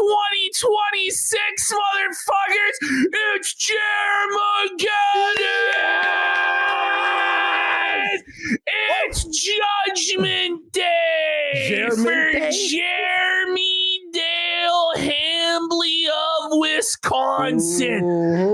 2026, motherfuckers. It's Jermageddon. It's Judgment Day for Jeremy Dale Hambly of Wisconsin.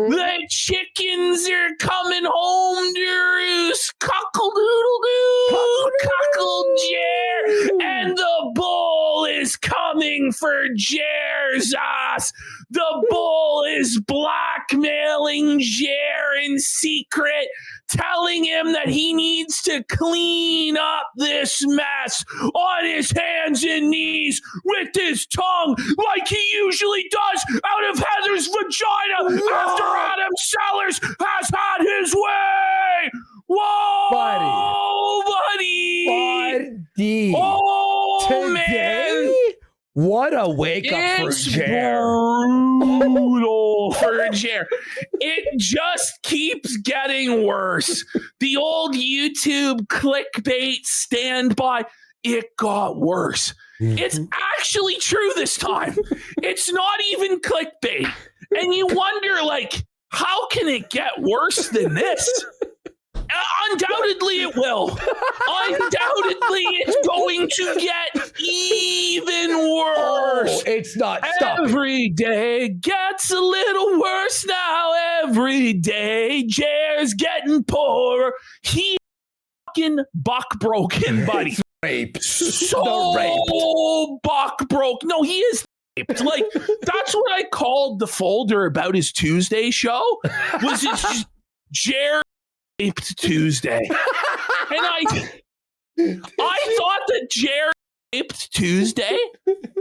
The chickens are coming home to roost. Cockle-doodle-doo, cockle-jer. And the bull is coming for Jer's ass. The bull is blackmailing Jer in secret, telling him that he needs to clean up this mess on his hands and knees with his tongue like he usually does out of Heather's vagina after Adam Sellers has had his way. Whoa, buddy. Oh, today? Man. What a wake up for Jer. Brutal for Jer. It just keeps getting worse. The old YouTube clickbait standby, it got worse. It's actually true this time. It's not even clickbait. And you wonder, like, how can it get worse than this? Undoubtedly it will. Undoubtedly it's going to get even worse. Oh, it's not stopping. Every day gets a little worse now. Every day Jer's getting poorer. He's fucking buck broken, buddy. Rape. So buck broke. No, he is raped. Like, that's what I called the folder about his Tuesday show. Was his Jer Raped Tuesday. And I thought that Jer Raped Tuesday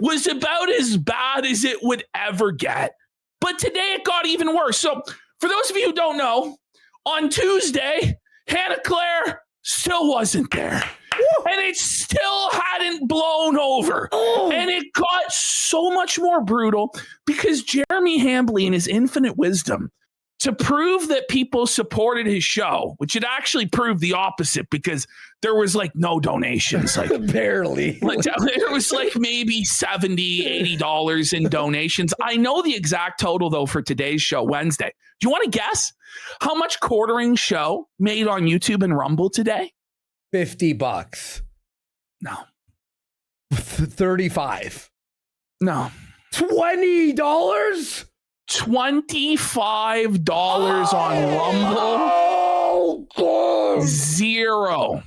was about as bad as it would ever get. But today it got even worse. So for those of you who don't know, on Tuesday, Hannah Claire still wasn't there. And it still hadn't blown over. And it got so much more brutal because Jeremy Hambly, in his infinite wisdom, to prove that people supported his show, which it actually proved the opposite because there was like no donations. Like barely. Like, there was like maybe $70, $80 in donations. I know the exact total though for today's show, Wednesday. Do you want to guess how much Quartering Show made on YouTube and Rumble today? $50. No. 35. No. $20? $25 on Rumble. Oh, God. $0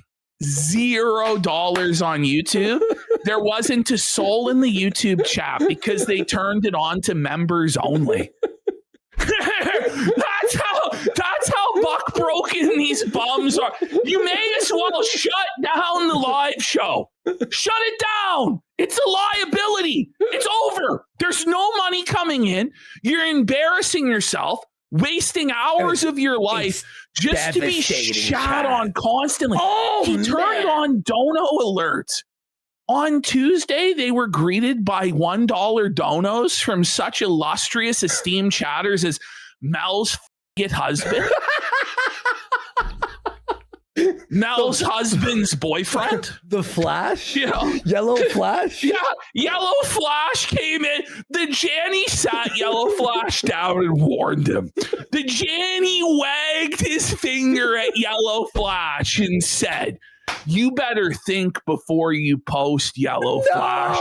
on YouTube. There wasn't a soul in the YouTube chat because they turned it on to members only. That's how buck broken these bums are. You may as well shut down the live show. Shut it down. It's a liability. It's over. There's no money coming in. You're embarrassing yourself, wasting hours of your life just to be shat on constantly. He turned on dono alerts. On Tuesday, they were greeted by $1 donos from such illustrious, esteemed chatters as Mel's husband, Mel's husband's boyfriend, the Flash, Yellow Flash. Yeah, Yellow Flash came in. The Janny sat Yellow Flash down and warned him. The Janny wagged his finger at Yellow Flash and said, "You better think before you post, Yellow Flash."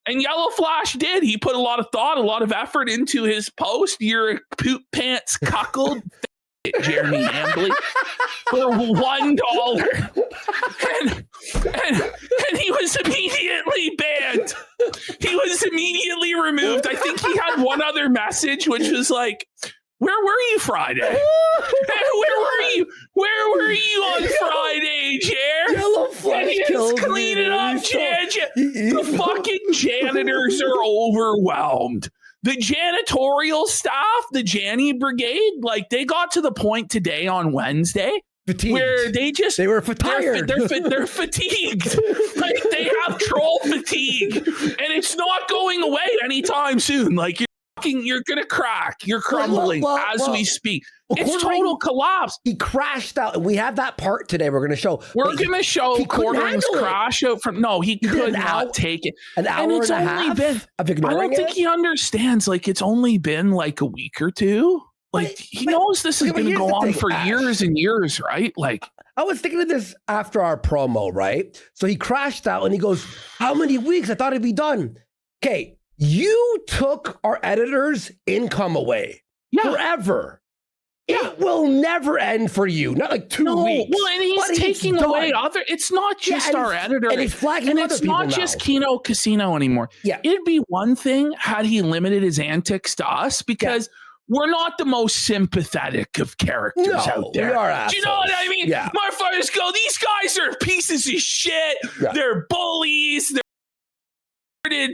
And Yellow Flash did. He put a lot of thought, a lot of effort into his post. You're a poop pants cuckold, Jeremy Hambly, for $1. And he was immediately banned. He was immediately removed. I think he had one other message, which was like, "Where were you Friday? Where were you on Friday, Jer?" Yellow Flash killed clean it up, Jer. The fucking janitors are overwhelmed. The janitorial staff, the Janny Brigade, like they got to the point today on Wednesday where they were tired. They're fatigued. Like they have troll fatigue, and it's not going away anytime soon. Like you're gonna crack. You're crumbling as we speak. It's total collapse. He crashed out. And we have that part today we're going to show. We're going to show Quartering's crash out from... No, he could not take it. An hour and a half of ignoring I don't think he understands. Like, it's only been like a week or two. Like, he knows this is going to go on for years and years, right? Like, I was thinking of this after our promo, right? So he crashed out and he goes, how many weeks? I thought it'd be done. Okay, you took our editor's income away forever. Yeah. It will never end for you. Not like 2 weeks. Well, and he's taking away other. It's not just our editor. And he's flagging and other it's people not now. just Keno Casino anymore. Yeah. It'd be one thing had he limited his antics to us because we're not the most sympathetic of characters out there. We are assholes. Do you know what I mean? Yeah. Motherfuckers go, these guys are pieces of shit. Yeah. They're bullies. They're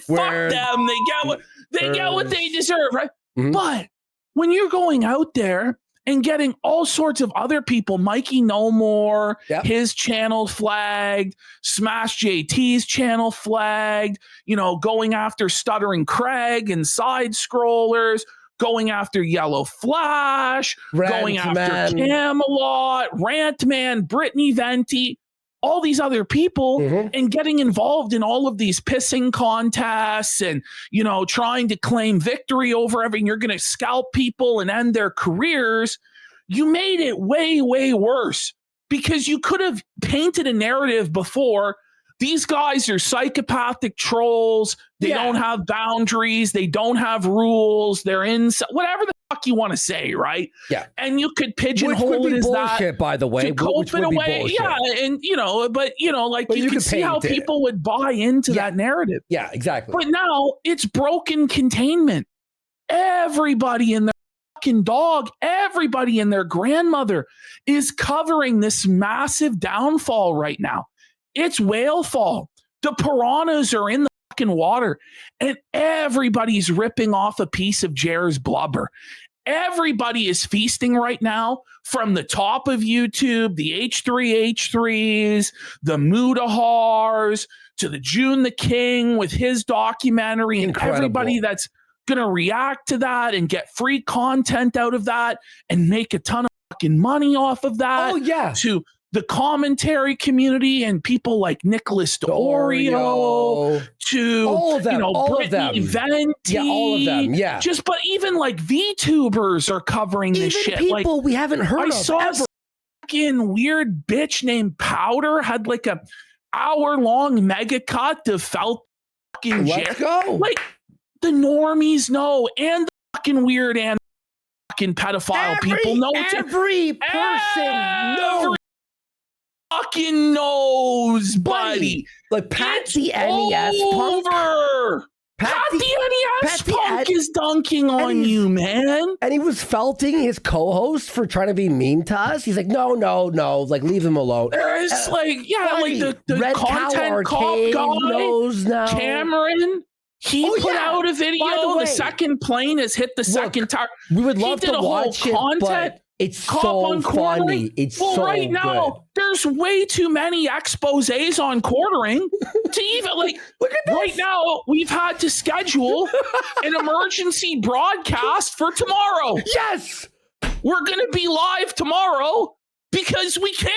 fuck them. They get what they deserve, right? Mm-hmm. But when you're going out there and getting all sorts of other people, Mikey No More, his channel flagged, Smash JT's channel flagged, you know, going after Stuttering Craig and side scrollers, going after Yellow Flash, going after Camelot, Rant Man, Brittany Venti, all these other people, and getting involved in all of these pissing contests and, you know, trying to claim victory over everything. You're going to scalp people and end their careers. You made it way, way worse because you could have painted a narrative before. These guys are psychopathic trolls. They don't have boundaries. They don't have rules. They're in whatever the fuck you want to say, right? Yeah. And you could pigeonhole it as bullshit, that. By the way, to cope in a way. Yeah. And, you know, but, you know, like you can see how people would buy into that narrative. Yeah, exactly. But now it's broken containment. Everybody in their fucking dog, everybody and their grandmother is covering this massive downfall right now. It's whale fall. The piranhas are in the fucking water and everybody's ripping off a piece of Jer's blubber. Everybody is feasting right now from the top of YouTube, the H3H3s, the Mudahars, to the June the King with his documentary. Incredible. And everybody that's going to react to that and get free content out of that and make a ton of fucking money off of that. Oh, yeah. To the commentary community and people like Nicholas D'Orio, to all of them, you know, all Brittany Venti, all of them, just but even like VTubers are covering this shit. People like, we haven't heard of. I saw a fucking weird bitch named Powder had like a hour-long mega cut of felt fucking Let's go. Like the normies know, and the fucking weird and fucking pedophile people know. Every person knows. Fucking knows, buddy. Like Pat the NES punk. Pat the NES punk is dunking on you, man. And he was felting his co-host for trying to be mean to us. He's like, no, like leave him alone. It's like, like the Red content cop guy, knows now. Cameron. He put out a video. The second plane has hit the second tower. We would love to watch it, but it's so funny. It's so right now, good. There's way too many exposés on quartering to even like. Look at this. Right now, we've had to schedule an emergency broadcast for tomorrow. Yes, we're going to be live tomorrow because we can't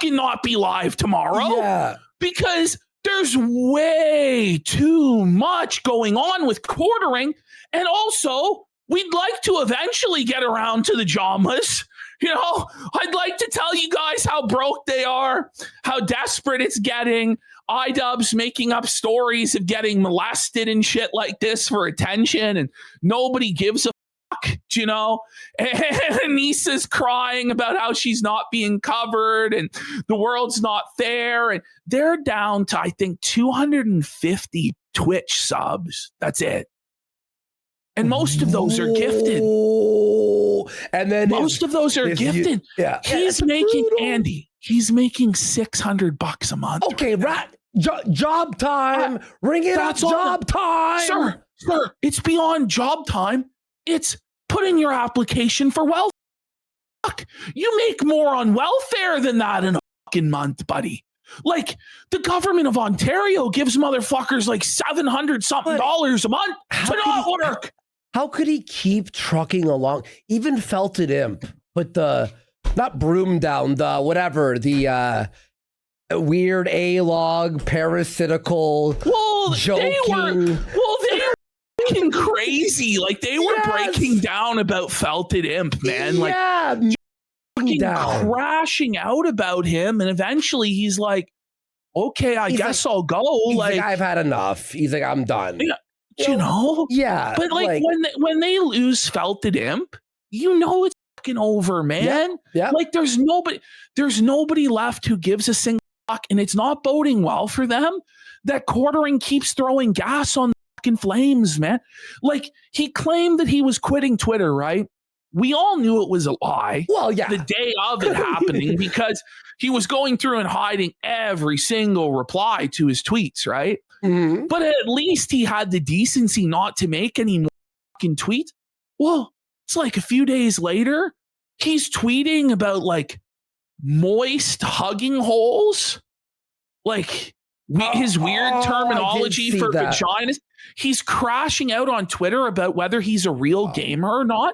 not be live tomorrow. Yeah, because there's way too much going on with quartering, and also. We'd like to eventually get around to the Jamas. You know, I'd like to tell you guys how broke they are, how desperate it's getting. iDubbbz making up stories of getting molested and shit like this for attention, and nobody gives a fuck, you know? And Anissa's crying about how she's not being covered and the world's not fair. And they're down to, I think, 250 Twitch subs. That's it. And most of those are gifted. And then most of those are gifted. He's making Andy. He's making $600 a month. Okay, right. Job time. Ring it up. Job time, sir. It's beyond job time. It's put in your application for welfare. Fuck, you make more on welfare than that in a fucking month, buddy. Like the government of Ontario gives motherfuckers like $700 something a month to not work. How could he keep trucking along? Even Felted Imp put the, not broom down, the whatever, the weird A-log, parasitical, joking. They were fucking crazy. Like, they were breaking down about Felted Imp, man. Like, crashing out about him. And eventually he's like, okay, I guess I'll go. Like, I've had enough. He's like, I'm done. Yeah, you know? Yeah. But like when they lose Felted Imp, you know it's fucking over, man. Yeah. Like, there's nobody left who gives a single fuck, and it's not boding well for them that Quartering keeps throwing gas on the fucking flames, man. Like, he claimed that he was quitting Twitter, right? We all knew it was a lie. Well, yeah. The day of it happening, because he was going through and hiding every single reply to his tweets, right? Mm-hmm. But at least he had the decency not to make any more fucking tweets. Well, it's like a few days later, he's tweeting about like moist hugging holes, like his weird terminology for vaginas. He's crashing out on Twitter about whether he's a real gamer or not.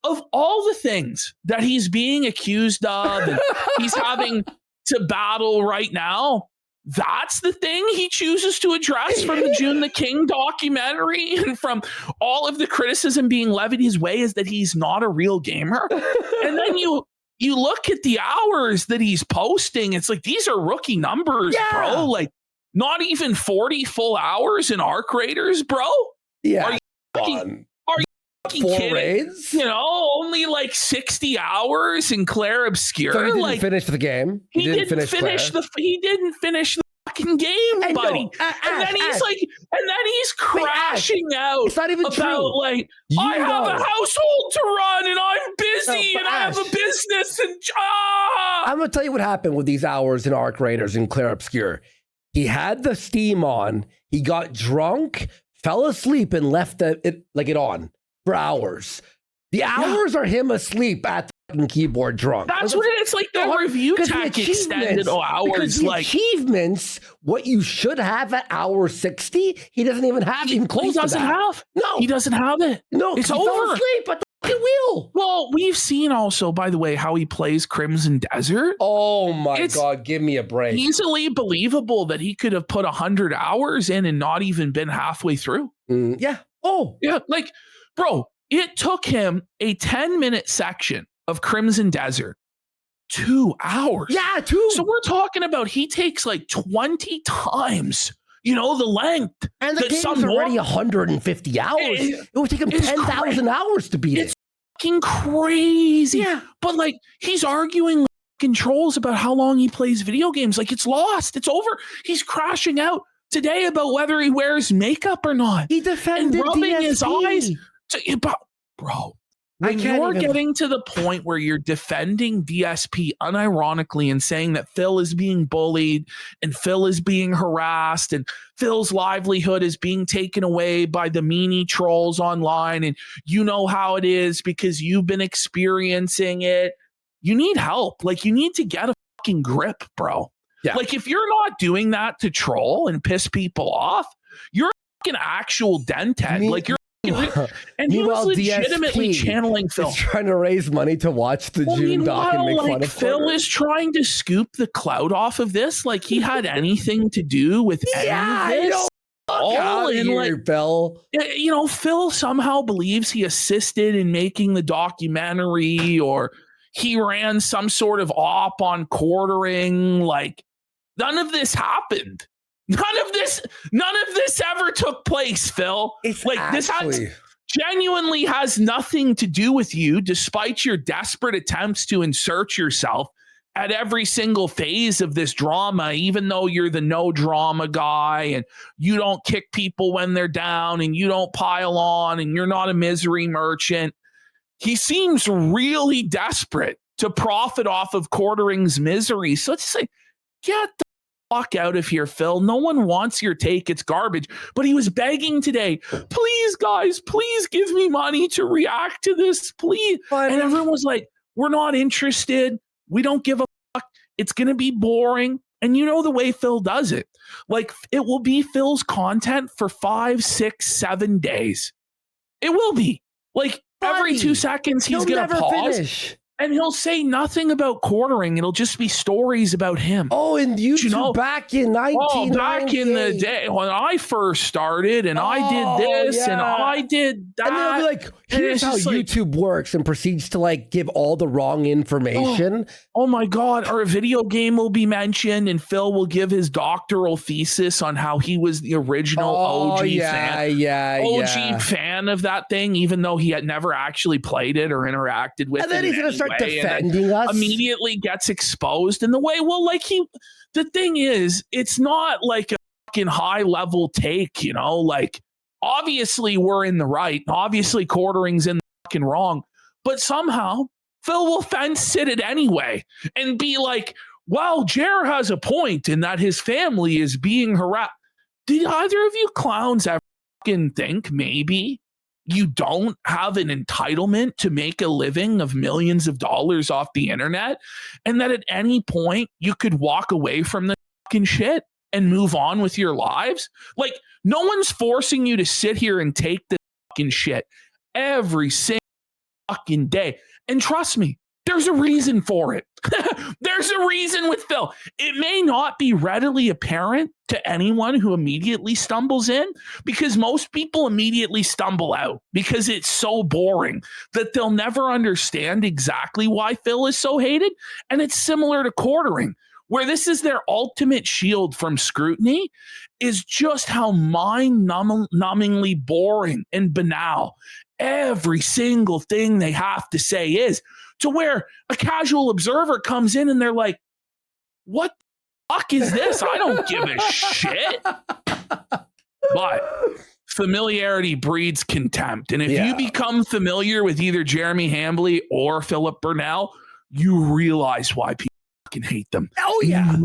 Of all the things that he's being accused of and he's having to battle right now, that's the thing he chooses to address from the June the King documentary, and from all of the criticism being levied his way is that he's not a real gamer. And then you look at the hours that he's posting, it's like, these are rookie numbers, bro. Like, not even 40 full hours in Arc Raiders, bro. Yeah. Are you fucking 4 kidding? raids? You know, only like 60 hours in Claire Obscure. So he didn't finish the game. He didn't finish the fucking game, buddy. And then he's crashing out. It's not even about true. Like, I have a household to run and I'm busy and I have a business and I'm gonna tell you what happened with these hours in Arc Raiders and Claire Obscure. He had the Steam on, he got drunk, fell asleep, and left it on for hours. The hours are him asleep at the fucking keyboard drunk. That's what it's like. The review tech extended hours. Because the achievements, what you should have at hour 60, he doesn't even have even close to that. He doesn't have it. No, it's he over. Fell asleep at the fucking wheel. Well, we've seen also, by the way, how he plays Crimson Desert. Oh my God, give me a break. Easily believable that he could have put 100 hours in and not even been halfway through. Yeah. Oh. Yeah. Like, bro, it took him a 10-minute section of Crimson Desert 2 hours. Yeah, 2. So we're talking about he takes like 20 times, the length. And the game's already 150 hours. It would take him 10,000 hours to beat it. It's fucking crazy. Yeah. But like, he's arguing trolls about how long he plays video games. Like, it's lost. It's over. He's crashing out today about whether he wears makeup or not. He defended and rubbing DSP. his eyes. Bro, when you're getting to the point where you're defending DSP unironically and saying that Phil is being bullied and Phil is being harassed and Phil's livelihood is being taken away by the meanie trolls online, and you know how it is because you've been experiencing it, you need help. Like, you need to get a fucking grip, bro. Yeah. Like, if you're not doing that to troll and piss people off, you're a fucking actual dented. Like, you're and he was legitimately DSP channeling Phil. He's trying to raise money to watch the June doc and make fun of Phil is trying to scoop the clout off of this, like he had anything to do with any of this. Phil. Phil somehow believes he assisted in making the documentary, or he ran some sort of op on Quartering. Like, none of this happened. None of this ever took place, Phil. This genuinely has nothing to do with you, despite your desperate attempts to insert yourself at every single phase of this drama, even though you're the no drama guy and you don't kick people when they're down and you don't pile on and you're not a misery merchant. He seems really desperate to profit off of Quartering's misery. So it's like, get the fuck out of here, Phil. No one wants your take. It's garbage. But he was begging today, please, guys, please give me money to react to this, please. And everyone was like, we're not interested. We don't give a fuck. It's going to be boring. And you know the way Phil does it. Like, it will be Phil's content for 5, 6, 7 days. It will be. Like, every 2 seconds, he's going to pause. And he'll say nothing about quartering. It'll just be stories about him. Oh, and YouTube back in 1998. Back in the day when I first started and I did this and I did that. And they'll be like, here's how YouTube works, and proceeds to like give all the wrong information. Oh my God. Or a video game will be mentioned and Phil will give his doctoral thesis on how he was the original OG fan of that thing, even though he had never actually played it or interacted with it. And then he's going to start defending us. Immediately gets exposed in the way. Well, like the thing is, it's not like a fucking high level take, you know, like obviously we're in the right. Obviously quartering's in the fucking wrong, but somehow Phil will fence sit it anyway and be like, well, Jer has a point in that his family is being harassed. Did either of you clowns ever fucking think maybe you don't have an entitlement to make a living of millions of dollars off the internet, and that at any point you could walk away from the fucking shit and move on with your lives? Like, no one's forcing you to sit here and take the fucking shit every single fucking day. And trust me, there's a reason for it. There's a reason with Phil. It may not be readily apparent to anyone who immediately stumbles in, because most people immediately stumble out because it's so boring that they'll never understand exactly why Phil is so hated. And it's similar to quartering, where this is their ultimate shield from scrutiny, is just how mind-numbingly boring and banal every single thing they have to say is, to where a casual observer comes in and they're like, what the fuck is this? I don't give a shit. But familiarity breeds contempt. And if you become familiar with either Jeremy Hambly or Philip Burnell, you realize why people fucking hate them. Oh, yeah.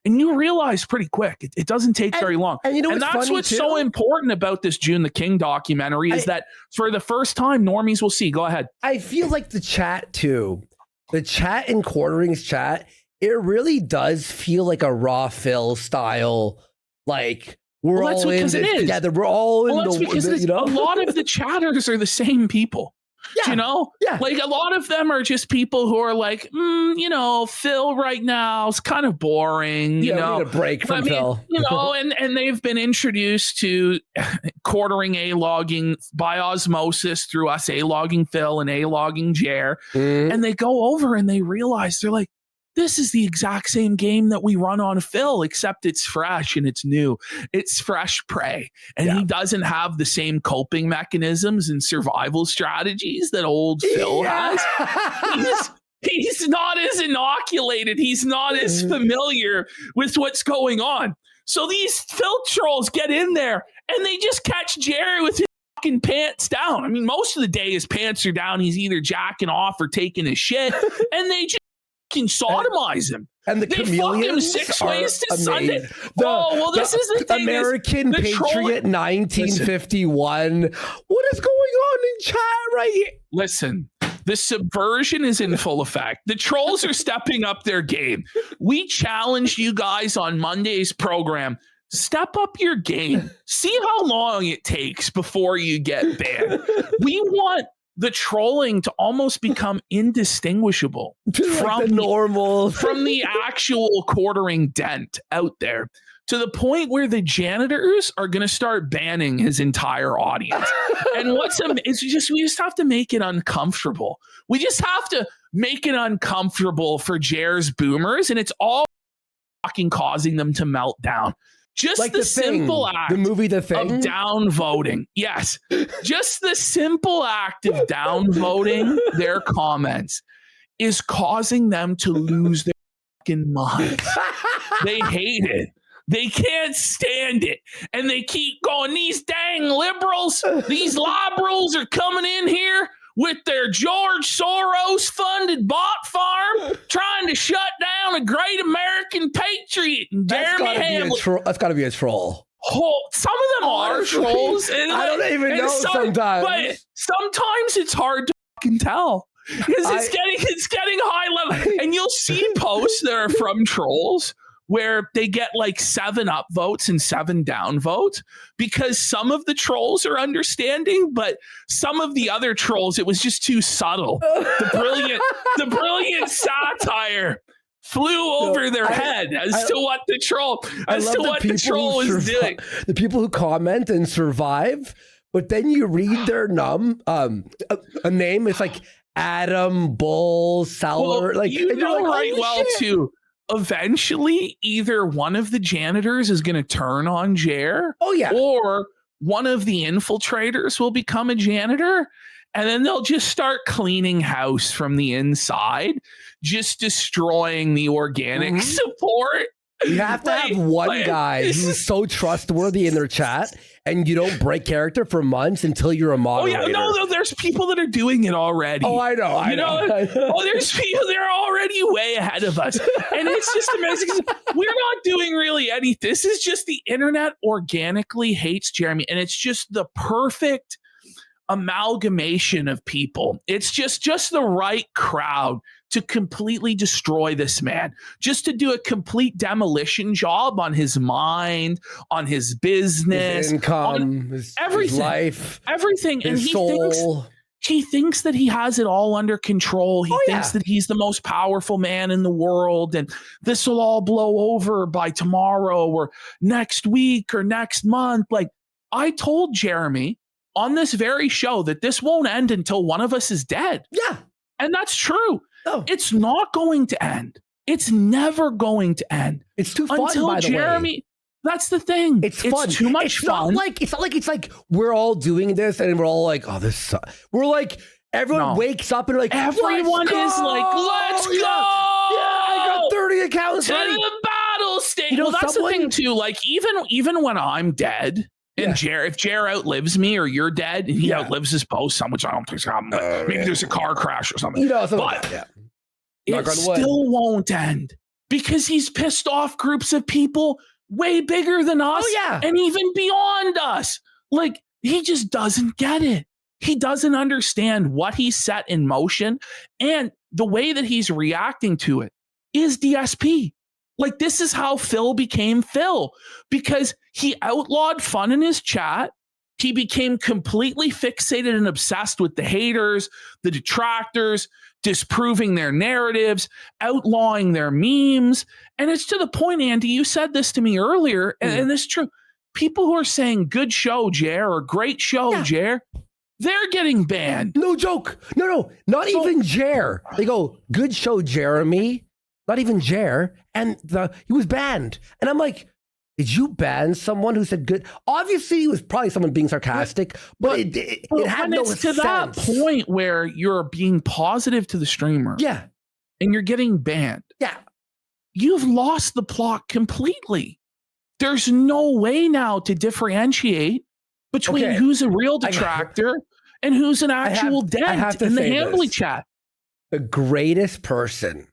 You realize pretty quick. It doesn't take very long. And you know, that's what's so important about this June the King documentary is that for the first time, normies will see. Go ahead. I feel like the chat too, the chat in Quartering's chat, it really does feel like a raw Phil style. Like we're all in this together. We're all in the, you know, a lot of the chatters are the same people. Yeah. You know, like a lot of them are just people who are like, you know, Phil right now is kind of boring. You know, we need a break from Phil. You know, and they've been introduced to quartering A-logging by osmosis through us A-logging Phil and A-logging Jer. And they go over and they realize, they're like, this is the exact same game that we run on Phil, except it's fresh and it's new. It's fresh prey. And he doesn't have the same coping mechanisms and survival strategies that old Phil has. He's not as inoculated. He's not as familiar with what's going on. So these Phil trolls get in there and they just catch Jerry with his fucking pants down. I mean, most of the day his pants are down. He's either jacking off or taking a shit. And they just can sodomize him. And the chameleons fuck him 6 ways to amazing. Sunday. This is the thing. American Patriot 1951. What is going on in chat right here? Listen, the subversion is in full effect. The trolls are stepping up their game. We challenged you guys on Monday's program. Step up your game. See how long it takes before you get banned. We want the trolling to almost become indistinguishable from the actual quartering dent out there, to the point where the janitors are going to start banning his entire audience. And we just have to make it uncomfortable. We just have to make it uncomfortable for Jer's boomers, and it's all fucking causing them to melt down. Just like the simple act the movie The Thing? Of downvoting. Yes. Just the simple act of downvoting their comments is causing them to lose their fucking minds. They hate it. They can't stand it. And they keep going, these dang liberals, these liberals are coming in here with their George Soros funded bot farm, trying to shut down a great American patriot. And Jeremy Hambly. That's got to be a troll. Some of them are trolls. And I don't even know sometimes. But sometimes it's hard to fucking tell. Because it's getting high level. And you'll see posts that are from trolls where they get like 7 up votes and 7 down votes because some of the trolls are understanding, but some of the other trolls, it was just too subtle. The brilliant satire flew over their head as to what the troll is doing. The people who comment and survive, but then you read their a name. It's like Adam Bull Seller. Well, too. Eventually, either one of the janitors is going to turn on Jer. Oh yeah, or one of the infiltrators will become a janitor. And then they'll just start cleaning house from the inside, just destroying the organic support. You have to have one guy who's so trustworthy in their chat, and you don't break character for months until you're a moderator. Oh yeah, no, there's people that are doing it already. Oh, I know. There's people, they're already way ahead of us. And it's just amazing. We're not doing really anything. This is just the internet organically hates Jeremy, and it's just the perfect amalgamation of people. It's just the right crowd to completely destroy this man, just to do a complete demolition job on his mind, on his business, his income, on everything, his life, everything. His and soul. He thinks that he has it all under control. He thinks that he's the most powerful man in the world, and this will all blow over by tomorrow or next week or next month. Like, I told Jeremy on this very show that this won't end until one of us is dead. Yeah. And that's true. No. It's not going to end. It's never going to end. It's too fun, until by the Jeremy, way. That's the thing. It's fun. Too much fun. It's not like it's like we're all doing this and we're all like, oh, this sucks. We're like, everyone wakes up and like, everyone is like, let's go. Yeah, I got 30 accounts. To the battle stage. Well, that's the thing too. Like even when I'm dead, and if Jer outlives me or you're dead and he outlives his post, which I don't think is happening. Maybe there's a car crash or something. It still won't end because he's pissed off groups of people way bigger than us and even beyond us. Like, he just doesn't get it. He doesn't understand what he set in motion, and the way that he's reacting to it is DSP. Like, this is how Phil became Phil, because he outlawed fun in his chat. He became completely fixated and obsessed with the haters, the detractors, disproving their narratives, outlawing their memes. And it's to the point, Andy, you said this to me earlier, and it's true. People who are saying good show, Jer, or great show, Jer, they're getting banned. No joke. No, not even Jer. They go, good show, Jeremy. Not even Jer. And he was banned. And I'm like, did you ban someone who said good? Obviously, it was probably someone being sarcastic, but it had no sense. To that point where you're being positive to the streamer. Yeah. And you're getting banned. Yeah. You've lost the plot completely. There's no way now to differentiate between who's a real detractor and who's an actual dent in the Hambly chat. The greatest person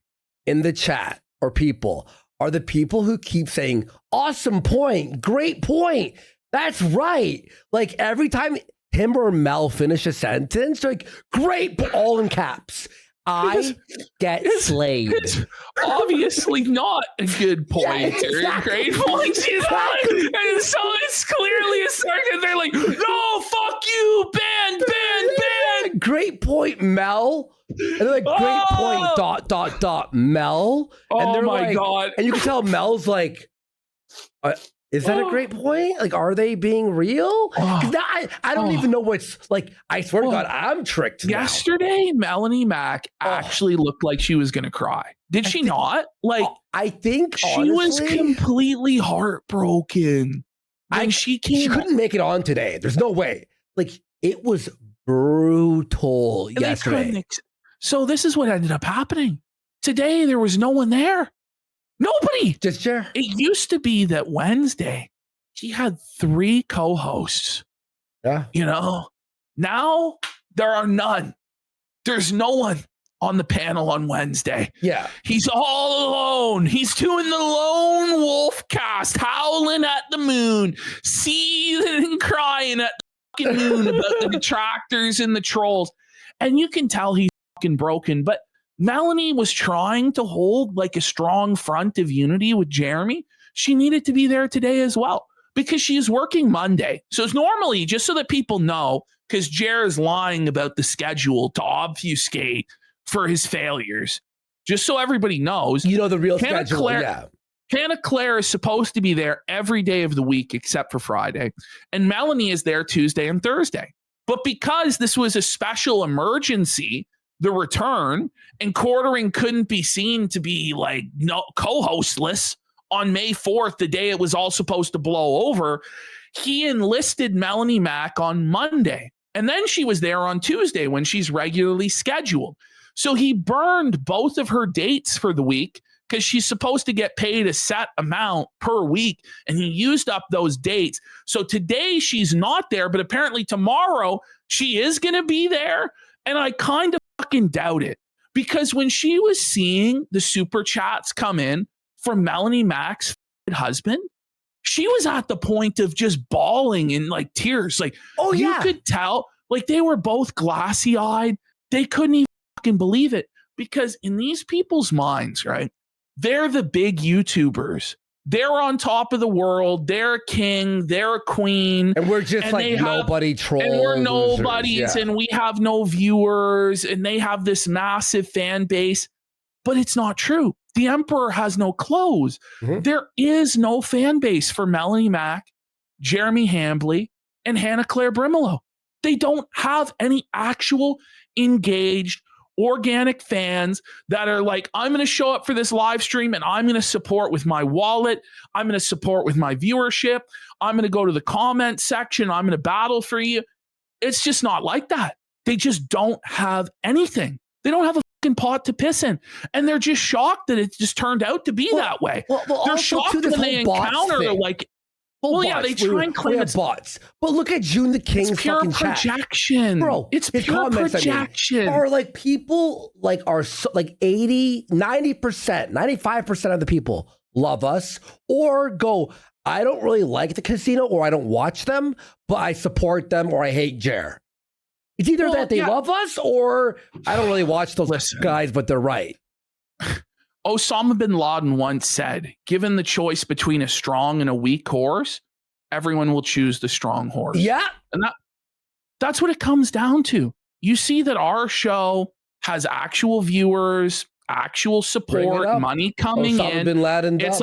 in the chat or people are the people who keep saying, awesome point, great point. That's right. Like, every time him or Mel finish a sentence, they're like, great, all in caps. I get slayed. It's obviously not a good point or a great point. And so it's clearly a circuit. They're like, no, fuck you, ban. Great point, Mel. And they're like, great point, Mel. And they're my God. And you can tell Mel's like, is that a great point? Like, are they being real? I don't even know what's like. I swear to God, I'm tricked. Yesterday, Melanie Mack actually looked like she was going to cry. Did she not? Like, I think she was completely heartbroken. And she couldn't make it on today. There's no way. Like, it was brutal yesterday. So this is what ended up happening. Today, there was no one there. Nobody. Just Jer. It used to be that Wednesday, he had 3 co-hosts. Yeah. You know, now there are none. There's no one on the panel on Wednesday. Yeah. He's all alone. He's doing the lone wolf cast, howling at the moon, seething and crying at the fucking moon about the detractors and the trolls. And you can tell he's fucking broken, but Melanie was trying to hold like a strong front of unity with Jeremy. She needed to be there today as well because she's working Monday. So it's normally, just so that people know, because Jer is lying about the schedule to obfuscate for his failures. Just so everybody knows. You know the real schedule, yeah. Hannah Claire is supposed to be there every day of the week except for Friday. And Melanie is there Tuesday and Thursday. But because this was a special emergency, the return, and Quartering couldn't be seen to be like co-hostless on May 4th, the day it was all supposed to blow over, he enlisted Melanie Mack on Monday. And then she was there on Tuesday when she's regularly scheduled. So he burned both of her dates for the week because she's supposed to get paid a set amount per week, and he used up those dates. So today she's not there, but apparently tomorrow she is going to be there, and I kind of fucking doubt it because when she was seeing the super chats come in from Melanie Mack's husband, she was at the point of just bawling in like tears. Like, you could tell, like they were both glassy eyed. They couldn't even fucking believe it because in these people's minds, right? They're the big YouTubers. They're on top of the world. They're a king. They're a queen. And we're just like nobody trolls. And we're nobodies and we have no viewers and they have this massive fan base. But it's not true. The Emperor has no clothes. Mm-hmm. There is no fan base for Melanie Mack, Jeremy Hambley, and Hannah Claire Brimelow. They don't have any actual engaged organic fans that are like, I'm going to show up for this live stream and I'm going to support with my wallet. I'm going to support with my viewership. I'm going to go to the comment section. I'm going to battle for you. It's just not like that. They just don't have anything. They don't have a fucking pot to piss in. And they're just shocked that it just turned out to be that way. They're shocked when they encounter like, they try and claim it's bots. But look at June the King's it's pure fucking projection. Chat. Bro, it's pure projection. Or like people like are so, like 80, 90%, 95% of the people love us or go, I don't really like the casino or I don't watch them, but I support them or I hate Jer. It's either that they love us or I don't really watch those guys, but they're right. Osama bin Laden once said, given the choice between a strong and a weak horse, everyone will choose the strong horse. Yeah. And that's what it comes down to. You see that our show has actual viewers, actual support, money coming Osama in. Bin Laden it's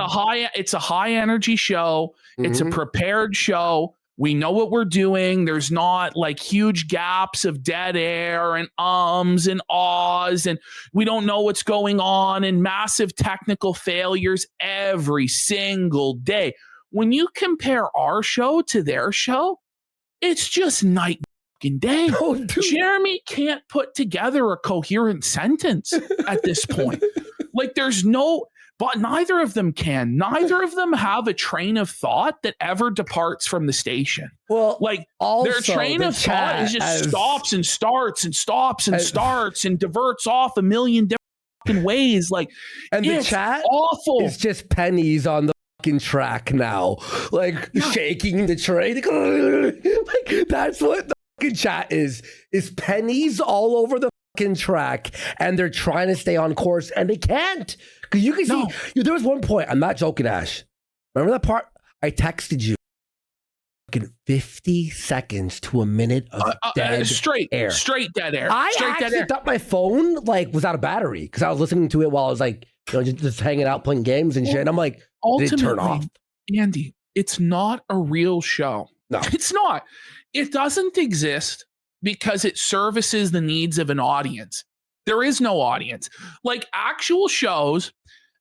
a high energy show. Mm-hmm. It's a prepared show. We know what we're doing. There's not like huge gaps of dead air and ums and ahs, and we don't know what's going on and massive technical failures every single day. When you compare our show to their show, it's just night and day. Oh, Jeremy can't put together a coherent sentence at this point. Like there's no... But neither of them can. Neither of them have a train of thought that ever departs from the station. Well, like also, their train of thought is just stops and starts and stops and starts and diverts off a million different ways. Like, and the chat awful. It's just pennies on the fucking track now, like shaking the train. Like that's what the fucking chat is pennies all over the track, and they're trying to stay on course and they can't because you can see there was one point, I'm not joking, Ash, remember that part I texted you 50 seconds to a minute of dead air, straight dead air. I actually thought my phone like was out of battery because I was listening to it while I was like, you know, just hanging out playing games and shit, and I'm like, did it turn off? Andy, it's not a real show. No, it's not. It doesn't exist because it services the needs of an audience. There is no audience. Like actual shows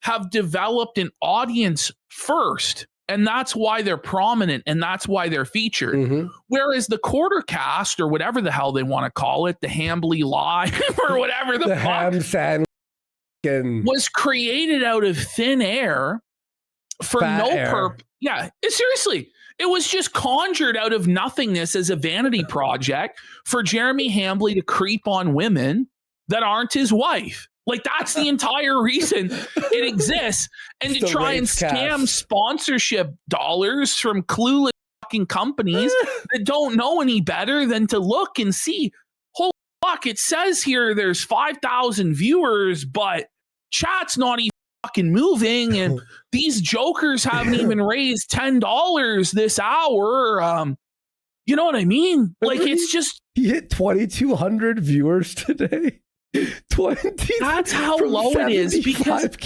have developed an audience first, and that's why they're prominent and that's why they're featured. Mm-hmm. Whereas the Quartercast or whatever the hell they want to call it, the Hambly Live or whatever the fuck was created out of thin air for no purpose. Yeah, seriously. It was just conjured out of nothingness as a vanity project for Jeremy Hambley to creep on women that aren't his wife. Like, that's the entire reason it exists. And to try and scam sponsorship dollars from clueless fucking companies that don't know any better than to look and see, holy fuck, it says here there's 5,000 viewers, but chat's not even fucking moving, and these jokers haven't even raised $10 this hour. You know what I mean? Like, it's just... He hit 2,200 viewers today. 20. That's how low it is, because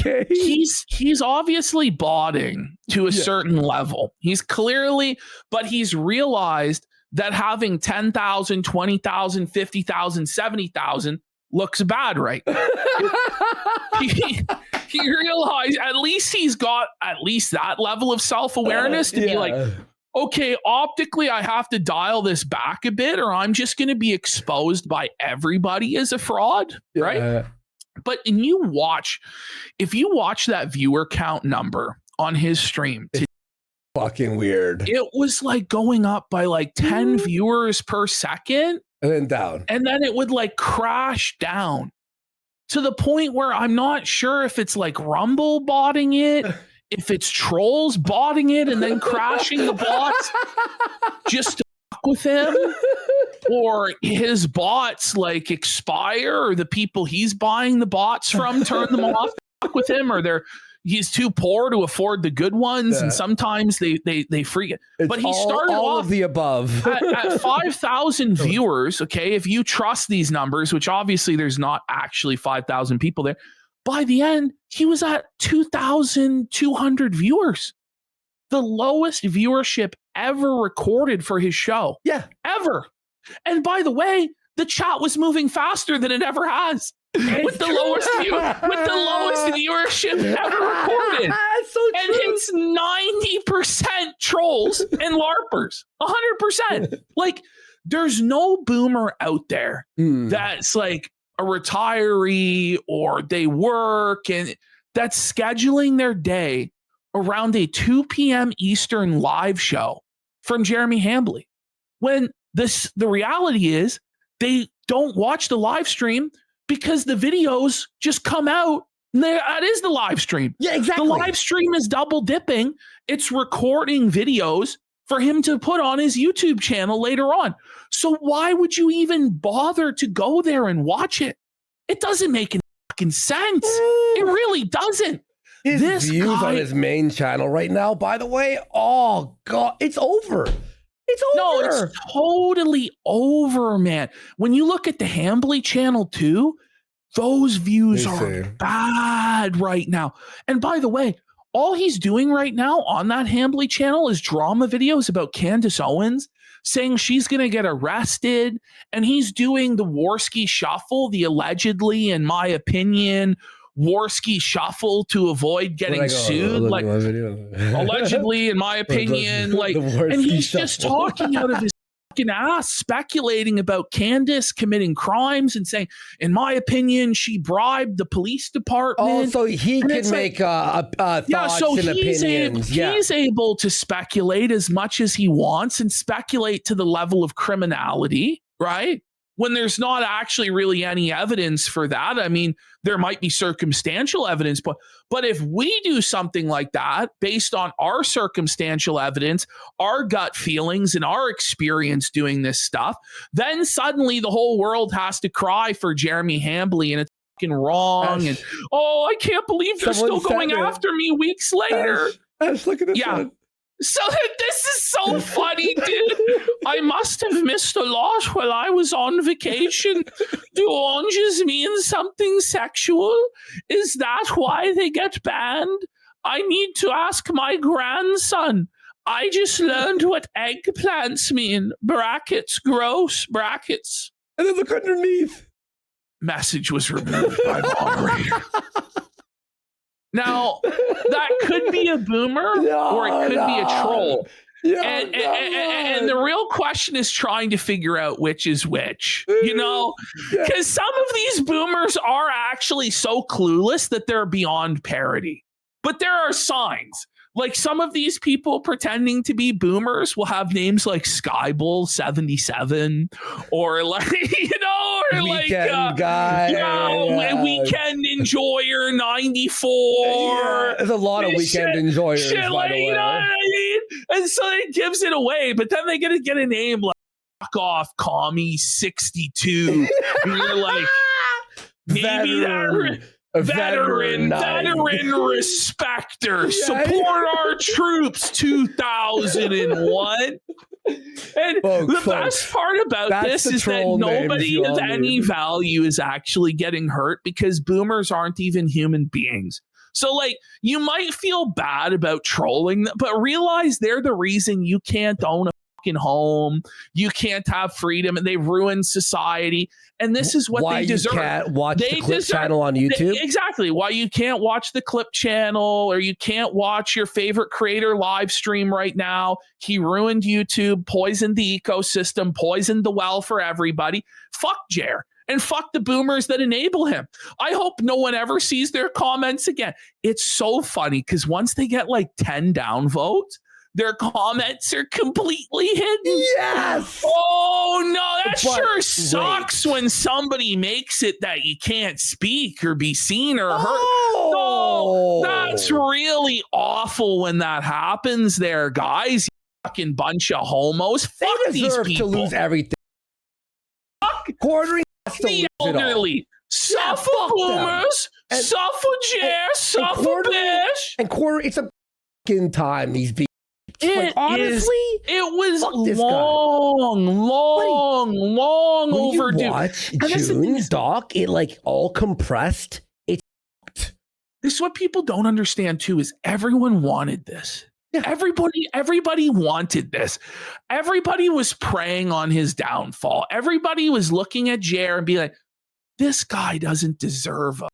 he's obviously botting to a certain level. He's clearly... But he's realized that having 10,000, 20,000, 50,000, 70,000 looks bad right now. He realized at least he's got at least that level of self-awareness to be like, okay, optically, I have to dial this back a bit, or I'm just going to be exposed by everybody as a fraud, right? But if you watch that viewer count number on his stream, it's fucking weird. It was like going up by like 10 viewers per second. And then down. And then it would like crash down to the point where I'm not sure if it's like Rumble botting it, if it's trolls botting it and then crashing the bots just to fuck with him, or his bots like expire, or the people he's buying the bots from turn them off to fuck with him, or he's too poor to afford the good ones, and sometimes they freak it. But he started all off of the above at 5,000 viewers. Okay, if you trust these numbers, which obviously there's not actually 5,000 people there, by the end he was at 2,200 viewers, the lowest viewership ever recorded for his show. Yeah, ever. And by the way, the chat was moving faster than it ever has. With the lowest viewership ever recorded. So and it's 90% trolls and LARPers. 100%. Like, there's no boomer out there that's like a retiree, or they work, and that's scheduling their day around a 2 p.m. Eastern live show from Jeremy Hambly. When the reality is they don't watch the live stream, because the videos just come out. That is the live stream. Yeah, exactly. The live stream is double dipping. It's recording videos for him to put on his YouTube channel later on. So why would you even bother to go there and watch it? It doesn't make any fucking sense. It really doesn't. His views on his main channel right now, by the way, oh God, it's over. It's over. No, it's totally over, man. When you look at the Hambly channel too, those views are bad right now. And by the way, all he's doing right now on that Hambly channel is drama videos about Candace Owens, saying she's going to get arrested. And he's doing the Warski shuffle, the allegedly, in my opinion, Warski shuffle to avoid getting sued. Like, allegedly, in my opinion, like, and he's just talking out of his fucking ass, speculating about Candace committing crimes and saying, in my opinion, she bribed the police department. Oh, so he can make thoughts and opinions. He's able to speculate as much as he wants, and speculate to the level of criminality, right? When there's not actually really any evidence for that. I mean, there might be circumstantial evidence, but if we do something like that based on our circumstantial evidence, our gut feelings, and our experience doing this stuff, then suddenly the whole world has to cry for Jeremy Hambly, and it's fucking wrong. And I can't believe they're still going after me weeks later. Look at this one. So this is so funny, dude. I must have missed a lot while I was on vacation. Do oranges mean something sexual? Is that why they get banned? I need to ask my grandson. I just learned what eggplants mean. Brackets, gross, brackets. And then look underneath. Message was removed by moderator. Now, that could be a boomer, or it could be a troll. And the real question is trying to figure out which is which, you know, because some of these boomers are actually so clueless that they're beyond parody. But there are signs. Like, some of these people pretending to be boomers will have names like Skybull 77, or like, you know, or Weekend Guy, Weekend Enjoyer 94. There's a lot of Weekend Enjoyers, by the way. You know what I mean? And so it gives it away, but then they get a name like fuck off, commie 62. And you're like, maybe veteran respecter, support our troops 2001. And the best part about this is that nobody of any value is actually getting hurt because boomers aren't even human beings. So, like, you might feel bad about trolling them, but realize they're the reason you can't own a fucking home. You can't have freedom, and they've ruined society. And this is what they deserve. Why you can't watch the Clip channel on YouTube? Exactly. Why you can't watch the Clip channel, or you can't watch your favorite creator live stream right now. He ruined YouTube, poisoned the ecosystem, poisoned the well for everybody. Fuck Jer. And fuck the boomers that enable him. I hope no one ever sees their comments again. It's so funny because once they get like 10 downvotes, their comments are completely hidden. Yes. Oh, no, that sure sucks when somebody makes it that you can't speak or be seen or heard. No, that's really awful when that happens there, guys. You fucking bunch of homos. Fuck these people. To lose everything. Fuck. Quartering the elderly, suffer boomers, suffer Jer, suffer Bish, and quarter. It's a fucking time. These people. Like, honestly, it was long overdue. Watch June, Doc, it like all compressed. This is what people don't understand too. Is everyone wanted this? Yeah. Everybody wanted this. Everybody was preying on his downfall. Everybody was looking at Jer and be like, this guy doesn't deserve a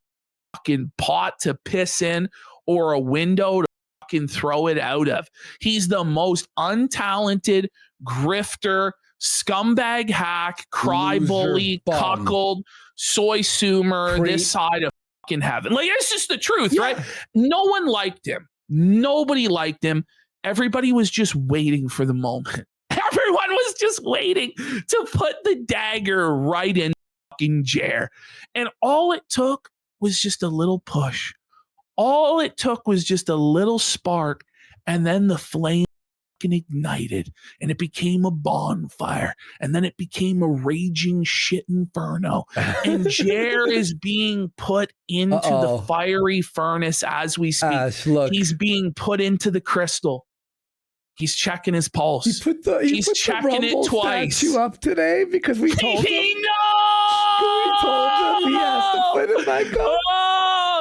fucking pot to piss in or a window to fucking throw it out of. He's the most untalented grifter, scumbag hack, cry-bully, cuckold, soy sumer, this side of fucking heaven. Like, it's just the truth, right? No one liked him. Nobody liked him. Everybody was just waiting for the moment. Everyone was just waiting to put the dagger right in fucking Jer. And all it took was just a little push. All it took was just a little spark. And then the flame ignited and it became a bonfire, and then it became a raging shit inferno, and Jer is being put into the fiery furnace as we speak. He's being put into the crystal. He's checking his pulse. He's checking it twice. Statue up today because we told him. We told him he has to put it back up.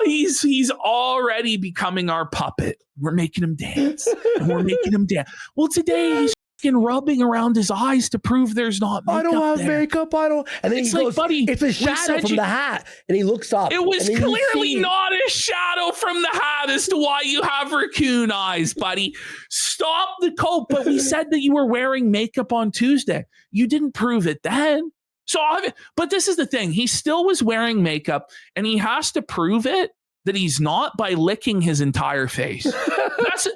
He's already becoming our puppet. We're making him dance. And we're making him dance. Well, today he's fucking rubbing around his eyes to prove there's not makeup. I don't have makeup. I don't. And then it's he goes, buddy, it's a shadow from the hat. And he looks up. It was clearly not a shadow from the hat as to why you have raccoon eyes, buddy. Stop the cope. But we said that you were wearing makeup on Tuesday. You didn't prove it then. But this is the thing. He still was wearing makeup, and he has to prove it that he's not by licking his entire face. This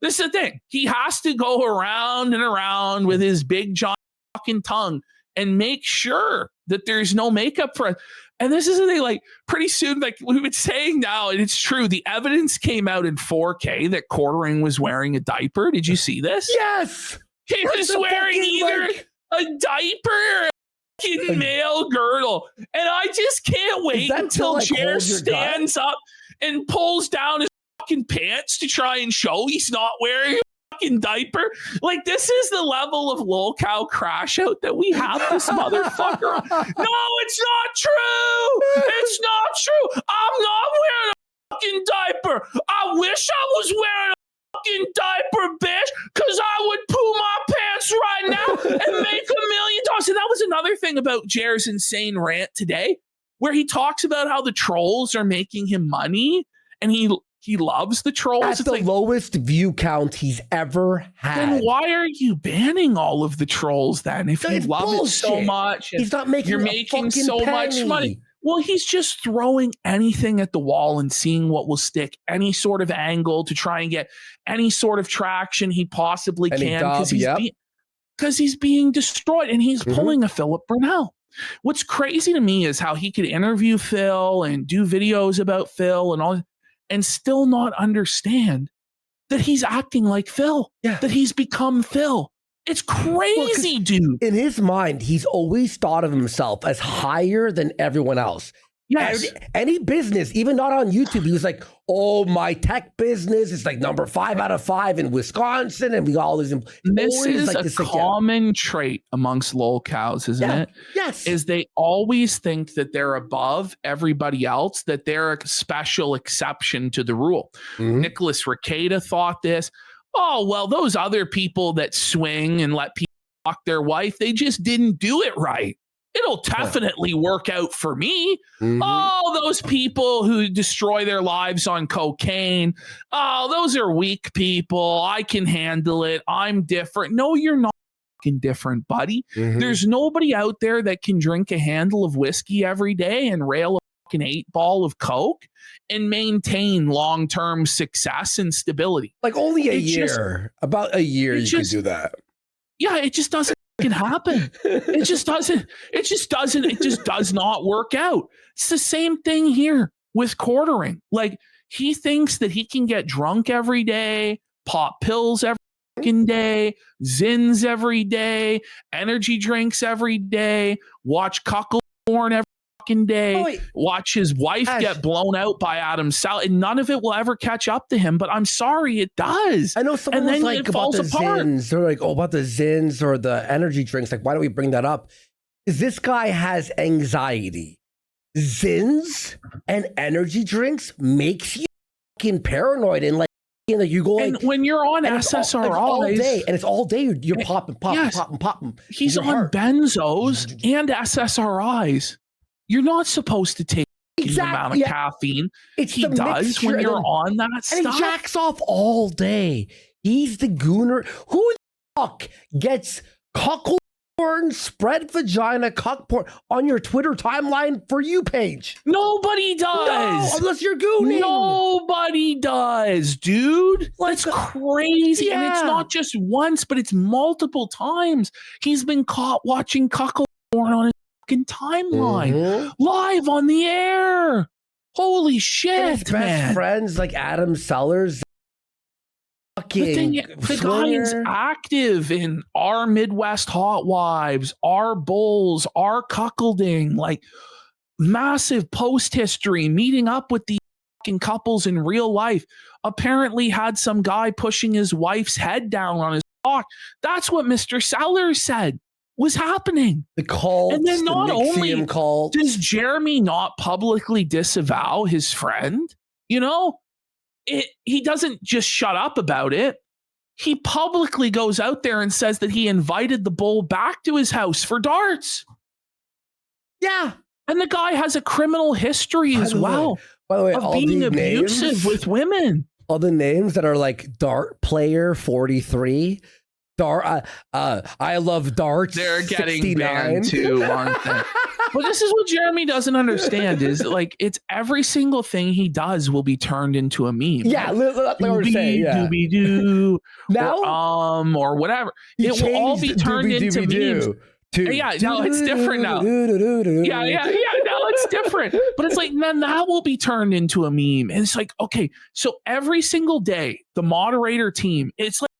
is the thing. He has to go around and around with his big giant fucking tongue and make sure that there's no makeup for it. And this is the thing, like, pretty soon, like we've been saying now, and it's true, the evidence came out in 4K that Quartering was wearing a diaper. Did you see this? Yes! He was wearing either a diaper or male girdle, and I just can't wait until Jer stands up and pulls down his fucking pants to try and show he's not wearing a fucking diaper. Like, this is the level of lolcow crash out that we have this motherfucker. No, it's not true. It's not true. I'm not wearing a fucking diaper. I wish I was wearing a fucking diaper, bitch, because I would poo my pants right now and make $1 million. And that was another thing about Jer's insane rant today, where he talks about how the trolls are making him money, and he loves the trolls. That's the lowest view count he's ever had. Then why are you banning all of the trolls then? If you love it so much, and you're making so much money. Well, he's just throwing anything at the wall and seeing what will stick, any sort of angle to try and get any sort of traction he possibly can, because he's being destroyed, and he's pulling a Philip Burnell. What's crazy to me is how he could interview Phil and do videos about Phil and all, and still not understand that he's acting like Phil, that he's become Phil. It's crazy, dude. In his mind, he's always thought of himself as higher than everyone else. Yes. Any business, even not on YouTube, he was like, oh, my tech business is like number 5 out of 5 in Wisconsin. And we got all these. This is like a common trait amongst lolcows, isn't it? Yes. Is they always think that they're above everybody else, that they're a special exception to the rule. Mm-hmm. Nicholas Rekieta thought this. Oh, well, those other people that swing and let people fuck their wife, they just didn't do it right. It'll definitely work out for me. Mm-hmm. Oh, those people who destroy their lives on cocaine. Oh, those are weak people. I can handle it. I'm different. No, you're not fucking different, buddy. Mm-hmm. There's nobody out there that can drink a handle of whiskey every day and rail a fucking 8-ball of coke and maintain long-term success and stability. Like only a year. About a year you can do that. Yeah, it just doesn't can happen. It just does not work out. It's the same thing here with quartering. Like he thinks that he can get drunk every day, pop pills every fucking day, Zins every day, energy drinks every day, watch cuckold porn every fucking day, watch his wife get blown out by Adam Sal, and none of it will ever catch up to him. But I'm sorry, it does. I know someone was like about the Zins. They're like, oh, about the Zins or the energy drinks. Like, why don't we bring that up? Is this guy has anxiety? Zins and energy drinks makes you fucking paranoid and like you go like, and when you're on SSRIs all day, and it's all day you're popping. He's on benzos and SSRIs. You're not supposed to take the amount of caffeine he does when you're on that stuff. And he jacks off all day. He's the gooner. Who the fuck gets cuckold porn, spread vagina, cuck porn on your Twitter timeline for you page? Nobody does. No, unless you're gooning. Nobody does, dude. That's crazy. Yeah. And it's not just once, but it's multiple times. He's been caught watching cuckold porn on his timeline live on the air. Holy shit, and his best friends like Adam Sellers. The guy is active in our Midwest Hot Wives, our Bulls, our cuckolding, like massive post history, meeting up with these fucking couples in real life. Apparently had some guy pushing his wife's head down on his cock. That's what Mr. Sellers said was happening. The cult, and then not only does Jeremy not publicly disavow his friend, you know, he doesn't just shut up about it. He publicly goes out there and says that he invited the bull back to his house for darts. Yeah. And the guy has a criminal history as well. By the way, of being abusive with women. All the names that are like dart player 43. I love darts. They're getting 69. banned too, aren't they? But this is what Jeremy doesn't understand is like it's every single thing he does will be turned into a meme. Yeah, like we're saying, doobie-doo, now or whatever. It will all be turned into memes. Yeah, no, it's different now. Yeah, now it's different. But it's like, then that will be turned into a meme. And it's like, okay, so every single day, the moderator team, it's like,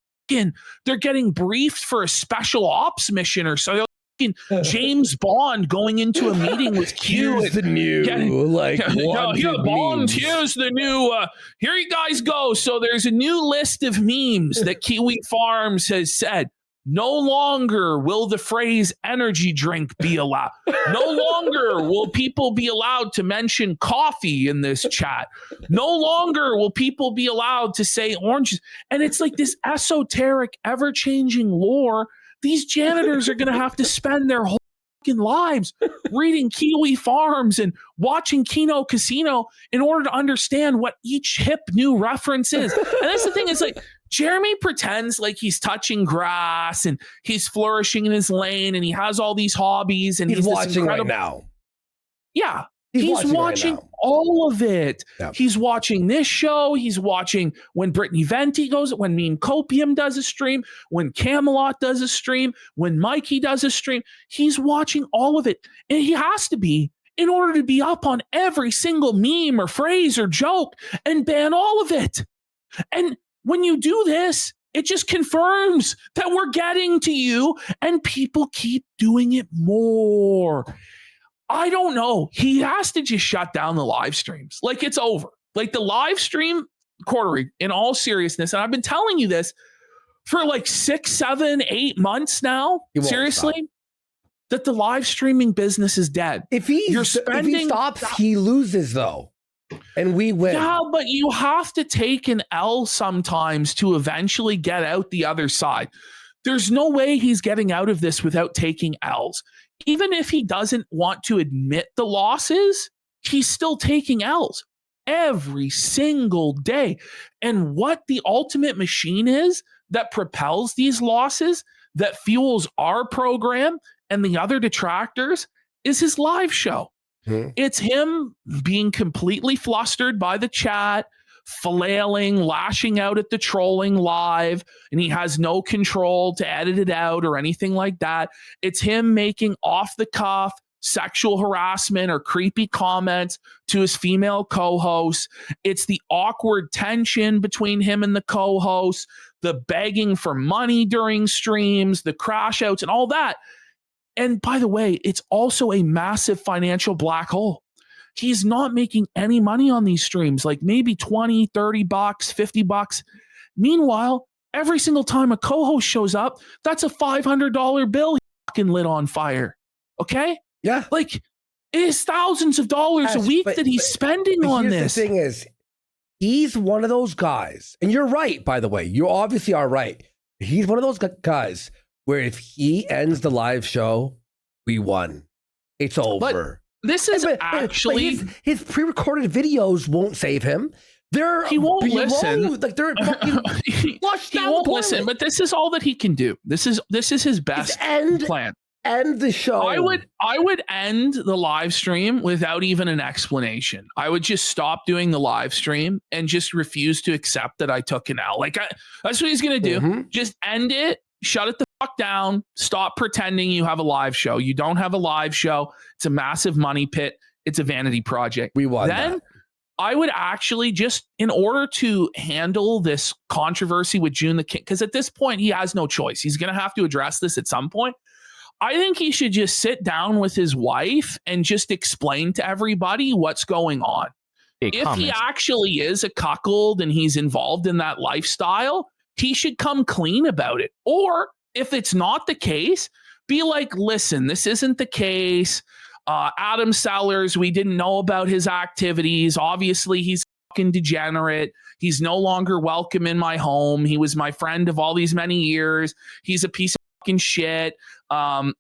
they're getting briefed for a special ops mission or so. James Bond going into a meeting with Q. Here's the new, Bond, here's the new, here you guys go. So there's a new list of memes that Kiwi Farms has said. No longer will the phrase energy drink be allowed. No longer will people be allowed to mention coffee in this chat. No longer will people be allowed to say oranges. And it's like this esoteric, ever-changing lore. These janitors are going to have to spend their whole fucking lives reading Kiwi Farms and watching Kino Casino in order to understand what each hip new reference is. And that's the thing, is like, Jeremy pretends like he's touching grass and he's flourishing in his lane and he has all these hobbies and he's watching right now. Yeah. He's watching right all of it. Yeah. He's watching this show. He's watching when Brittany Venti goes, when Meme Copium does a stream, when Camelot does a stream, when Mikey does a stream. He's watching all of it. And he has to be in order to be up on every single meme or phrase or joke and ban all of it. And when you do this, it just confirms that we're getting to you, and people keep doing it more. I don't know. He has to just shut down the live streams. Like, it's over. Like, the live stream, Corey, in all seriousness, and I've been telling you this for like 6, 7, 8 months now, seriously, that the live streaming business is dead. If he stops, he loses, though. And we win. Yeah, but you have to take an L sometimes to eventually get out the other side. There's no way he's getting out of this without taking L's. Even if he doesn't want to admit the losses, he's still taking L's every single day. And what the ultimate machine is that propels these losses, that fuels our program and the other detractors, is his live show. It's him being completely flustered by the chat, flailing, lashing out at the trolling live, and he has no control to edit it out or anything like that. It's him making off-the-cuff sexual harassment or creepy comments to his female co-hosts. It's the awkward tension between him and the co-hosts, the begging for money during streams, the crash outs, and all that. And by the way, it's also a massive financial black hole. He's not making any money on these streams, like maybe 20, 30 bucks, 50 bucks. Meanwhile, every single time a co-host shows up, that's a $500 bill he fucking lit on fire. Okay? Yeah. Like, it is thousands of dollars a week that he's spending on this. The thing is, he's one of those guys, and you're right, by the way. You obviously are right. He's one of those guys where if he ends the live show, we won. It's over. But this is actually... But his pre-recorded videos won't save him. He won't listen. Like, they're fucking he won't listen, but this is all that he can do. This is his best plan. End the show. I would end the live stream without even an explanation. I would just stop doing the live stream and just refuse to accept that I took an L. Like, that's what he's going to do. Just end it. Shut it the fuck down. Stop pretending you have a live show. You don't have a live show. It's a massive money pit. It's a vanity project. We won. Then I would actually just, in order to handle this controversy with June the King, because at this point he has no choice. He's going to have to address this at some point. I think he should just sit down with his wife and just explain to everybody what's going on. If he actually is a cuckold and he's involved in that lifestyle, he should come clean about it. Or if it's not the case, be like, listen, this isn't the case. Adam Sellers, we didn't know about his activities. Obviously, he's fucking degenerate. He's no longer welcome in my home. He was my friend of all these many years. He's a piece of fucking shit. I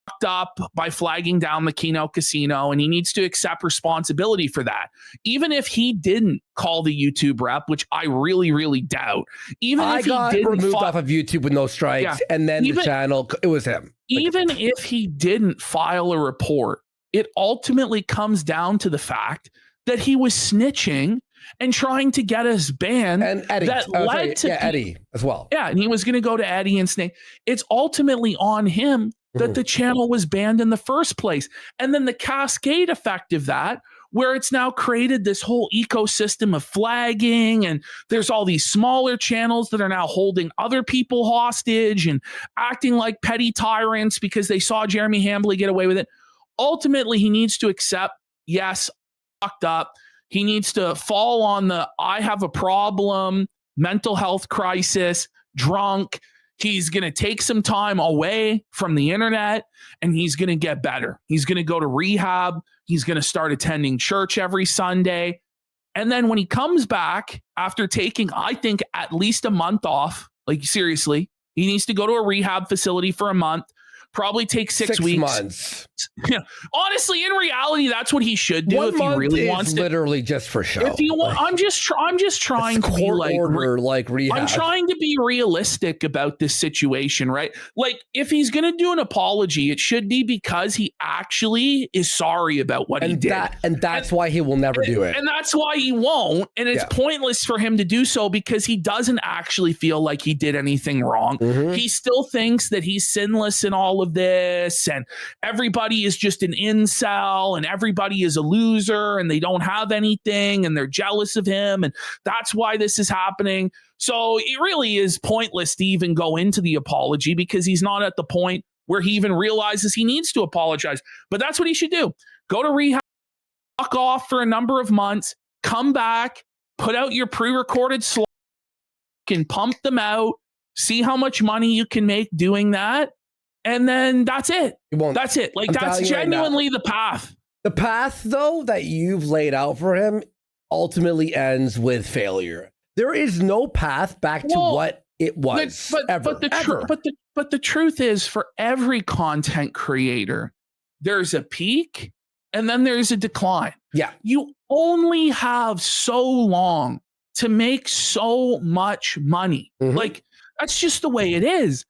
fucked up by flagging down the Keno Casino, and he needs to accept responsibility for that. Even if he didn't call the YouTube rep, which I really, really doubt. Even if he got removed off of YouTube with no strikes, and then the channel, it was him. Even if he didn't file a report, it ultimately comes down to the fact that he was snitching and trying to get us banned. And Eddie. That led to Eddie as well. Yeah, and he was going to go to Eddie and Snake. It's ultimately on him that the channel was banned in the first place. And then the cascade effect of that, where it's now created this whole ecosystem of flagging, and there's all these smaller channels that are now holding other people hostage and acting like petty tyrants because they saw Jeremy Hambley get away with it. Ultimately, he needs to accept, yes, fucked up. He needs to fall on the I have a problem, mental health crisis, drunk. He's going to take some time away from the internet, and he's going to get better. He's going to go to rehab. He's going to start attending church every Sunday. And then when he comes back after taking, I think, at least a month off, like seriously, he needs to go to a rehab facility for a month. Probably take 6 weeks. Months. Yeah. Honestly, in reality, that's what he should do if he really wants to. Literally just for show. If you want, I'm just trying to be like rehab. I'm trying to be realistic about this situation, right? Like, if he's going to do an apology, it should be because he actually is sorry about what he did. That's why he will never do it. And that's why he won't. And it's pointless for him to do so because he doesn't actually feel like he did anything wrong. He still thinks that he's sinless in all of of this, and everybody is just an incel, and everybody is a loser, and they don't have anything, and they're jealous of him, and that's why this is happening. So it really is pointless to even go into the apology because he's not at the point where he even realizes he needs to apologize. But that's what he should do. Go to rehab, fuck off for a number of months, come back, put out your pre-recorded slides, can pump them out, see how much money you can make doing that, and then that's it. That's it. Like, that's genuinely the path. The path, though, that you've laid out for him ultimately ends with failure. There is no path back to what it was. But the truth is, for every content creator, there's a peak and then there's a decline. Yeah. You only have so long to make so much money. Mm-hmm. Like, that's just the way it is.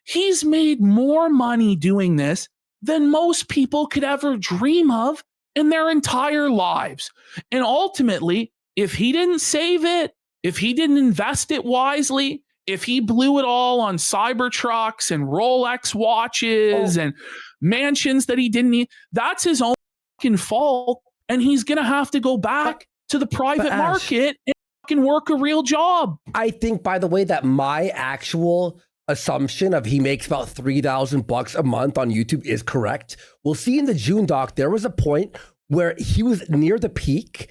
He's made more money doing this than most people could ever dream of in their entire lives. And ultimately, if he didn't save it, if he didn't invest it wisely, if he blew it all on Cybertrucks and Rolex watches and mansions that he didn't need, that's his own fucking fault. And he's going to have to go back to the private market and fucking work a real job. I think, by the way, that my actual assumption of he makes about $3,000 a month on YouTube is correct. We'll see in the June doc, there was a point where he was near the peak.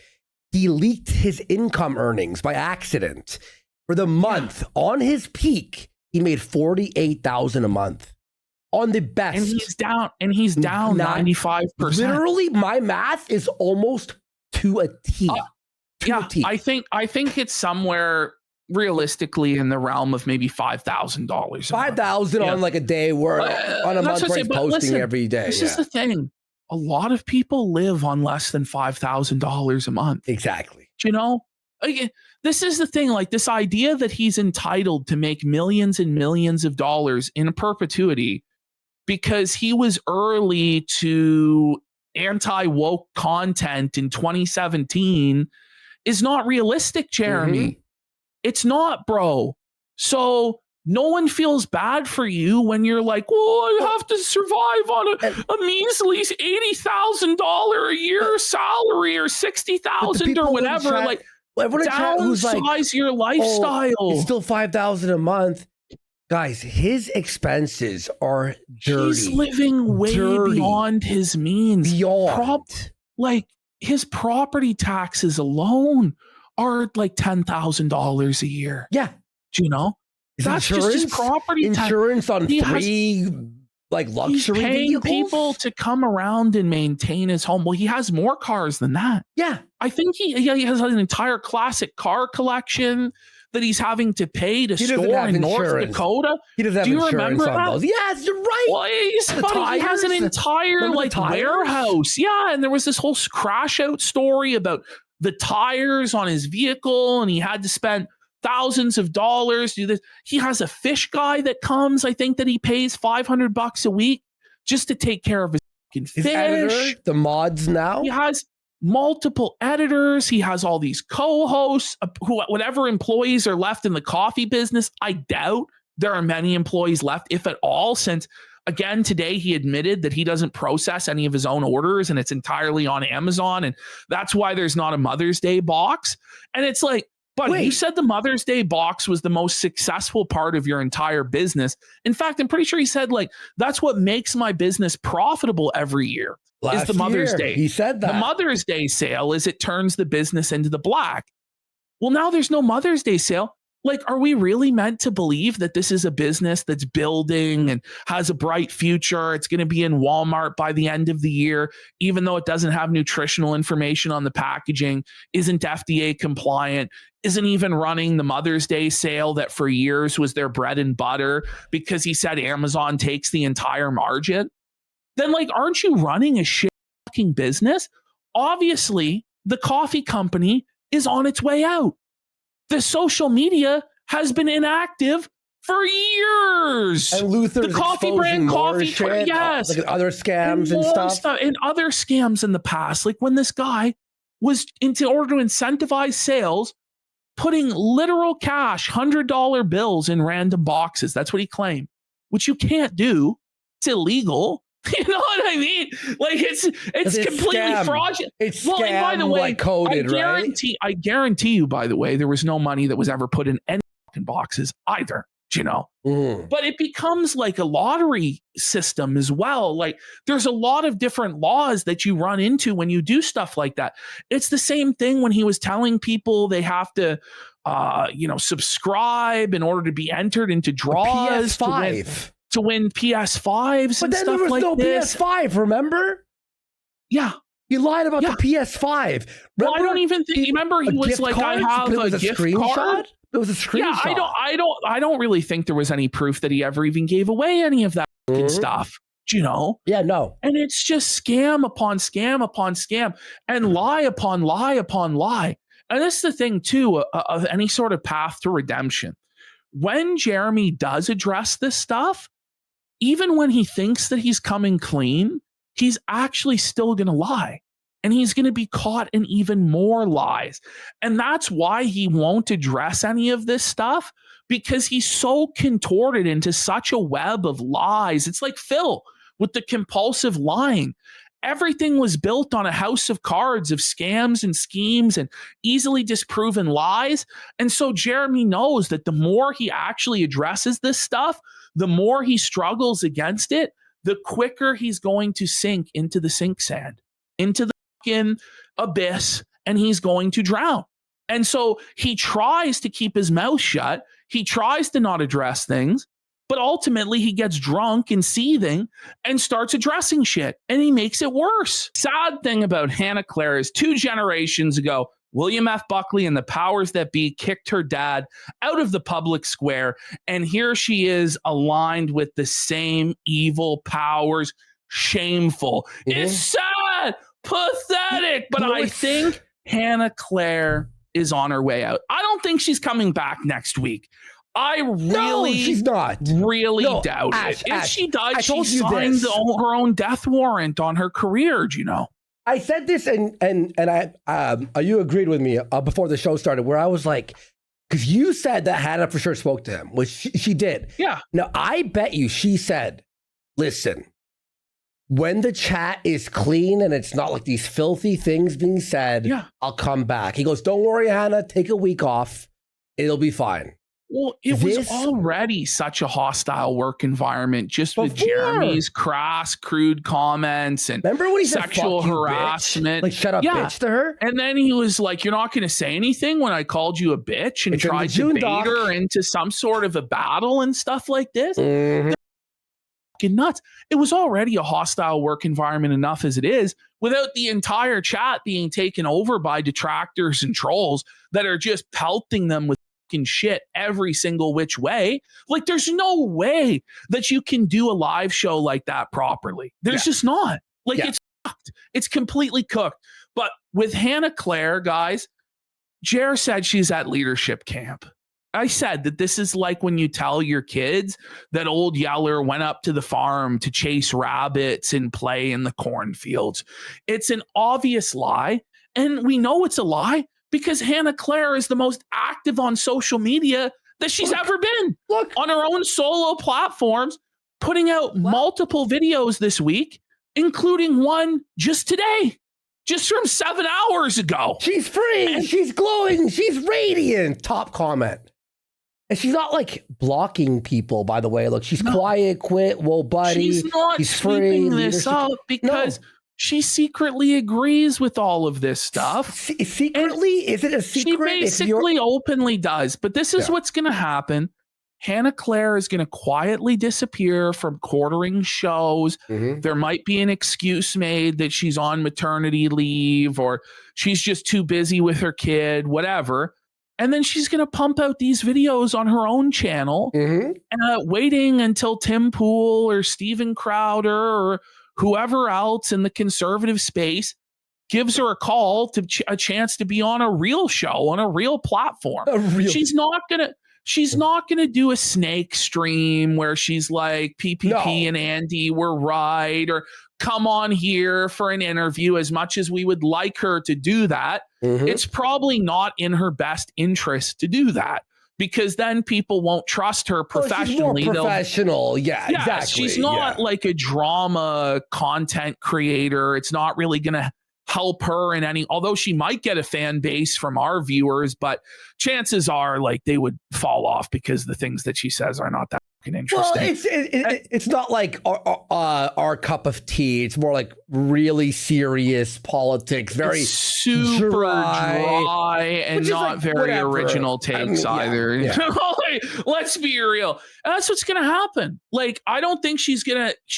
He leaked his income earnings by accident. For the month on his peak, he made $48,000 a month on the best. And he's down 95%. Literally, my math is almost to a T. I think it's somewhere realistically in the realm of maybe $5,000. $5,000 on like a day where on a month where he's posting every day. This is the thing. A lot of people live on less than $5,000 a month. Exactly. You know, this is the thing. Like, this idea that he's entitled to make millions and millions of dollars in perpetuity because he was early to anti-woke content in 2017 is not realistic, Jeremy. Mm-hmm. It's not, bro. So no one feels bad for you when you're like, well, I have to survive on a measly $80,000 a year salary or $60,000 or whatever. Like, downsize your lifestyle. It's still $5,000 a month. Guys, his expenses are dirty. He's living way beyond his means. Like, his property taxes alone are like $10,000 a year. Yeah. Do you know? That's just his property insurance on three luxury he's paying vehicles? People to come around and maintain his home. Well, he has more cars than that. Yeah. I think he has an entire classic car collection that he's having to pay to store in North Dakota. He doesn't have insurance on those. Yes, you're right. Well, he has an entire warehouse. Yeah, and there was this whole crash out story about the tires on his vehicle, and he had to spend thousands of dollars to do this. He has a fish guy that comes, I think that he pays $500 a week just to take care of his fucking fish. Editor, the mods now. He has multiple editors. He has all these co-hosts, whatever employees are left in the coffee business. I doubt there are many employees left, if at all, since, again, today he admitted that he doesn't process any of his own orders and it's entirely on Amazon. And that's why there's not a Mother's Day box. And it's like, buddy, you said the Mother's Day box was the most successful part of your entire business. In fact, I'm pretty sure he said, like, that's what makes my business profitable every year. Is the Mother's Day. He said that. The Mother's Day sale is it turns the business into the black. Well, now there's no Mother's Day sale. Like, are we really meant to believe that this is a business that's building and has a bright future? It's going to be in Walmart by the end of the year, even though it doesn't have nutritional information on the packaging, isn't FDA compliant, isn't even running the Mother's Day sale that for years was their bread and butter because he said Amazon takes the entire margin. Then, like, aren't you running a shit fucking business? Obviously, the coffee company is on its way out. The social media has been inactive for years. And Luther's the coffee brand coffee shit, yes, like other scams and stuff, and other scams in the past. Like when this guy was in order to incentivize sales, putting literal cash $100 bills in random boxes. That's what he claimed, which you can't do it's illegal. You know what I mean? Like it's completely scam. fraudulent. It's well, and by the way, like coded, I guarantee you, by the way, there was no money that was ever put in any fucking boxes either. You know, but it becomes like a lottery system as well. Like there's a lot of different laws that you run into when you do stuff like that. It's the same thing when he was telling people they have to, subscribe in order to be entered into draws to win PS5s. But then there was no PS5, remember? Yeah. You lied about the PS5. Well, I don't even think. Remember, he was like, "I have a gift card." It was a screenshot. Yeah, I don't really think there was any proof that he ever even gave away any of that stuff. You know? Yeah, no. And it's just scam upon scam upon scam, and lie upon lie upon lie. And this is the thing too of any sort of path to redemption. When Jeremy does address this stuff, even when he thinks that he's coming clean, he's actually still going to lie. And he's going to be caught in even more lies. And that's why he won't address any of this stuff, because he's so contorted into such a web of lies. It's like Phil with the compulsive lying. Everything was built on a house of cards of scams and schemes and easily disproven lies. And so Jeremy knows that the more he actually addresses this stuff, the more he struggles against it, the quicker he's going to sink into the sink sand, into the abyss, and he's going to drown. And so he tries to keep his mouth shut. He tries to not address things, but ultimately he gets drunk and seething and starts addressing shit, and he makes it worse. Sad thing about Hannah Claire is 2 generations ago, William F. Buckley and the powers that be kicked her dad out of the public square, and here she is aligned with the same evil powers. Shameful. It's sad. Pathetic, but I think Hannah Claire is on her way out. I don't think she's coming back next week. She's not. Really doubt it. If she does, she signed her own death warrant on her career. Do you know? I said this, and you agreed with me before the show started, where I was like, because you said that Hannah for sure spoke to him, which she did. Yeah. Now I bet you she said, "Listen, when the chat is clean and it's not like these filthy things being said, I'll come back." He goes, "Don't worry, Hannah, take a week off. It'll be fine." Well, it was already such a hostile work environment just with Jeremy's crass, crude comments and remember when he sexual said, harassment. Like, shut up, bitch, to her? And then he was like, "You're not going to say anything when I called you a bitch," and tried to bait her into some sort of a battle and stuff like this. Nuts. It was already a hostile work environment enough as it is, without the entire chat being taken over by detractors and trolls that are just pelting them with fucking shit every single which way. Like, there's no way that you can do a live show like that properly. There's just not. Like, it's fucked. It's completely cooked. But with Hannah Claire, guys, Jer said she's at leadership camp. I said that this is like when you tell your kids that old Yeller went up to the farm to chase rabbits and play in the cornfields. It's an obvious lie. And we know it's a lie because Hannah Claire is the most active on social media that she's ever been. On her own solo platforms, putting out multiple videos this week, including one just today. Just from 7 hours ago. She's free. She's glowing. She's radiant. Top comment. And she's not like blocking people, by the way. Look, she's quiet, quit, whoa, buddy. She's not sweeping this up because she secretly agrees with all of this stuff. Secretly? Is it a secret? She basically openly does. But this is what's going to happen. Hannah Claire is going to quietly disappear from quartering shows. There might be an excuse made that she's on maternity leave or she's just too busy with her kid, whatever. And then she's going to pump out these videos on her own channel, waiting until Tim Pool or Steven Crowder or whoever else in the conservative space gives her a call to a chance to be on a real show, on a real platform. She's not going to do a snake stream where she's like, PPP and Andy were right, or come on here for an interview. As much as we would like her to do that, it's probably not in her best interest to do that. because then people won't trust her professionally. She's more professional. Yeah, exactly. She's not like a drama content creator. It's not really going to help her in any, although she might get a fan base from our viewers, but chances are like they would fall off because the things that she says are not that interesting. Well, it's not like our cup of tea. It's more like really serious politics, very super dry and not like, very original takes either. Yeah. Let's be real. And that's what's going to happen. Like, I don't think she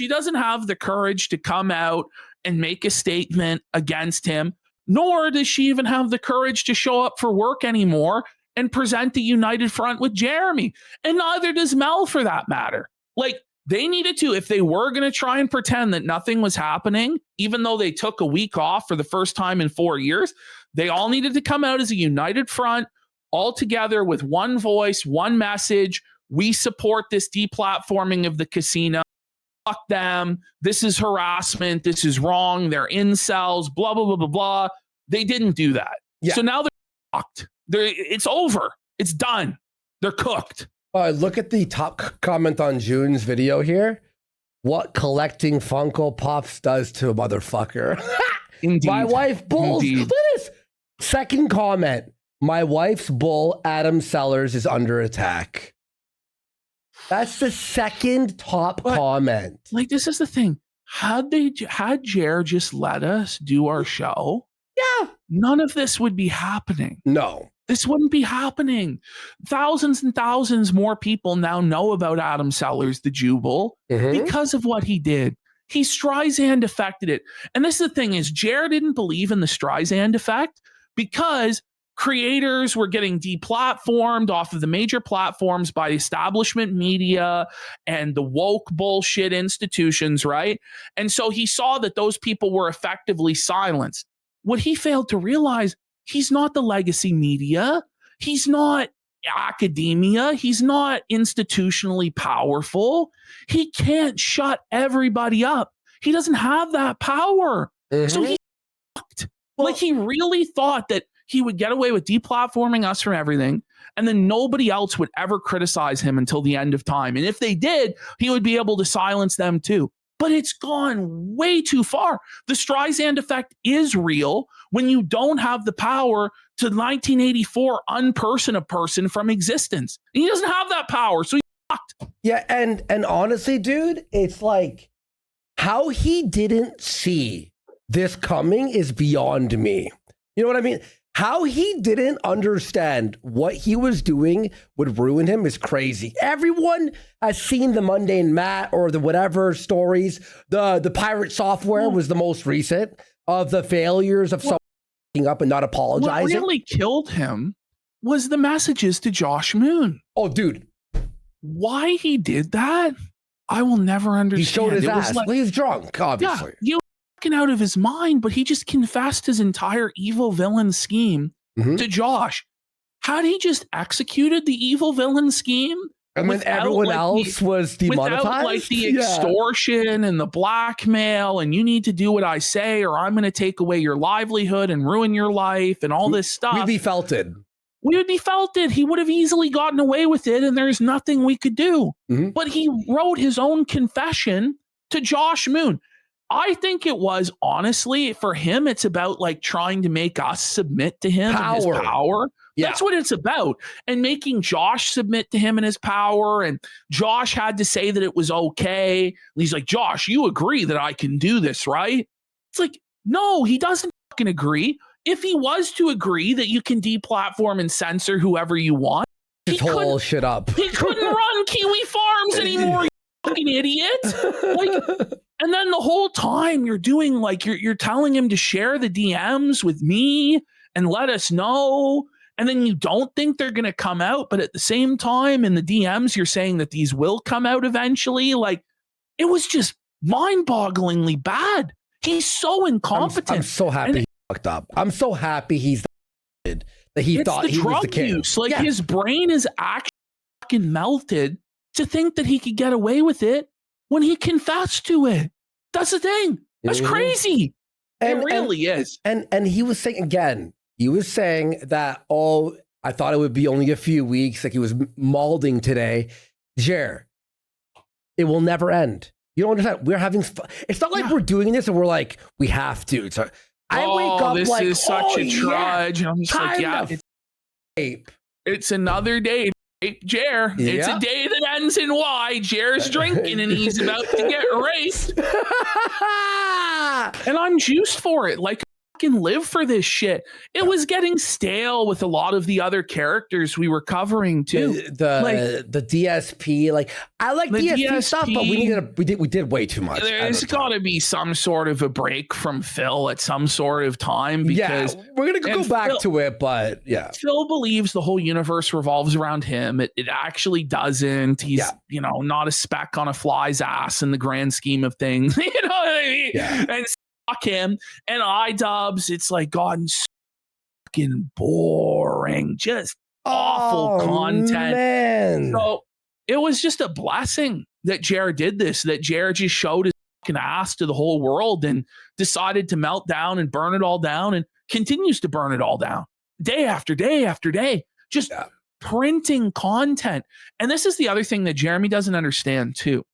doesn't have the courage to come out and make a statement against him, nor does she even have the courage to show up for work anymore and present the united front with Jeremy. And neither does Mel, for that matter. Like, they needed to, if they were going to try and pretend that nothing was happening, even though they took a week off for the first time in 4 years, they all needed to come out as a united front, all together with one voice, one message. We support this deplatforming of the casino. Fuck them. This is harassment. This is wrong. They're incels, blah, blah, blah, blah, blah. They didn't do that. Yeah. So now they're fucked. It's over. It's done. They're cooked. Look at the top comment on June's video here. What collecting Funko Pops does to a motherfucker. Indeed. My wife bulls. Indeed. Look at this. Second comment. My wife's bull, Adam Sellers, is under attack. That's the second top comment. Like, this is the thing. Had Jer just let us do our show, none of this would be happening. No. This wouldn't be happening. Thousands and thousands more people now know about Adam Sellers, the Jubal, because of what he did. He Streisand affected it. And this is the thing is, Jer didn't believe in the Streisand effect because creators were getting deplatformed off of the major platforms by establishment media and the woke bullshit institutions, right? And so he saw that those people were effectively silenced. What he failed to realize, he's not the legacy media. He's not academia. He's not institutionally powerful. He can't shut everybody up. He doesn't have that power. So he fucked. Like, he really thought that he would get away with deplatforming us from everything, and then nobody else would ever criticize him until the end of time. And if they did, he would be able to silence them too. But it's gone way too far. The Streisand effect is real when you don't have the power to 1984 unperson a person from existence. And he doesn't have that power, so he's fucked. Yeah, and honestly, dude, it's like how he didn't see this coming is beyond me. You know what I mean? How he didn't understand what he was doing would ruin him is crazy. Everyone has seen the Mundane Matt or the whatever stories. The pirate software was the most recent of the failures of someone up and not apologizing. What really killed him was the messages to Josh Moon. Oh, dude. Why he did that, I will never understand. He showed his ass. Well, he's drunk, obviously. Yeah, out of his mind, but he just confessed his entire evil villain scheme to Josh. Had he just executed the evil villain scheme, and when everyone else was demonetized, without like the extortion and the blackmail, and you need to do what I say, or I'm going to take away your livelihood and ruin your life, and all this stuff, we'd be felted. We would be felted. He would have easily gotten away with it, and there's nothing we could do. But he wrote his own confession to Josh Moon. I think it was, honestly, for him, it's about like trying to make us submit to him and his power. Yeah. That's what it's about. And making Josh submit to him and his power. And Josh had to say that it was okay. And he's like, Josh, you agree that I can do this, right? It's like, no, he doesn't fucking agree. If he was to agree that you can deplatform and censor whoever you want, he couldn't shit up. He couldn't run Kiwi Farms anymore, you fucking idiot. Like, and then the whole time you're doing like you're telling him to share the DMs with me and let us know. And then you don't think they're going to come out. But at the same time, in the DMs, you're saying that these will come out eventually. Like, it was just mind-bogglingly bad. He's so incompetent. I'm so happy he fucked up. I'm so happy he's that he thought he was the king. Use. Like, his brain is actually fucking melted to think that he could get away with it when he confessed to it. That's the thing. That's crazy. It really is. And he was saying again, he was saying that, I thought it would be only a few weeks, like he was mauling today. Jer, it will never end. You don't understand. We're having fun. It's not like we're doing this and we're like, we have to. So I wake up this like, is such a trudge. And I'm just like, yeah, it's another day. Jer, it's a day that ends in Y. Jer's drinking and he's about to get raped. And I'm juiced for it. Like, I fucking live for this shit. It was getting stale with a lot of the other characters we were covering too. The DSP, like I like DSP stuff, but we did way too much. There's got to be some sort of a break from Phil at some sort of time because we're gonna go back to it, but Phil believes the whole universe revolves around him. It actually doesn't. He's not a speck on a fly's ass in the grand scheme of things. You know what I mean? Yeah. And fuck him and iDubbbz. It's like gotten so fucking boring, just awful content. Man. So it was just a blessing that Jared did this, that Jared just showed his fucking ass to the whole world and decided to melt down and burn it all down and continues to burn it all down day after day after day, just printing content. And this is the other thing that Jeremy doesn't understand too.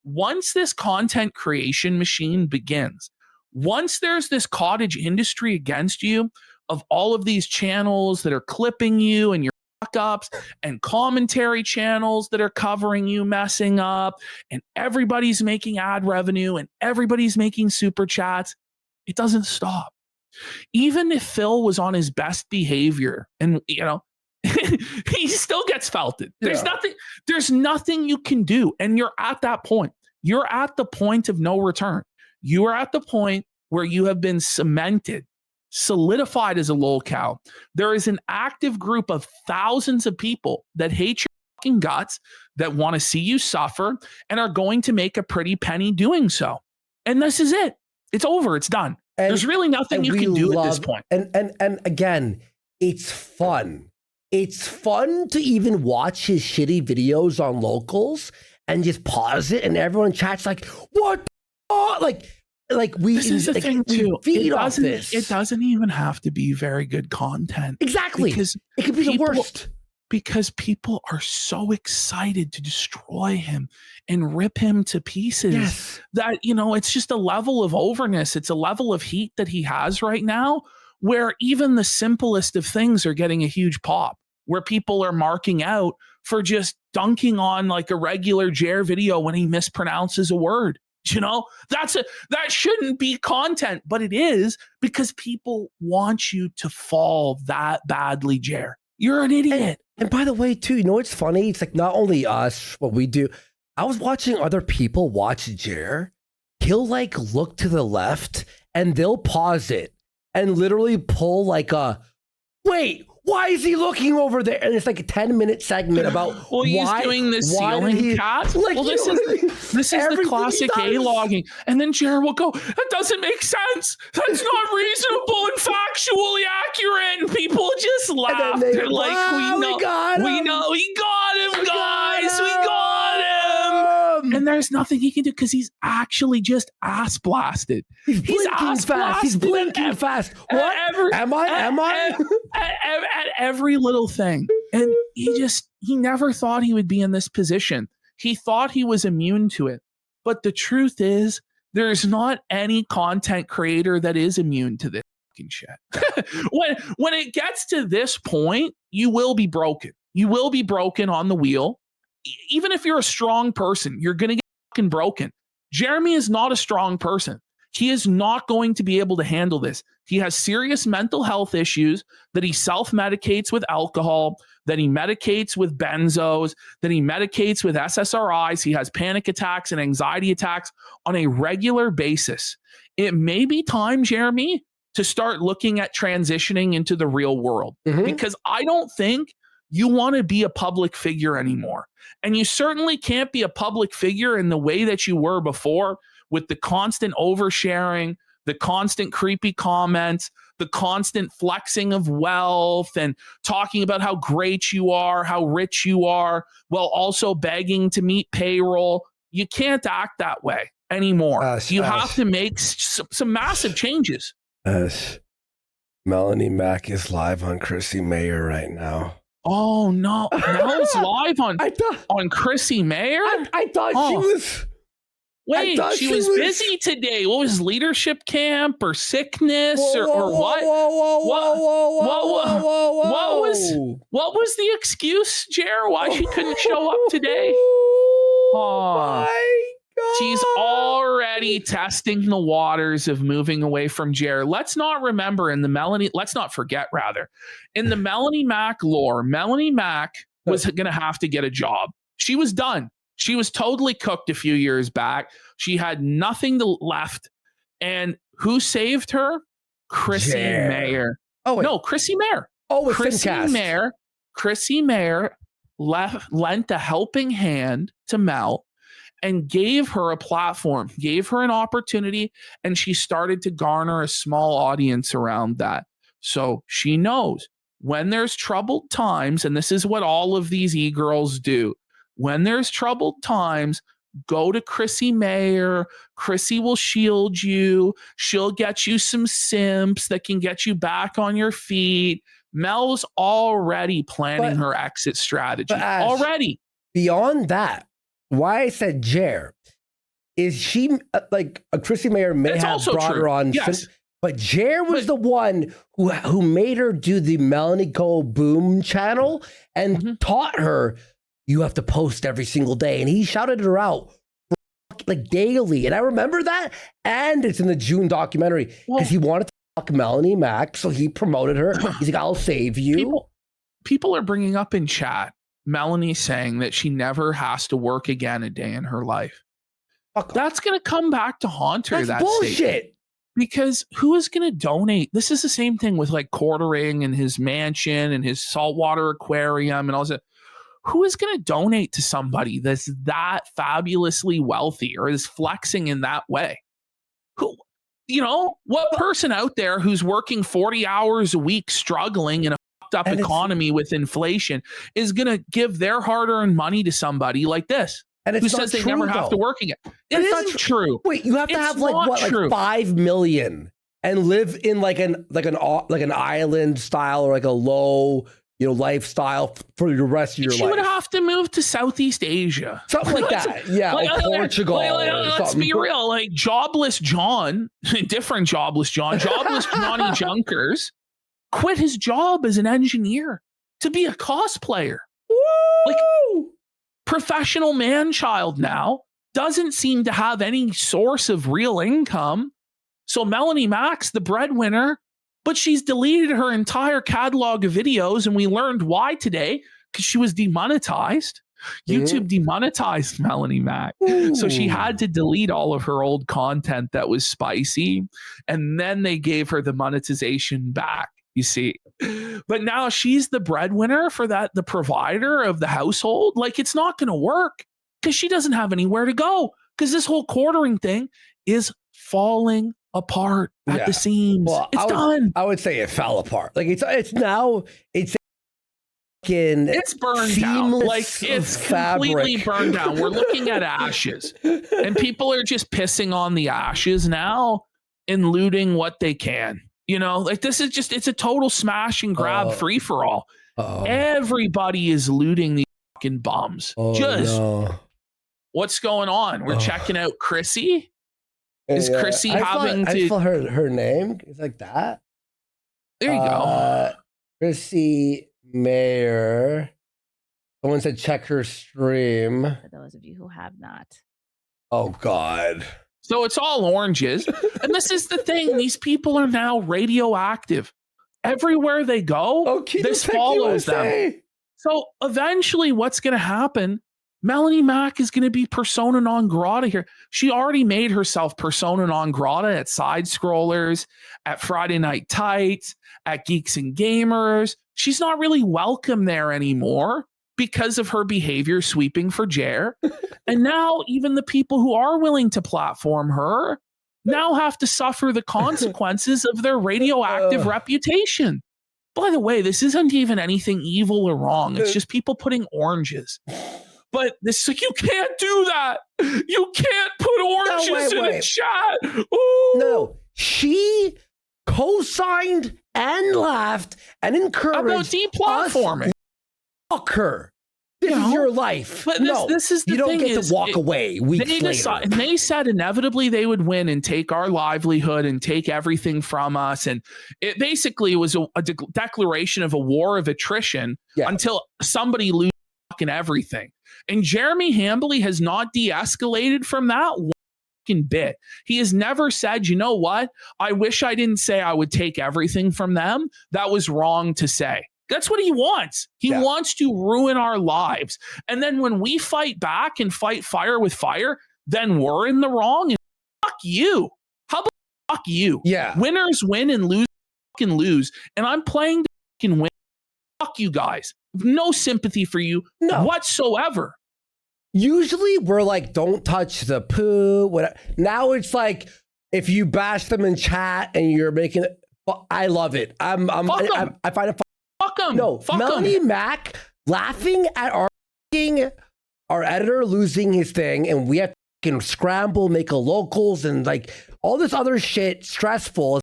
Once this content creation machine begins, once there's this cottage industry against you of all of these channels that are clipping you and your fuck-ups and commentary channels that are covering you messing up and everybody's making ad revenue and everybody's making super chats, it doesn't stop. Even if Phil was on his best behavior and, he still gets felted. There's nothing you can do. And you're at that point. You're at the point of no return. You are at the point where you have been cemented, solidified as a lolcow. There is an active group of thousands of people that hate your fucking guts, that want to see you suffer, and are going to make a pretty penny doing so. And this is it. It's over. It's done. There's really nothing you can do at this point. And again, it's fun. It's fun to even watch his shitty videos on locals and just pause it, and everyone in chat's like, "What? This is the thing too. Feed off this. It doesn't even have to be very good content. Exactly, because it could be the worst. Because people are so excited to destroy him and rip him to pieces that it's just a level of overness. It's a level of heat that he has right now, where even the simplest of things are getting a huge pop. Where people are marking out for just dunking on like a regular Jer video when he mispronounces a word. That shouldn't be content, but it is, because people want you to fall that badly, Jer. You're an idiot. And by the way, too, it's funny? It's like not only us, what we do. I was watching other people watch Jer. He'll like look to the left and they'll pause it and literally pull like a, wait, why is he looking over there? And it's like a 10-minute segment about he's doing the ceiling cat. Like, well, this is the classic A-logging. And then Jared will go, that doesn't make sense. That's not reasonable and factually accurate. And people just laugh. They're like, we got him, guys. We got him. And there's nothing he can do because he's actually just ass blasted. He's blinking fast. He's blinking fast. What? Am I? At every little thing. And he never thought he would be in this position. He thought he was immune to it. But the truth is, there's not any content creator that is immune to this fucking shit. When it gets to this point, you will be broken. You will be broken on the wheel. Even if you're a strong person, you're going to get fucking broken. Jeremy is not a strong person. He is not going to be able to handle this. He has serious mental health issues that he self-medicates with alcohol, that he medicates with benzos, that he medicates with SSRIs. He has panic attacks and anxiety attacks on a regular basis. It may be time, Jeremy, to start looking at transitioning into the real world, because I don't think you want to be a public figure anymore. And you certainly can't be a public figure in the way that you were before, with the constant oversharing, the constant creepy comments, the constant flexing of wealth and talking about how great you are, how rich you are, while also begging to meet payroll. You can't act that way anymore. You have to make some massive changes. Melanie Mack is live on Chrissy Mayer right now. Oh no! Mel's live on Chrissy Mayer. I thought she was. Wait, she was busy today. What was leadership camp or sickness or what? What was the excuse, Jer? Why she couldn't show up today? Oh my God. She's already testing the waters of moving away from Jer. Let's not forget in the Melanie Mack lore, Melanie Mack was going to have to get a job. She was done. She was totally cooked a few years back. She had nothing left. And who saved her? Chrissy Mayer. Oh, wait. No, Chrissy Mayer. Oh, it's Chrissy Mayer lent a helping hand to Mel and gave her a platform, gave her an opportunity, and she started to garner a small audience around that. So she knows when there's troubled times, and this is what all of these e-girls do. When there's troubled times, go to Chrissy Mayer. Chrissy will shield you. She'll get you some simps that can get you back on your feet. Mel's already planning her exit strategy. Already. Beyond that, why I said Jer is she like Chrissy Mayer may have brought her on. Yes. But Jer was the one who made her do the Melanie Go Boom channel and taught her, you have to post every single day. And he shouted her out like daily. And I remember that. And it's in the June documentary because he wanted to fuck Melanie Mack. So he promoted her. He's like, I'll save you. People are bringing up in chat, Melanie saying that she never has to work again a day in her life. That's going to come back to haunt her. That's bullshit. Statement. Because who is going to donate? This is the same thing with like quartering and his mansion and his saltwater aquarium and all that. Who is going to donate to somebody that's that fabulously wealthy or is flexing in that way? Who, what person out there who's working 40 hours a week, struggling in a fucked up economy with inflation is going to give their hard-earned money to somebody like this? And who says they never have to work again? It isn't true. Wait, you have to have like 5 million and live in like an island style or like a low lifestyle for the rest of your life. She would have to move to Southeast Asia. Something like that. Yeah, like Portugal. Let's be real. Like Jobless John, different Jobless John, Jobless Johnny Junkers quit his job as an engineer to be a cosplayer. Woo! Like professional man-child now, doesn't seem to have any source of real income. So Melanie Mack's the breadwinner, but she's deleted her entire catalog of videos, and we learned why today, because she was demonetized. YouTube demonetized Melanie Mack. So she had to delete all of her old content that was spicy, and then they gave her the monetization back, you see. But now she's the breadwinner for that, the provider of the household. Like, it's not going to work because she doesn't have anywhere to go, because this whole quartering thing is falling apart at the seams. Well, it's done. I would say it fell apart. Like it's burned down. Like it's completely burned down. We're looking at ashes, and people are just pissing on the ashes now and looting what they can. Like this is it's a total smash and grab free for all. Everybody is looting these fucking bums. What's going on? We're checking out Chrissy. Is Chrissy having to? I saw her name. It's like that. There you go. Chrissy Mayer. Someone said check her stream. For those of you who have not. Oh God. So it's all oranges. And this is the thing. These people are now radioactive. Everywhere they go, this follows them. So eventually what's going to happen, Melanie Mack is going to be persona non grata here. She already made herself persona non grata at Side Scrollers, at Friday Night Tights, at Geeks and Gamers. She's not really welcome there anymore because of her behavior sweeping for Jer. And now even the people who are willing to platform her now have to suffer the consequences of their radioactive reputation. By the way, this isn't even anything evil or wrong. It's just people putting oranges. But this, like, you can't do that. You can't put oranges in a chat. Ooh. No, she co-signed and laughed and encouraged about deplatforming. Fuck her. This is your life. But this is the you don't thing get to walk away weeks later. They said inevitably they would win and take our livelihood and take everything from us. And it basically was a declaration of a war of attrition until somebody loses fucking everything. And Jeremy Hambley has not de-escalated from that one fucking bit. He has never said, you know what? I wish I didn't say I would take everything from them. That was wrong to say. That's what he wants. He wants to ruin our lives. And then when we fight back and fight fire with fire, then we're in the wrong. And fuck you. How about fuck you? Yeah. Winners win and lose fucking lose. And I'm playing to fucking win. Fuck you guys. No sympathy for you whatsoever. Usually we're like, don't touch the poo. Whatever. Now it's like, if you bash them in chat and you're making it, I love it. I find it. Fuck them. No, Melanie Mac laughing at our editor losing his thing, and we have to scramble, make a locals, and like all this other shit stressful.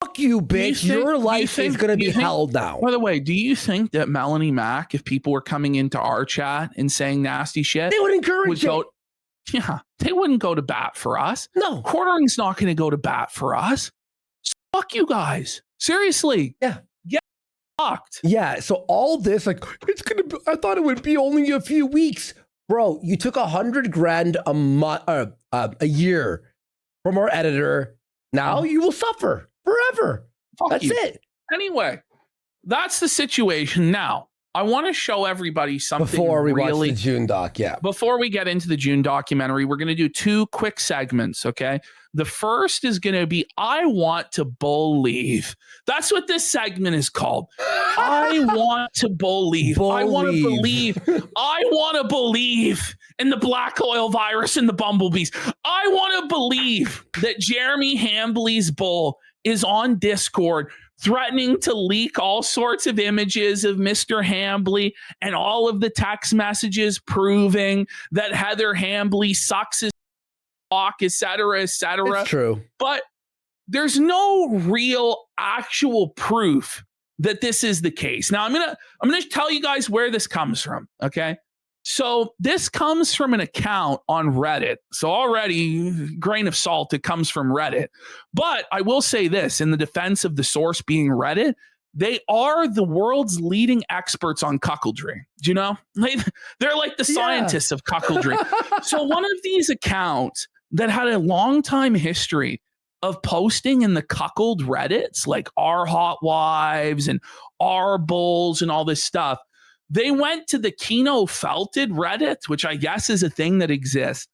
Fuck you, bitch. Your life is going to be held now. By the way, do you think that Melanie Mac, if people were coming into our chat and saying nasty shit, they would encourage it? Yeah, they wouldn't go to bat for us. No. Quartering's not going to go to bat for us. So fuck you guys. Seriously. Yeah. Fucked. Yeah, so all this, like, I thought it would be only a few weeks. Bro, you took $100,000 a month, a year from our editor. Now you will suffer forever. That's it. Anyway, that's the situation. Now, I want to show everybody something before we watch the June doc. Yeah. Before we get into the June documentary, we're going to do 2 quick segments. Okay. The first is going to be, I want to believe. That's what this segment is called. I want to believe. I want to believe. I want to believe in the black oil virus and the bumblebees. I want to believe that Jeremy Hambley's bull is on Discord threatening to leak all sorts of images of Mr. Hambley and all of the text messages proving that Heather Hambley sucks his fuck, et cetera, et cetera. It's true. But there's no real actual proof that this is the case. Now, I'm gonna tell you guys where this comes from, okay? So this comes from an account on Reddit. So already, grain of salt, it comes from Reddit. But I will say this, in the defense of the source being Reddit, they are the world's leading experts on cuckoldry. Do you know? They're like the scientists of cuckoldry. So one of these accounts that had a long time history of posting in the cuckold Reddits, like our hot wives and our bulls and all this stuff, they went to the Keno Felted Reddit, which I guess is a thing that exists,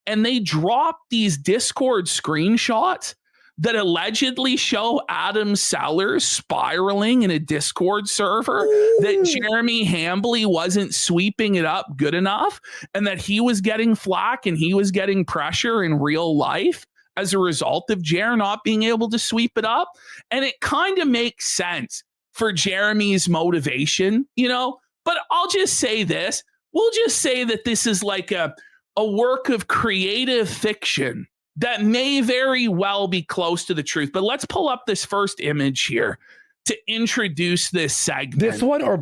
and they dropped these Discord screenshots that allegedly show Adam Sellers spiraling in a Discord server, that Jeremy Hambley wasn't sweeping it up good enough, and that he was getting flack and he was getting pressure in real life as a result of Jer not being able to sweep it up. And it kind of makes sense for Jeremy's motivation, you know? But I'll just say this. We'll just say that this is like a work of creative fiction that may very well be close to the truth. But let's pull up this first image here to introduce this segment. This one or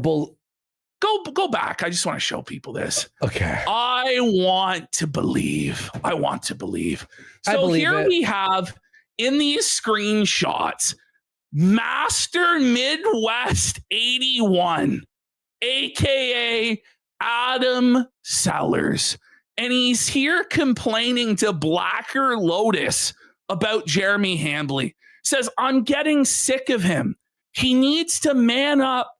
Go back. I just want to show people this. Okay. I want to believe. I want to believe. So here we have in these screenshots, Master Midwest 81, aka Adam Sellers. And he's here complaining to Blacker Lotus about Jeremy Hambley. Says, I'm getting sick of him. He needs to man up.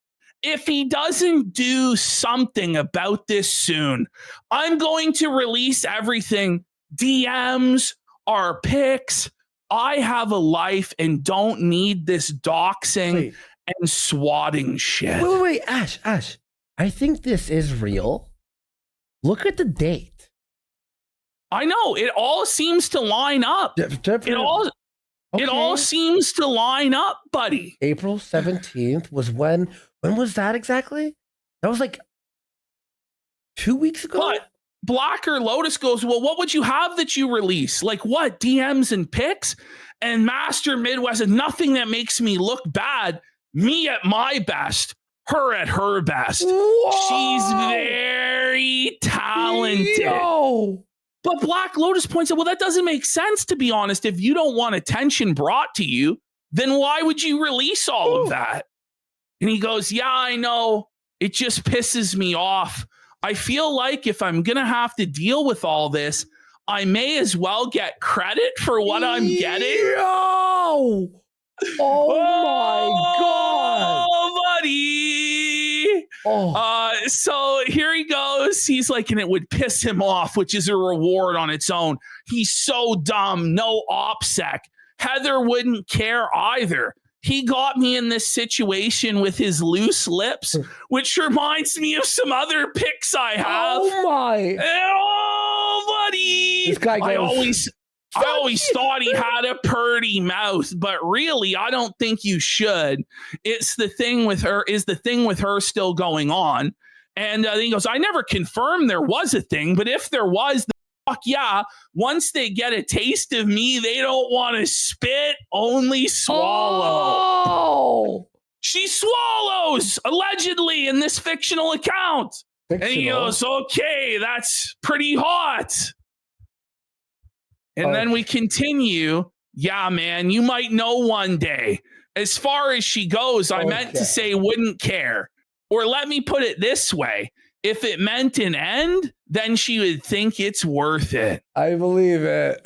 If he doesn't do something about this soon, I'm going to release everything. DMs, our pics. I have a life and don't need this doxing and swatting shit. Wait, Ash. I think this is real. Look at the date. I know. It all seems to line up. It all seems to line up, buddy. April 17th was when was that exactly? That was like 2 weeks ago? But Blacker Lotus goes, well, what would you have that you release? Like what? DMs and pics? And Master Midwest is nothing that makes me look bad. Me at my best, her at her best. Whoa. She's very talented. Yo. But Black Lotus points out, well, that doesn't make sense, to be honest. If you don't want attention brought to you, then why would you release all of that? And he goes, yeah, I know. It just pisses me off. I feel like if I'm going to have to deal with all this, I may as well get credit for what I'm getting. Yo! Oh my God. Oh, buddy. Oh. So here he goes. He's like, and it would piss him off, which is a reward on its own. He's so dumb. No OPSEC. Heather wouldn't care either. He got me in this situation with his loose lips, which reminds me of some other pics I have. Oh my. Oh, buddy. This guy goes, I always thought he had a purty mouth, but really, I don't think you should. It's the thing with her. Is the thing with her still going on? And then he goes, I never confirmed there was a thing, but if there was, fuck yeah. Once they get a taste of me, they don't want to spit, only swallow. Oh. She swallows, allegedly, in this fictional account. And he goes, okay, that's pretty hot. And then we continue. Yeah, man, you might know one day. As far as she goes, I meant to say wouldn't care. Or let me put it this way. If it meant an end, then she would think it's worth it. I believe it.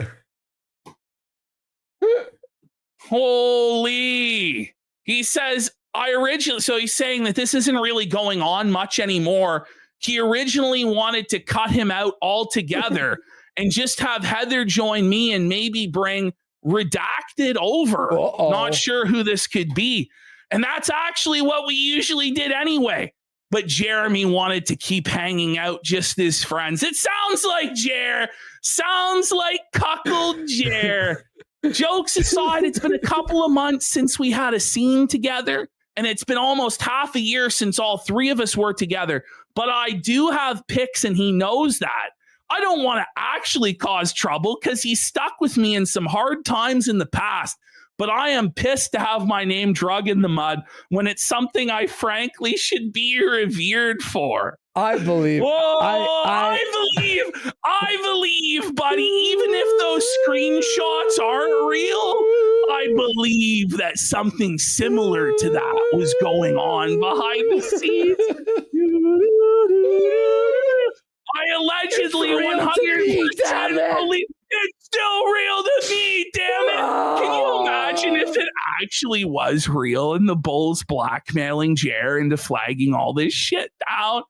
Holy. He says, so he's saying that this isn't really going on much anymore. He originally wanted to cut him out altogether and just have Heather join me and maybe bring Redacted over. Not sure who this could be. And that's actually what we usually did anyway. But Jeremy wanted to keep hanging out just as friends. It sounds like Jer. Sounds like cuckold Jer. Jokes aside, it's been a couple of months since we had a scene together. And it's been almost half a year since all three of us were together. But I do have pics and he knows that. I don't want to actually cause trouble because he stuck with me in some hard times in the past. But I am pissed to have my name drug in the mud when it's something I frankly should be revered for. I believe. Whoa, I believe, buddy. Even if those screenshots aren't real, I believe that something similar to that was going on behind the scenes. I allegedly 100% believe it's still real to me, damn it. Can you imagine if it actually was real and the Bulls blackmailing Jer into flagging all this shit down?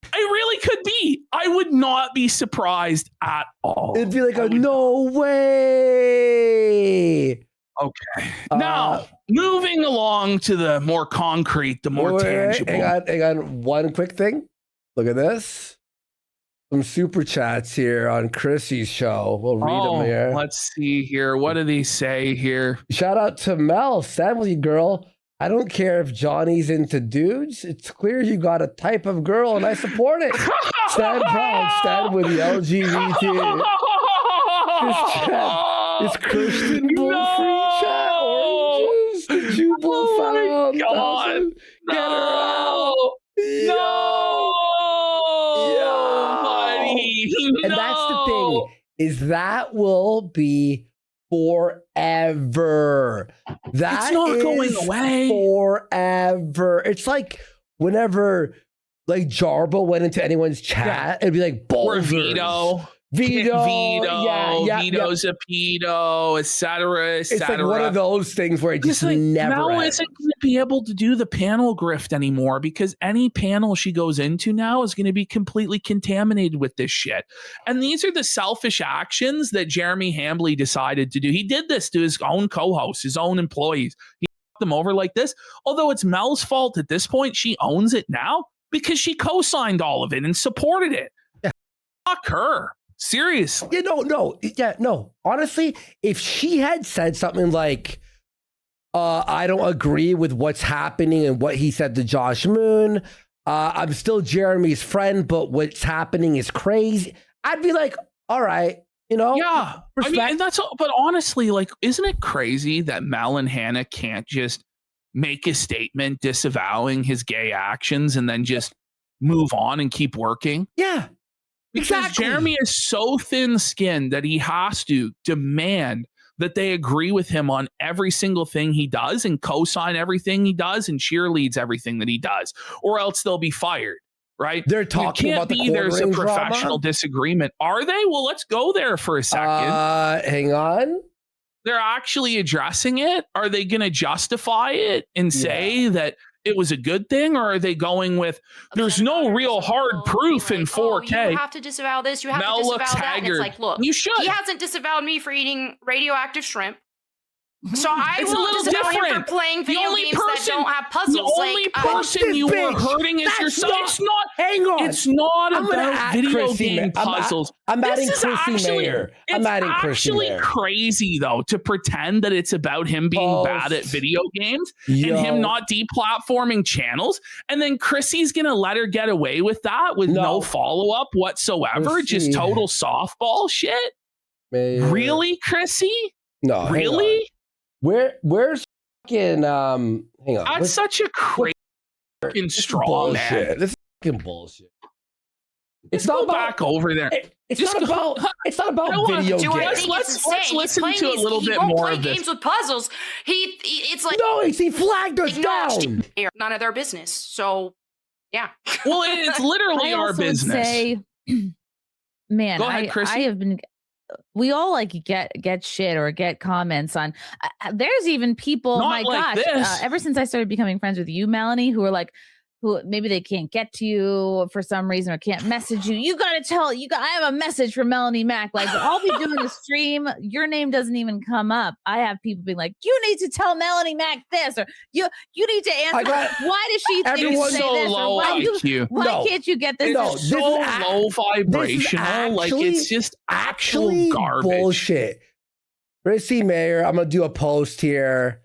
It really could be. I would not be surprised at all. It'd be like no way. Okay. Now, moving along to the more concrete, the more tangible. Hang on. One quick thing. Look at this. Some super chats here on Chrissy's show. We'll read them here. Let's see here. What do they say here? Shout out to Mel. Stand with you, girl. I don't care if Johnny's into dudes. It's clear you got a type of girl, and I support it. Stand proud. Stand with the LGBT. This chat is Christian Bull-free chat. Oranges. The Jubal found. God. Get her out. No. And that's the thing, is that will be forever. It's not going away. Forever. It's like whenever like Jarbo went into anyone's chat, it'd be like or Vito. Vito's a pedo, etc. It's like one of those things where it just never Mel isn't going to be able to do the panel grift anymore because any panel she goes into now is going to be completely contaminated with this shit. And these are the selfish actions that Jeremy Hambley decided to do. He did this to his own co-hosts, his own employees. He fucked them over like this. Although it's Mel's fault at this point, she owns it now because she co-signed all of it and supported it. Yeah. Fuck her. Seriously. Yeah, no. Honestly, if she had said something like, I don't agree with what's happening and what he said to Josh Moon. I'm still Jeremy's friend, but what's happening is crazy. I'd be like, all right, You know? Yeah. Respect. I mean, and that's all, but honestly, like, isn't it crazy that Mel and Hannah can't just make a statement disavowing his gay actions and then just move on and keep working? Yeah. Because Exactly. Jeremy is so thin-skinned that he has to demand that they agree with him on every single thing he does and co-sign everything he does and cheerleads everything that he does, or else they'll be fired, right? They're talking about the there's a quartering professional drama? disagreement. Are they? Well, let's go there for a second. Hang on. They're actually addressing it. Are they going to justify it and say that it was a good thing, or are they going with there's no real hard proof in 4K? Oh, you have to disavow this. You have Mel to disavow looks that. And it's haggard. like, look, You should. he hasn't disavowed me for eating radioactive shrimp. So I It's a will little disavow him for different. playing The video only games that person- don't have puzzles. The only like, person you were bitch. hurting is That's yourself. not- It's not. Hang on. It's not I'm gonna about add video Chrissy game Ma- puzzles. I'm This adding is Chrissy actually- Mayer. I'm It's adding Chrissy actually Mayer. crazy though to pretend that it's about him being bad at video games and him not deplatforming channels, and then Chrissy's gonna let her get away with that with no follow up whatsoever. Chrissy. Just total softball shit. Mayer. Really, Chrissy? No. hang on. Really? Where's fucking hang on. That's What's such a crazy fucking straw man. bullshit? This is fucking bullshit. It's Let's not go about back over there. It's Just not about. It's not about I wanna video do I games. think Let's- it's let's insane. listen He's to playing a little these, bit he won't more play of this. games with puzzles. It's like No, he flagged us acknowledged down. none of their business. So yeah. Well, it's literally I our also would business. say, man, Go ahead, Chrissy. I have been. We all like get shit or get comments on. There's even people. Not my like gosh, this. ever since I started becoming friends with you, Melanie, who are like, who maybe they can't get to you for some reason or can't message you. You got to tell you. I have a message from Melanie Mack. Like I'll be doing the stream, your name doesn't even come up. I have people being like, you need to tell Melanie Mack this, or you need to answer. Why does she think you Everyone's say so this? Or low why IQ. why can't you get this? No, It's this so is ac- low this is vibrational. Like it's just actual actually garbage. bullshit. Chrissy Mayer, I'm gonna do a post here.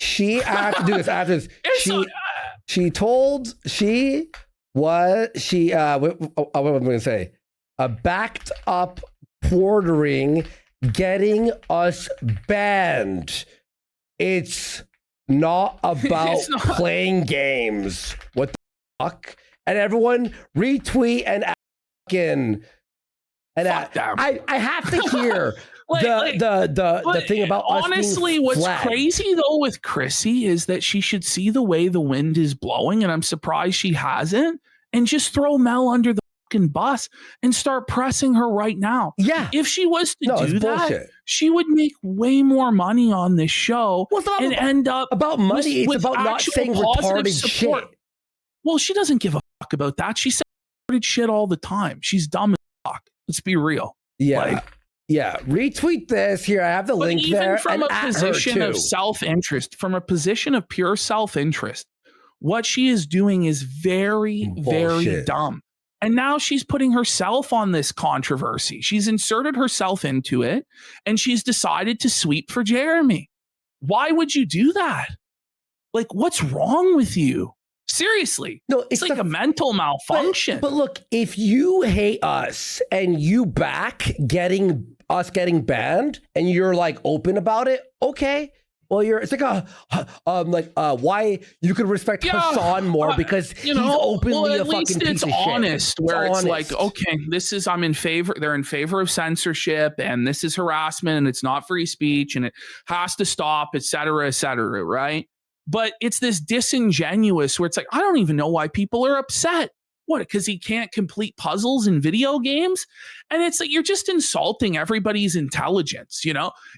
She after do this after this. What am I gonna say? Backed up quartering, getting us banned. It's not about It's not. playing games. What the fuck? And everyone retweet and fucking and Fuck them. I have to hear Like, the thing about us honestly, being what's flagged. crazy though with Chrissy is that she should see the way the wind is blowing, and I'm surprised she hasn't, and just throw Mel under the fucking bus and start pressing her right now. Yeah. If she was to No, do it's that, bullshit. she would make way more money on this show Well, it's not and end up about money. It's with about not actual saying positive retarded support. shit. Well, she doesn't give a fuck about that. She says retarded shit all the time. She's dumb as fuck. Let's be real. Yeah. Like, Yeah, retweet this here. I have the but link even there. from and a at her position of too. self-interest, from a position of pure self-interest, what she is doing is very, very Bullshit. dumb. And now she's putting herself on this controversy. She's inserted herself into it, and she's decided to sweep for Jeremy. Why would you do that? Like, what's wrong with you? Seriously. No, It's like a mental malfunction. But look, if you hate us and you back getting us getting banned, and you're like open about it, okay. Well, it's like why you could respect Hassan more because he's openly a fucking piece of shit. Honest, where it's like, okay, this is I'm in favor. They're in favor of censorship, and this is harassment, and it's not free speech, and it has to stop, et cetera, right? But it's this disingenuous where it's like, I don't even know why people are upset. What? Because he can't complete puzzles in video games? And it's like, you're just insulting everybody's intelligence.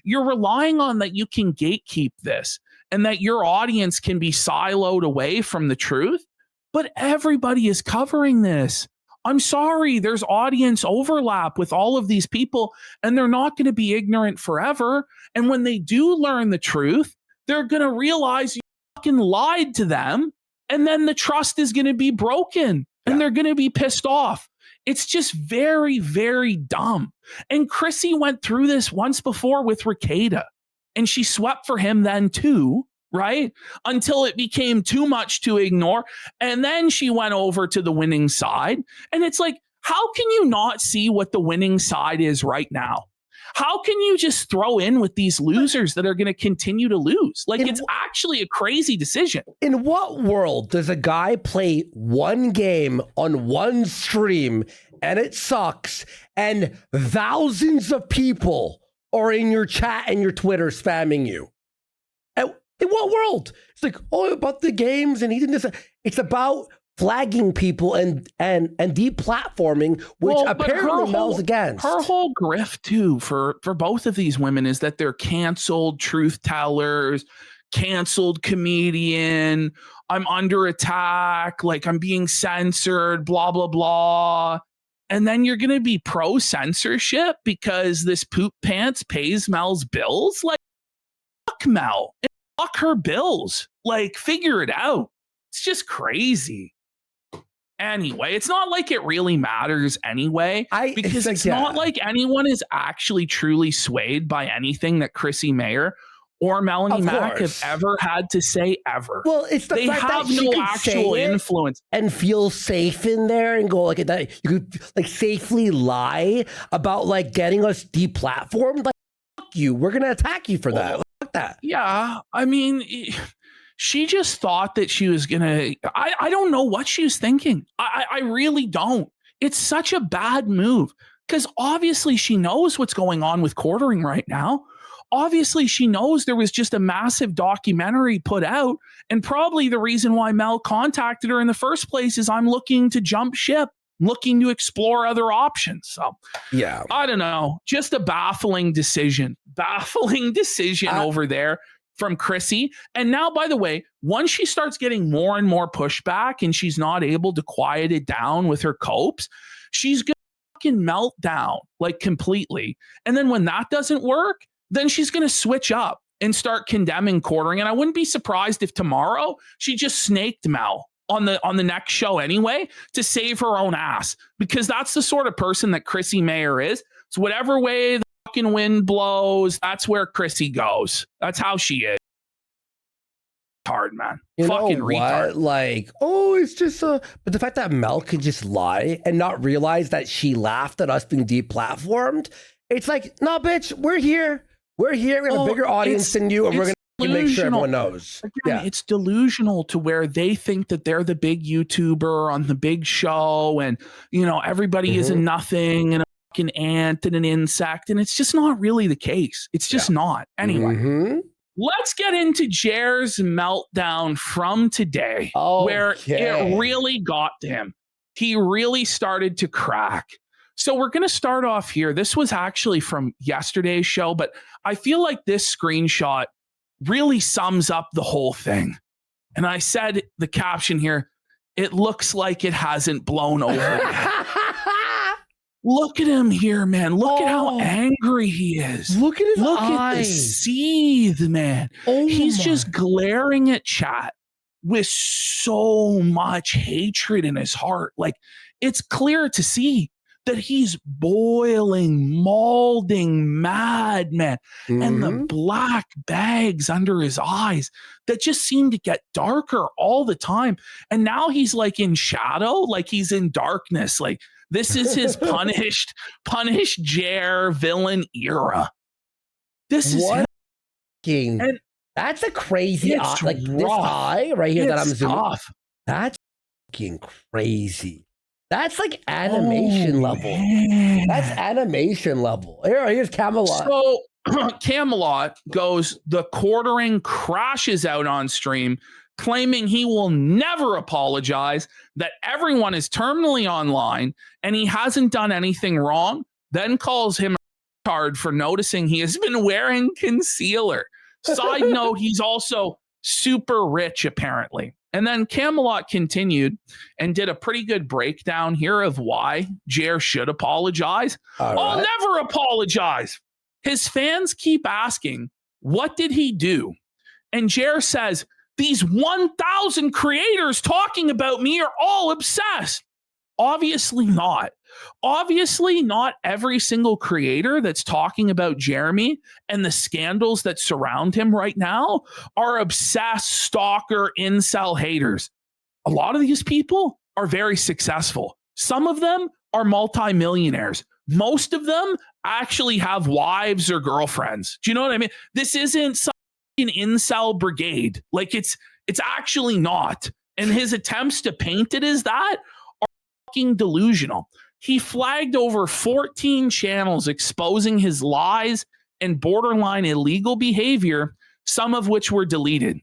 You're relying on that you can gatekeep this and that your audience can be siloed away from the truth. But everybody is covering this. I'm sorry, there's audience overlap with all of these people, and they're not going to be ignorant forever. And when they do learn the truth, they're going to realize you fucking lied to them, and then the trust is going to be broken. And they're going to be pissed off. It's just very, very dumb. And Chrissy went through this once before with Ricada, and she swept for him then too. right? Until it became too much to ignore. And then she went over to the winning side. And it's like, how can you not see what the winning side is right now? How can you just throw in with these losers that are going to continue to lose? Like, it's actually a crazy decision. In what world does a guy play one game on one stream and it sucks and thousands of people are in your chat and your Twitter spamming you? In what world? It's like, oh, about the games and he didn't. It's about flagging people and deplatforming, which apparently Mel's against. Her whole grift too for both of these women is that they're canceled truth tellers, canceled comedian. I'm under attack, like I'm being censored, blah blah blah. And then you're gonna be pro censorship because this poop pants pays Mel's bills. Like, fuck Mel. Fuck her bills. Like, figure it out. It's just crazy. Anyway, it's not like it really matters anyway, because it's not like anyone is actually truly swayed by anything that Chrissy Mayer or Melanie Mack have ever had to say ever. Well, it's the they fact have that she no actual influence and feel safe in there and go like that. You could like safely lie about like getting us deplatformed. Like, fuck you, we're gonna attack you for that. Fuck that. Yeah, I mean, she just thought that she was gonna. I don't know what she was thinking. I really don't. It's such a bad move because obviously she knows what's going on with quartering right now. Obviously, she knows there was just a massive documentary put out, and probably the reason why Mel contacted her in the first place is I'm looking to jump ship, looking to explore other options. So, yeah, I don't know. Just a baffling decision over there from Chrissy. And now, by the way, once she starts getting more and more pushback and she's not able to quiet it down with her copes, she's going to fucking melt down like completely. And then when that doesn't work, then she's going to switch up and start condemning quartering. And I wouldn't be surprised if tomorrow she just snaked Mel on the next show anyway to save her own ass, because that's the sort of person that Chrissy Mayer is. So whatever way the fucking wind blows, that's where Chrissy goes. That's how she is. Hard, man. You fucking know retard. What? Like, oh, it's just but the fact that Mel could just lie and not realize that she laughed at us being deplatformed, it's like, no, bitch, we're here. We're here. We have a bigger audience than you, and we're going to make sure everyone knows. Again, it's delusional to where they think that they're the big YouTuber on the big show, and everybody is a nothing and a fucking ant and an insect, and it's just not really the case. It's just not. Anyway, let's get into Jer's meltdown from today, where it really got to him. He really started to crack. So we're going to start off here. This was actually from yesterday's show, but I feel like this screenshot really sums up the whole thing. And I said the caption here, it looks like it hasn't blown over yet. Look at him here, man. Look at how angry he is. Look at his Look eye. at the seethe, man. He's just glaring at chat with so much hatred in his heart. Like, it's clear to see that he's boiling, molding mad, man. And the black bags under his eyes that just seem to get darker all the time. And now he's like in shadow, like he's in darkness. Like, this is his punished Jer villain era. This is him. And that's a crazy eye. Like this eye right here that I'm zooming off. That's fucking crazy. That's like animation level. Man. That's animation level. Here's Camelot. So Camelot goes, the quartering crashes out on stream, claiming he will never apologize, that everyone is terminally online, and he hasn't done anything wrong, then calls him a retard for noticing he has been wearing concealer. Side note, he's also super rich, apparently. And then Camelot continued and did a pretty good breakdown here of why Jer should apologize. I'll never apologize. His fans keep asking, what did he do? And Jer says, these 1,000 creators talking about me are all obsessed. Obviously not. Obviously, not every single creator that's talking about Jeremy and the scandals that surround him right now are obsessed, stalker, incel haters. A lot of these people are very successful. Some of them are multimillionaires. Most of them actually have wives or girlfriends. Do you know what I mean? This isn't some incel brigade. Like it's actually not. And his attempts to paint it as that are fucking delusional. He flagged over 14 channels exposing his lies and borderline illegal behavior, some of which were deleted.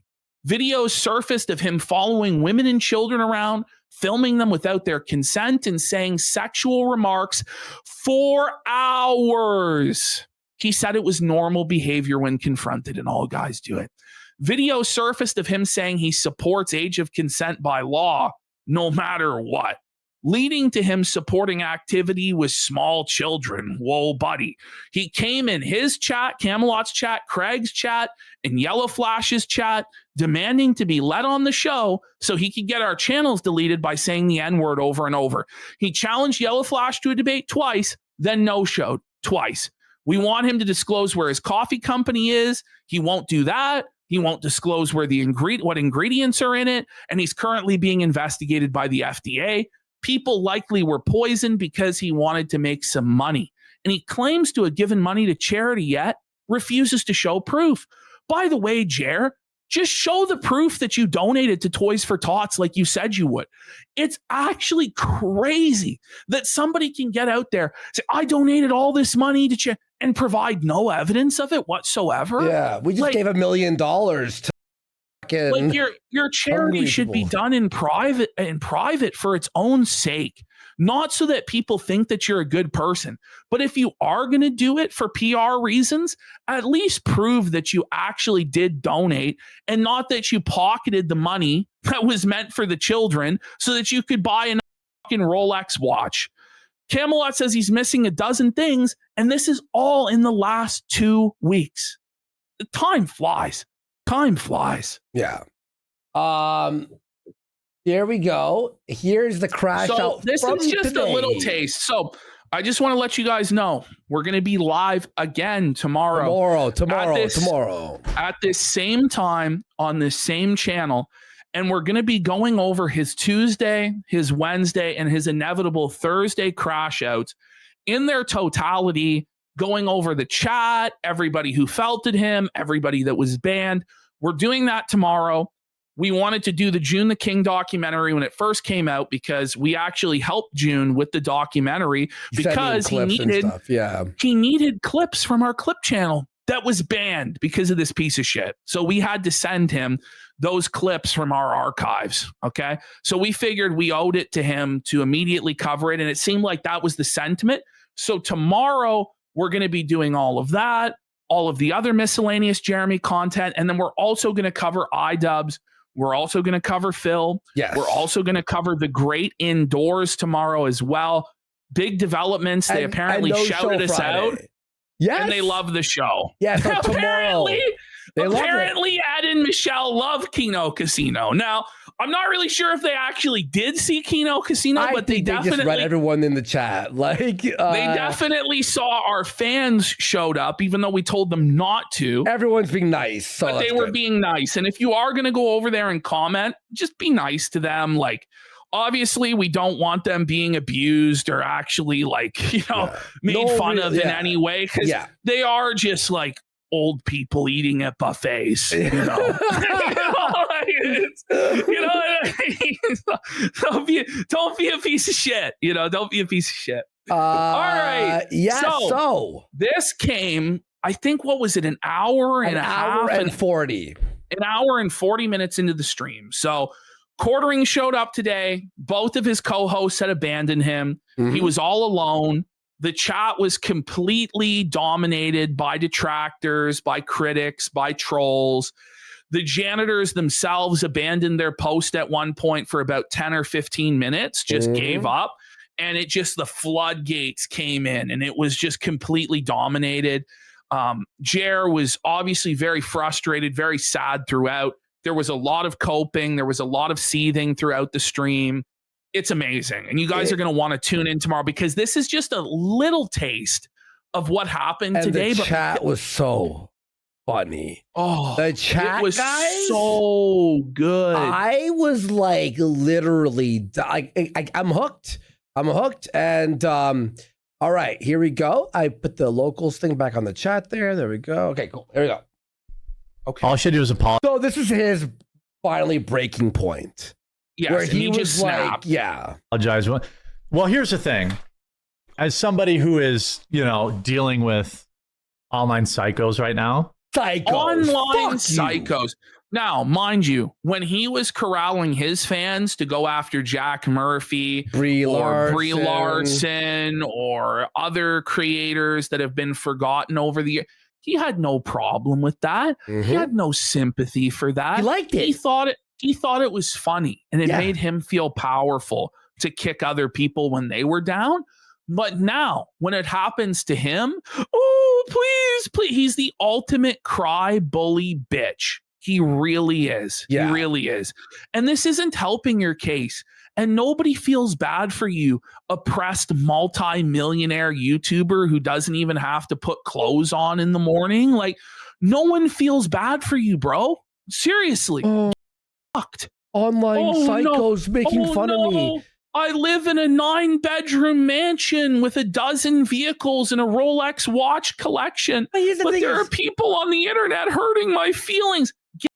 Videos surfaced of him following women and children around, filming them without their consent, and saying sexual remarks for hours. He said it was normal behavior when confronted, and all guys do it. Videos surfaced of him saying he supports age of consent by law, no matter what, leading to him supporting activity with small children. Whoa, buddy. He came in his chat, Camelot's chat, Craig's chat, and Yellow Flash's chat, demanding to be let on the show so he could get our channels deleted by saying the N-word over and over. He challenged Yellow Flash to a debate twice, then no-showed twice. We want him to disclose where his coffee company is. He won't do that. He won't disclose where what ingredients are in it, and he's currently being investigated by the FDA. People likely were poisoned because he wanted to make some money. And he claims to have given money to charity yet refuses to show proof. By the way, Jer, just show the proof that you donated to Toys for Tots like you said you would. It's actually crazy that somebody can get out there, say, I donated all this money to charity, and provide no evidence of it whatsoever. Yeah, we just gave $1 million to like your charity should be done in private for its own sake, not so that people think that you're a good person. But if you are going to do it for PR reasons, at least prove that you actually did donate and not that you pocketed the money that was meant for the children so that you could buy a fucking Rolex watch. Camelot says he's missing a dozen things, and this is all in the last 2 weeks. Time flies. Time flies. Yeah. Here we go. Here's the crash so out. This is just today. A little taste. So I just want to let you guys know we're going to be live again tomorrow. Tomorrow. At this same time on this same channel. And we're going to be going over his Tuesday, his Wednesday, and his inevitable Thursday crash outs in their totality, going over the chat, everybody who felted him, everybody that was banned. We're doing that tomorrow. We wanted to do the June the King documentary when it first came out because we actually helped June with the documentary because he needed clips from our clip channel that was banned because of this piece of shit. So we had to send him those clips from our archives. Okay. So we figured we owed it to him to immediately cover it. And it seemed like that was the sentiment. So tomorrow we're going to be doing all of that, all of the other miscellaneous Jeremy content. And then we're also going to cover iDubbbz. We're also going to cover Phil. Yes. We're also going to cover the great indoors tomorrow as well. Big developments. They apparently shouted us out. Yes. And they love the show. Yeah, so tomorrow. Apparently, Ed and Michelle love Kino Casino. Now, I'm not really sure if they actually did see Kino Casino, but they definitely just read everyone in the chat. They definitely saw our fans showed up, even though we told them not to. Everyone's being nice, so but they were being nice. And if you are going to go over there and comment, just be nice to them. Like, obviously, we don't want them being abused or actually made fun of in any way because they are just like old people eating at buffets, you know. Don't be a piece of shit, you know. Don't be a piece of shit. All right. Yeah. So this came, I think, what was it? An hour and a half and 40. An hour and 40 minutes into the stream. So Quartering showed up today. Both of his co-hosts had abandoned him. Mm-hmm. He was all alone. The chat was completely dominated by detractors, by critics, by trolls. The janitors themselves abandoned their post at one point for about 10 or 15 minutes, just gave up. And it just, the floodgates came in and it was just completely dominated. Jer was obviously very frustrated, very sad throughout. There was a lot of coping. There was a lot of seething throughout the stream. it's amazing. And you guys are going to want to tune in tomorrow because this is just a little taste of what happened today. The chat was so funny. Oh, the chat, it was guys, so good. I was like literally, I'm hooked. I'm hooked. And all right, here we go. I put the locals thing back on the chat there. There we go. Okay, cool. There we go. Okay. All I should do is apologize. So this is his finally breaking point. Yes, where and he was just snapped. like, yeah. Apologize. Well, here's the thing. As somebody who is, dealing with online psychos right now. Online psychos. Now, mind you, when he was corralling his fans to go after Jack Murphy Brie Larson or other creators that have been forgotten over the year, he had no problem with that. Mm-hmm. He had no sympathy for that. He liked it. He thought it was funny, and it made him feel powerful to kick other people when they were down. But now, when it happens to him, oh, please, he's the ultimate cry bully bitch. He really is. Yeah. He really is. And this isn't helping your case. And nobody feels bad for you, oppressed multi-millionaire YouTuber who doesn't even have to put clothes on in the morning. Like, no one feels bad for you, bro. Seriously. Fucked. Online psychos making fun of me. I live in a 9-bedroom mansion with a dozen vehicles and a Rolex watch collection. But there are people on the internet hurting my feelings. Get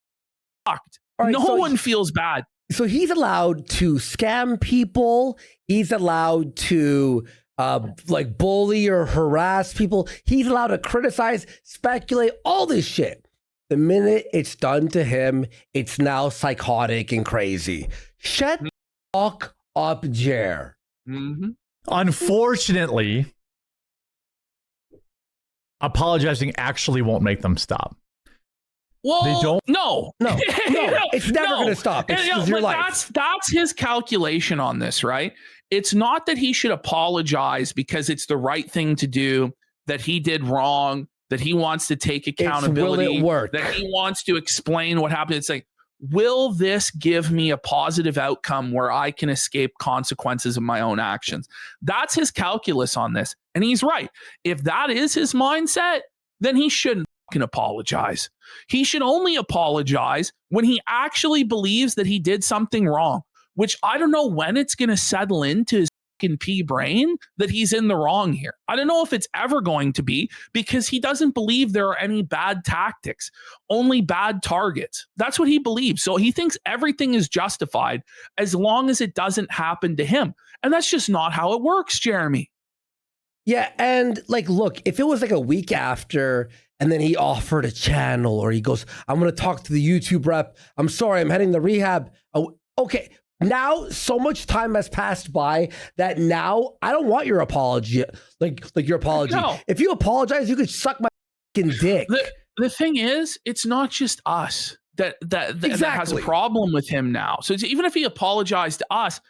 fucked. Right, no one feels bad. So he's allowed to scam people. He's allowed to bully or harass people. He's allowed to criticize, speculate, all this shit. The minute it's done to him, it's now psychotic and crazy. Shut the fuck up, Jer. Mm-hmm. Unfortunately, apologizing actually won't make them stop. Well, they don't. No. It's never going to stop. It's your life. That's his calculation on this, right? It's not that he should apologize because it's the right thing to do, that he did wrong, that he wants to take accountability, will it work? That he wants to explain what happened. It's like, will this give me a positive outcome where I can escape consequences of my own actions? That's his calculus on this. And he's right. If that is his mindset, then he shouldn't fucking apologize. He should only apologize when he actually believes that he did something wrong, which I don't know when it's going to settle into his pea brain that he's in the wrong here. I don't know if it's ever going to be, because he doesn't believe there are any bad tactics, only bad targets. That's what he believes. So he thinks everything is justified as long as it doesn't happen to him. And that's just not how it works, Jeremy. Yeah. And look, if it was a week after and then he offered a channel, or he goes, I'm going to talk to the YouTube rep. I'm sorry, I'm heading to rehab. Oh, okay. Now, so much time has passed by that now I don't want your apology. Like your apology. No. If you apologize, you could suck my fucking dick. The thing is, it's not just us that has a problem with him now. So even if he apologized to us,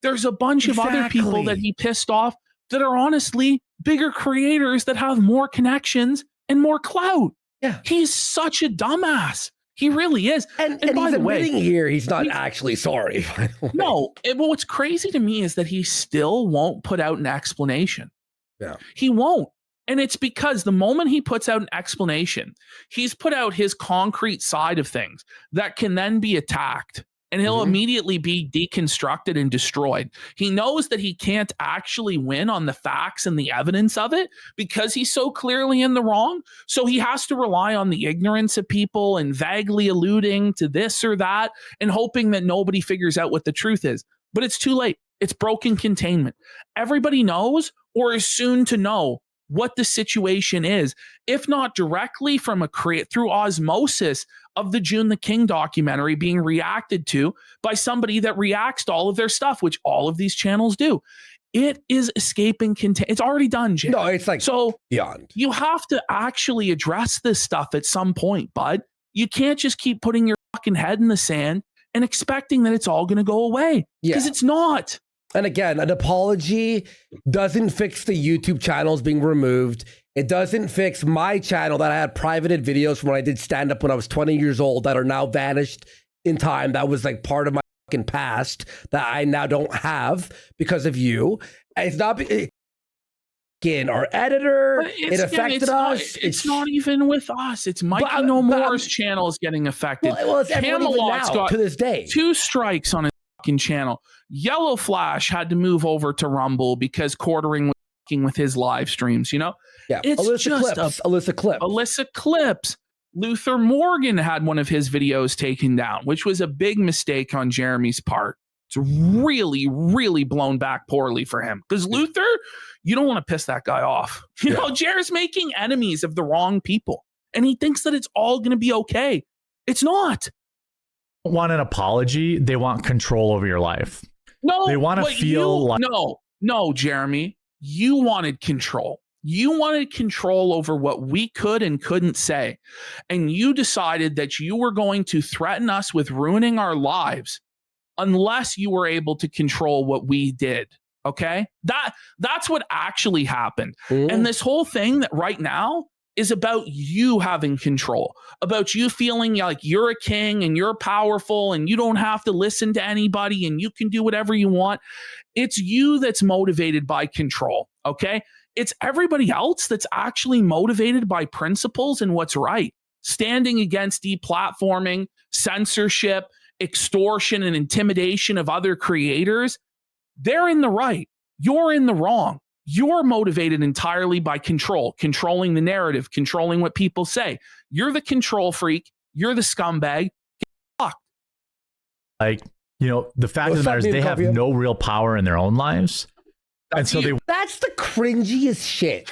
there's a bunch of other people that he pissed off that are honestly bigger creators that have more connections and more clout. Yeah. He's such a dumbass. He really is. And he's admitting here he's not actually sorry. No. But what's crazy to me is that he still won't put out an explanation. Yeah. He won't. And it's because the moment he puts out an explanation, he's put out his concrete side of things that can then be attacked. And he'll immediately be deconstructed and destroyed. He knows that he can't actually win on the facts and the evidence of it because he's so clearly in the wrong. So he has to rely on the ignorance of people and vaguely alluding to this or that and hoping that nobody figures out what the truth is. But it's too late. It's broken containment. Everybody knows or is soon to know what the situation is, if not directly from through osmosis of the June the King documentary being reacted to by somebody that reacts to all of their stuff, which all of these channels do. It is escaping it's already done, Jay. No, it's beyond. You have to actually address this stuff at some point, bud. You can't just keep putting your fucking head in the sand and expecting that it's all going to go away, because it's not. And again, an apology doesn't fix the YouTube channels being removed. It doesn't fix my channel that I had privated videos from when I did stand up when I was 20 years old that are now vanished in time. That was part of my fucking past that I now don't have because of you. It's not in our editor. It affected us. It's not even with us. It's Mikey No More's channel is getting affected. Well, it's Camelot's got to this day 2 strikes on his fucking channel. Yellow Flash had to move over to Rumble because Quartering was fucking with his live streams. You know, it's Alyssa Clips. Luther Morgan had one of his videos taken down, which was a big mistake on Jeremy's part. It's really, really blown back poorly for him. Because Luther, you don't want to piss that guy off. You know, Jer's making enemies of the wrong people. And he thinks that it's all going to be okay. It's not. They want an apology. They want control over your life. No. They want to feel like... No, Jeremy. You wanted control. You wanted control over what we could and couldn't say. And you decided that you were going to threaten us with ruining our lives unless you were able to control what we did. Okay? That's what actually happened. And this whole thing that right now is about you having control, about you feeling like you're a king and you're powerful and you don't have to listen to anybody and you can do whatever you want. It's you that's motivated by control. Okay? It's everybody else that's actually motivated by principles and what's right. Standing against deplatforming, censorship, extortion, and intimidation of other creators. They're in the right. You're in the wrong. You're motivated entirely by control, controlling the narrative, controlling what people say. You're the control freak. You're the scumbag. Get fucked. Like, you know, the fact of the matter is they have no real power in their own lives. And so that's the cringiest shit.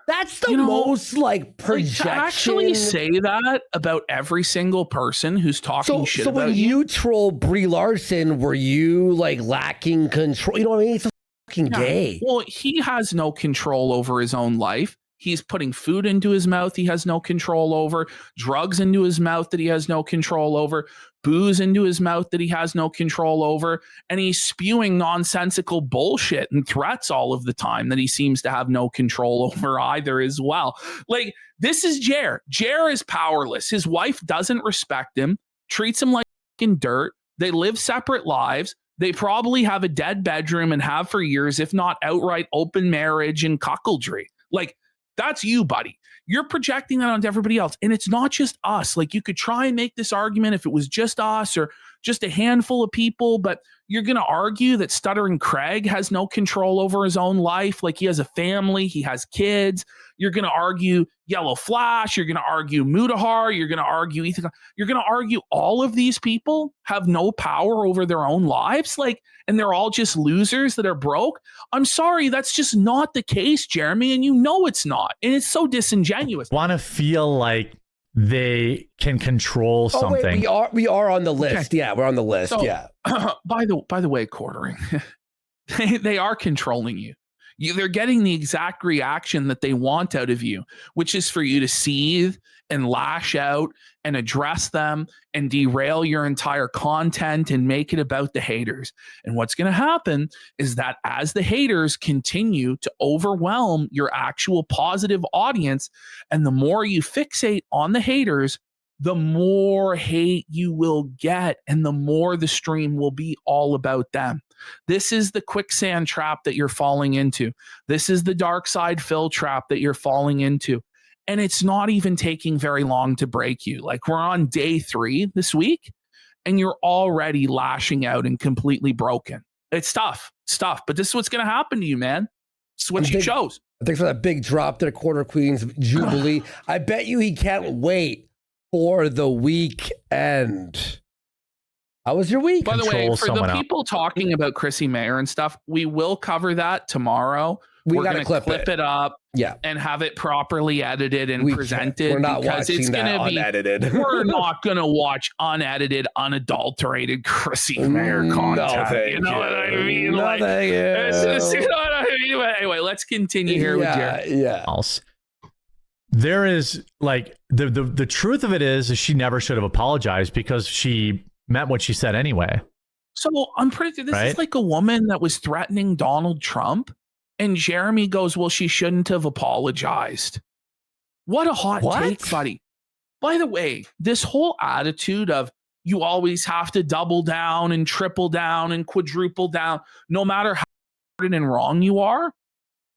That's the most like projection. To actually say that about every single person who's talking shit about you. So when you troll Brie Larson, were you like lacking control? You know what I mean? It's fucking gay. Well, he has no control over his own life. He's putting food into his mouth he has no control over, drugs into his mouth that he has no control over, booze into his mouth that he has no control over, and he's spewing nonsensical bullshit and threats all of the time that he seems to have no control over either as well. Like, this is Jer. Jer is powerless. His wife doesn't respect him, treats him like fucking dirt. They live separate lives. They probably have a dead bedroom and have for years, if not outright open marriage and cuckoldry. Like, that's you, buddy. You're projecting that onto everybody else. And it's not just us. Like, you could try and make this argument if it was just us or just a handful of people, but you're going to argue that Stuttering Craig has no control over his own life. Like, he has a family, he has kids. You're going to argue Yellow Flash. You're going to argue Mutahar. You're going to argue Ethan. You're going to argue all of these people have no power over their own lives. Like, and they're all just losers that are broke. I'm sorry, that's just not the case, Jeremy. And you know it's not. And it's so disingenuous. Want to feel like they can control something. Wait, we are on the list. Okay. Yeah, we're on the list. So, yeah. By the way, Quartering, they are controlling you. They're getting the exact reaction that they want out of you, which is for you to seethe and lash out and address them and derail your entire content and make it about the haters. And what's going to happen is that as the haters continue to overwhelm your actual positive audience, and the more you fixate on the haters, the more hate you will get and the more the stream will be all about them. This is the quicksand trap that you're falling into. This is the dark side fill trap that you're falling into. And it's not even taking very long to break you. Like, we're on day 3 this week and you're already lashing out and completely broken. It's tough. It's tough. But this is what's going to happen to you, man. It's what you chose. Thanks for that big drop to the Quarter Queens Jubilee. I bet you he can't wait for the weekend. How was your week? By the way, for the people talking about Chrissy Mayer and stuff, we will cover that tomorrow. We're going to clip it up and have it properly edited and presented. We're not watching that unedited. We're not going to watch unedited, unadulterated Chrissy Mayer content. You know what I mean? No, thank you. You know what I mean? Anyway, let's continue here with Jared. Yeah. There is, like, the truth of it is she never should have apologized because she meant what she said anyway. So I'm pretty sure this is like a woman that was threatening Donald Trump, and Jeremy goes, well, she shouldn't have apologized. What a hot take, buddy. By the way, this whole attitude of you always have to double down and triple down and quadruple down, no matter how hard and wrong you are.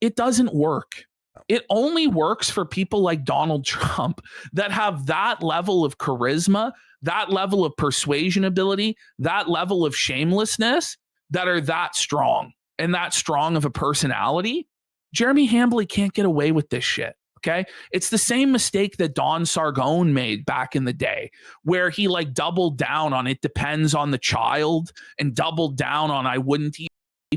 It doesn't work. It only works for people like Donald Trump that have that level of charisma, that level of persuasion ability, that level of shamelessness, that are that strong and that strong of a personality. Jeremy Hambley can't get away with this shit. Okay. It's the same mistake that Don Sargon made back in the day, where he like doubled down on it depends on the child and doubled down on I wouldn't eat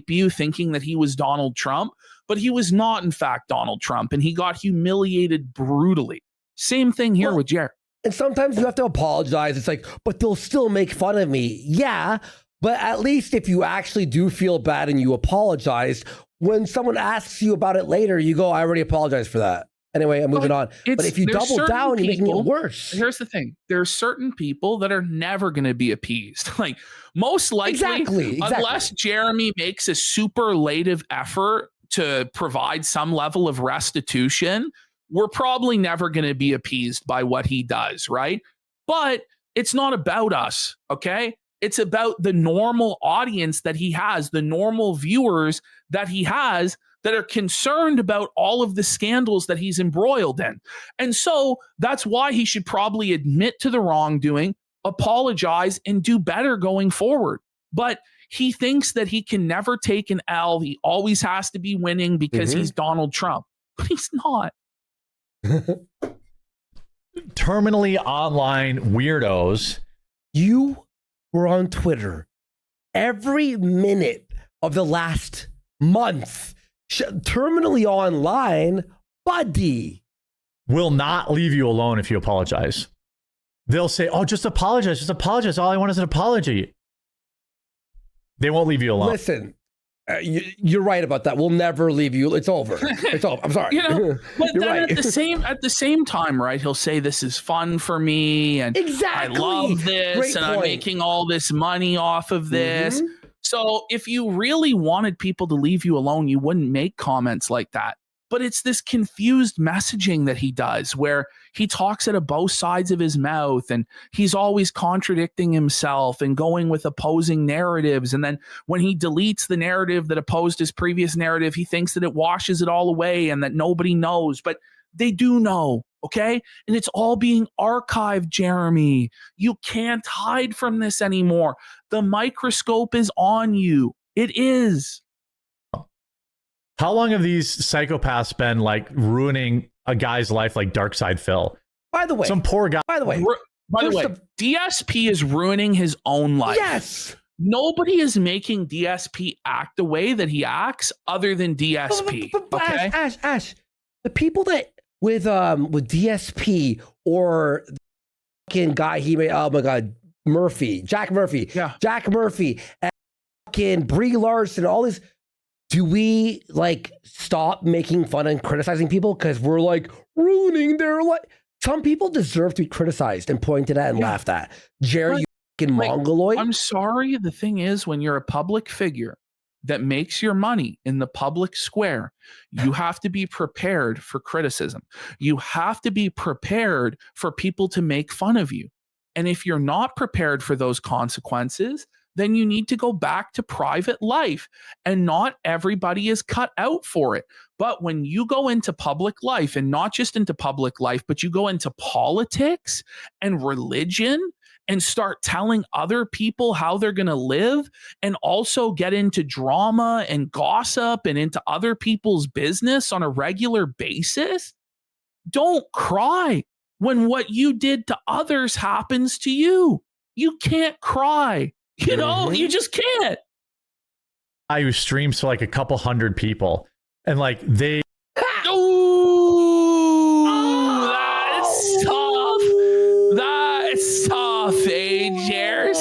you, thinking that he was Donald Trump, but he was not, in fact, Donald Trump, and he got humiliated brutally. Same thing here with Jared. And sometimes you have to apologize. It's like, but they'll still make fun of me. Yeah, but at least if you actually do feel bad and you apologize, when someone asks you about it later, you go, I already apologized for that. Anyway, I'm moving on. But if you double down, you're making it worse. Here's the thing. There are certain people that are never going to be appeased. Like, most likely, unless Jeremy makes a superlative effort to provide some level of restitution, we're probably never going to be appeased by what he does, right? But it's not about us, okay? It's about the normal audience that he has, the normal viewers that he has, that are concerned about all of the scandals that he's embroiled in. And so that's why he should probably admit to the wrongdoing, apologize, and do better going forward. But he thinks that he can never take an L. He always has to be winning because he's Donald Trump. But he's not. Terminally online weirdos. You were on Twitter every minute of the last month. Terminally online, buddy. Will not leave you alone if you apologize. They'll say, oh, just apologize. Just apologize. All I want is an apology. They won't leave you alone. Listen, you're right about that. We'll never leave you. It's over. It's over. I'm sorry. But then right. at the same time, right, he'll say this is fun for me and I love this. Great and point. I'm making all this money off of this. So if you really wanted people to leave you alone, you wouldn't make comments like that. But it's this confused messaging that he does where he talks out of both sides of his mouth and he's always contradicting himself and going with opposing narratives. And then when he deletes the narrative that opposed his previous narrative, he thinks that it washes it all away and that nobody knows. But they do know, okay? And it's all being archived, Jeremy. You can't hide from this anymore. The microscope is on you. It is. How long have these psychopaths been like ruining a guy's life like Darkside Phil? By the way, some poor guy. By the way, DSP is ruining his own life. Yes. Nobody is making DSP act the way that he acts other than DSP. But okay? Ash, the people that with DSP or the fucking guy he made, oh my God, Jack Murphy, and fucking Brie Larson, all this. Do we like stop making fun and criticizing people because we're like ruining their life? Some people deserve to be criticized and pointed at and laughed at. Jerry, you fucking mongoloid. I'm sorry. The thing is, when you're a public figure that makes your money in the public square, you have to be prepared for criticism. You have to be prepared for people to make fun of you. And if you're not prepared for those consequences, then you need to go back to private life, and not everybody is cut out for it. But when you go into public life, and not just into public life, but you go into politics and religion and start telling other people how they're going to live, and also get into drama and gossip and into other people's business on a regular basis, don't cry when what you did to others happens to you. You can't cry. You know, you just can't. I who streams for like a couple hundred people, and like they. Oh, that's tough. That's tough, AJ.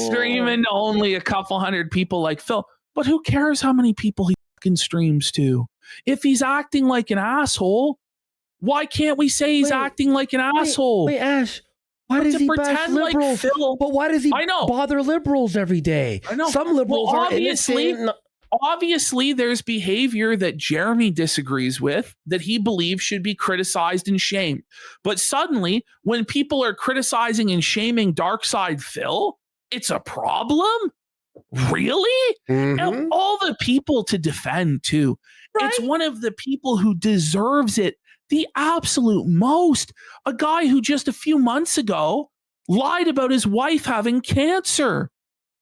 Streaming to only a couple hundred people like Phil. But who cares how many people he fucking streams to? If he's acting like an asshole, why can't we say he's acting like an asshole? Wait, Ash. Why does he bash liberals? Like Phil? But why does he bother liberals every day? I know. Some liberals are innocent. obviously there's behavior that Jeremy disagrees with that he believes should be criticized and shamed. But suddenly, when people are criticizing and shaming Dark Side Phil, it's a problem? Really? And all the people to defend, too. Right? It's one of the people who deserves it the absolute most. A guy who just a few months ago lied about his wife having cancer,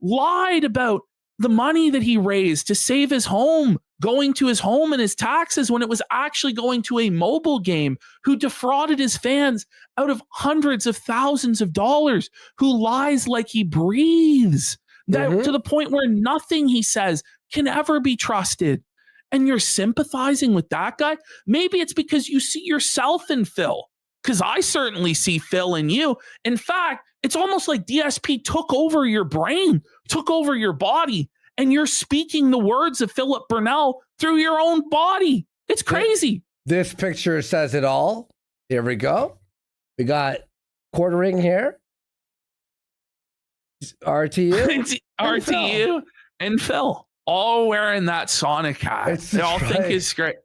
lied about the money that he raised to save his home, going to his home and his taxes when it was actually going to a mobile game, who defrauded his fans out of hundreds of thousands of dollars, who lies like he breathes, that to the point where nothing he says can ever be trusted. And you're sympathizing with that guy? Maybe it's because you see yourself in Phil, because I certainly see Phil in you. In fact, it's almost like DSP took over your brain, took over your body, and you're speaking the words of Philip Burnell through your own body. It's crazy. This picture says it all. Here we go. We got quartering here. RTU. RTU and Phil. All wearing that Sonic hat. They all think it's great.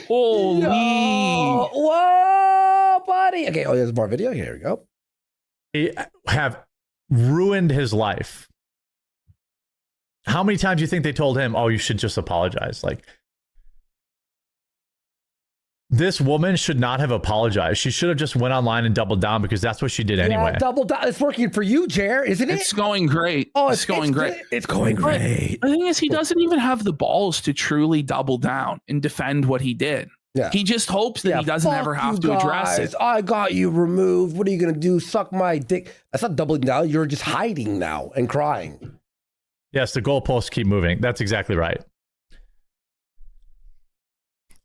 Holy. Yo, whoa, buddy. Okay, there's more video. Here we go. They have ruined his life. How many times do you think they told him, oh, you should just apologize? Like, this woman should not have apologized. She should have just went online and doubled down, because that's what she did anyway. Double down. It's working for you, Jer, isn't it? It's going great. Oh, it's going great. It's going great. The thing is, he doesn't even have the balls to truly double down and defend what he did. Yeah. He just hopes that he doesn't ever have to address it. I got you removed. What are you going to do? Suck my dick. That's not doubling down. You're just hiding now and crying. Yes, the goalposts keep moving. That's exactly right.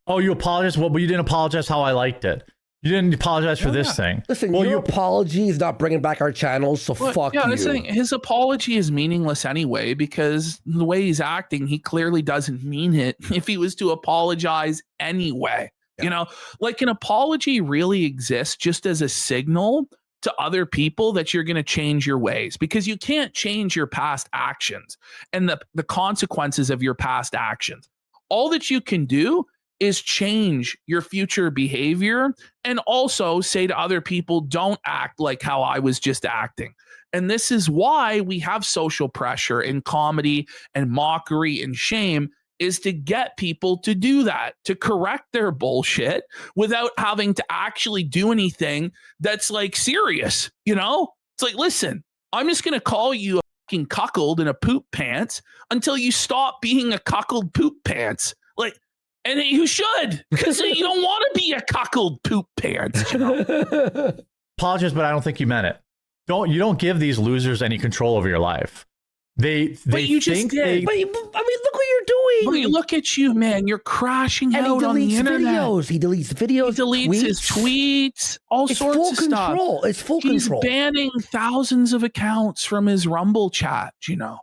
Oh, you apologize? Well, but you didn't apologize how I liked it. You didn't apologize for this thing. Listen, your apology is not bringing back our channels, so fuck you. This thing, his apology is meaningless anyway, because the way he's acting, he clearly doesn't mean it if he was to apologize anyway. Yeah. You know, like, an apology really exists just as a signal to other people that you're going to change your ways, because you can't change your past actions and the consequences of your past actions. All that you can do is change your future behavior, and also say to other people, don't act like how I was just acting. And this is why we have social pressure in comedy and mockery and shame, is to get people to do that, to correct their bullshit without having to actually do anything that's like serious. You know, it's like, listen, I'm just going to call you a fucking cuckold in a poop pants until you stop being a cuckold poop pants. Like, and you should, because you don't want to be a cuckold poop pants. You know? Apologize, but I don't think you meant it. You don't give these losers any control over your life. They think just did. But I mean, look what you're doing. But look at you, man. You're crashing out on the internet. He deletes videos. He deletes his tweets. All sorts of stuff. It's full control. He's banning thousands of accounts from his Rumble chat. You know.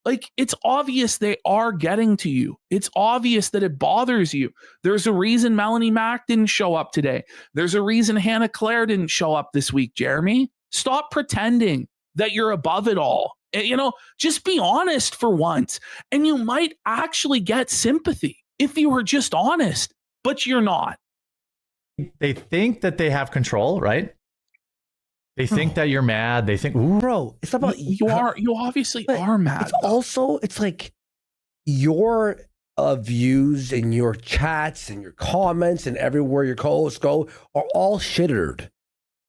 Like, it's obvious they are getting to you. It's obvious that it bothers you. There's a reason Melanie Mack didn't show up today. There's a reason Hannah Claire didn't show up this week, Jeremy. Stop pretending that you're above it all. You know, just be honest for once. And you might actually get sympathy if you were just honest, but you're not. They think that they have control, right? They think that you're mad. They think, ooh. Bro, it's about you obviously are mad. It's like your views and your chats and your comments and everywhere your co-hosts go are all shittered.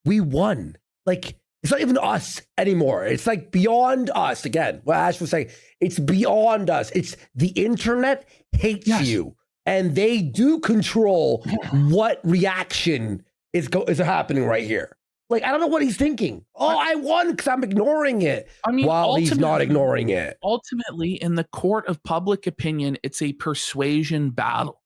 We won. Like, it's not even us anymore. It's like beyond us. Again, what Ash was saying, it's beyond us. It's the internet hates you, and they do control what reaction is happening right here. Like, I don't know what he's thinking. Oh, I won because I'm ignoring it. I mean, while he's not ignoring it. Ultimately, in the court of public opinion, it's a persuasion battle.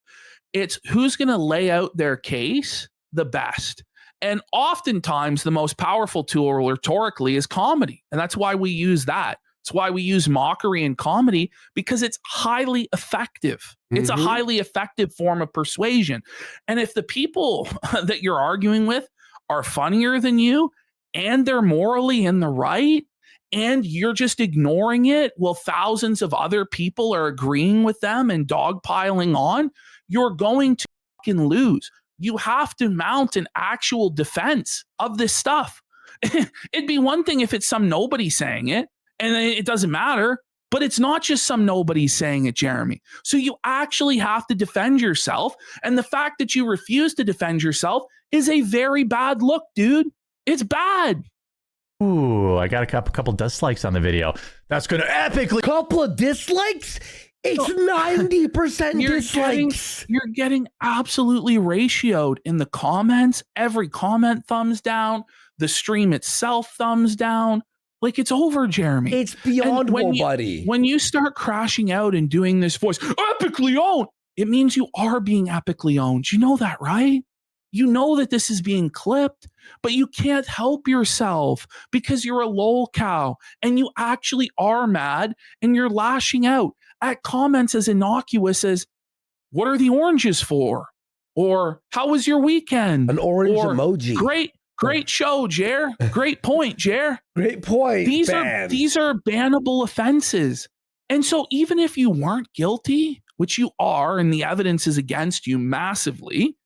It's who's going to lay out their case the best. And oftentimes, the most powerful tool rhetorically is comedy. And that's why we use that. It's why we use mockery and comedy, because it's highly effective. It's a highly effective form of persuasion. And if the people that you're arguing with are funnier than you, and they're morally in the right, and you're just ignoring it while thousands of other people are agreeing with them and dogpiling on, you're going to fucking lose. You have to mount an actual defense of this stuff. It'd be one thing if it's some nobody saying it and it doesn't matter, but it's not just some nobody saying it, Jeremy. So you actually have to defend yourself. And the fact that you refuse to defend yourself is a very bad look, dude. It's bad. Ooh, I got a couple dislikes on the video. That's going to epically. Couple of dislikes? It's 90% dislikes. You're getting absolutely ratioed in the comments. Every comment thumbs down. The stream itself thumbs down. Like, it's over, Jeremy. It's beyond buddy. When you start crashing out and doing this voice, epically owned, it means you are being epically owned. You know that, right? You know that this is being clipped, but you can't help yourself because you're a lol cow and you actually are mad and you're lashing out at comments as innocuous as, what are the oranges for? Or how was your weekend? An orange emoji. Great show, Jer. Great point, Jer. Great point. These are bannable offenses. And so even if you weren't guilty, which you are, and the evidence is against you massively,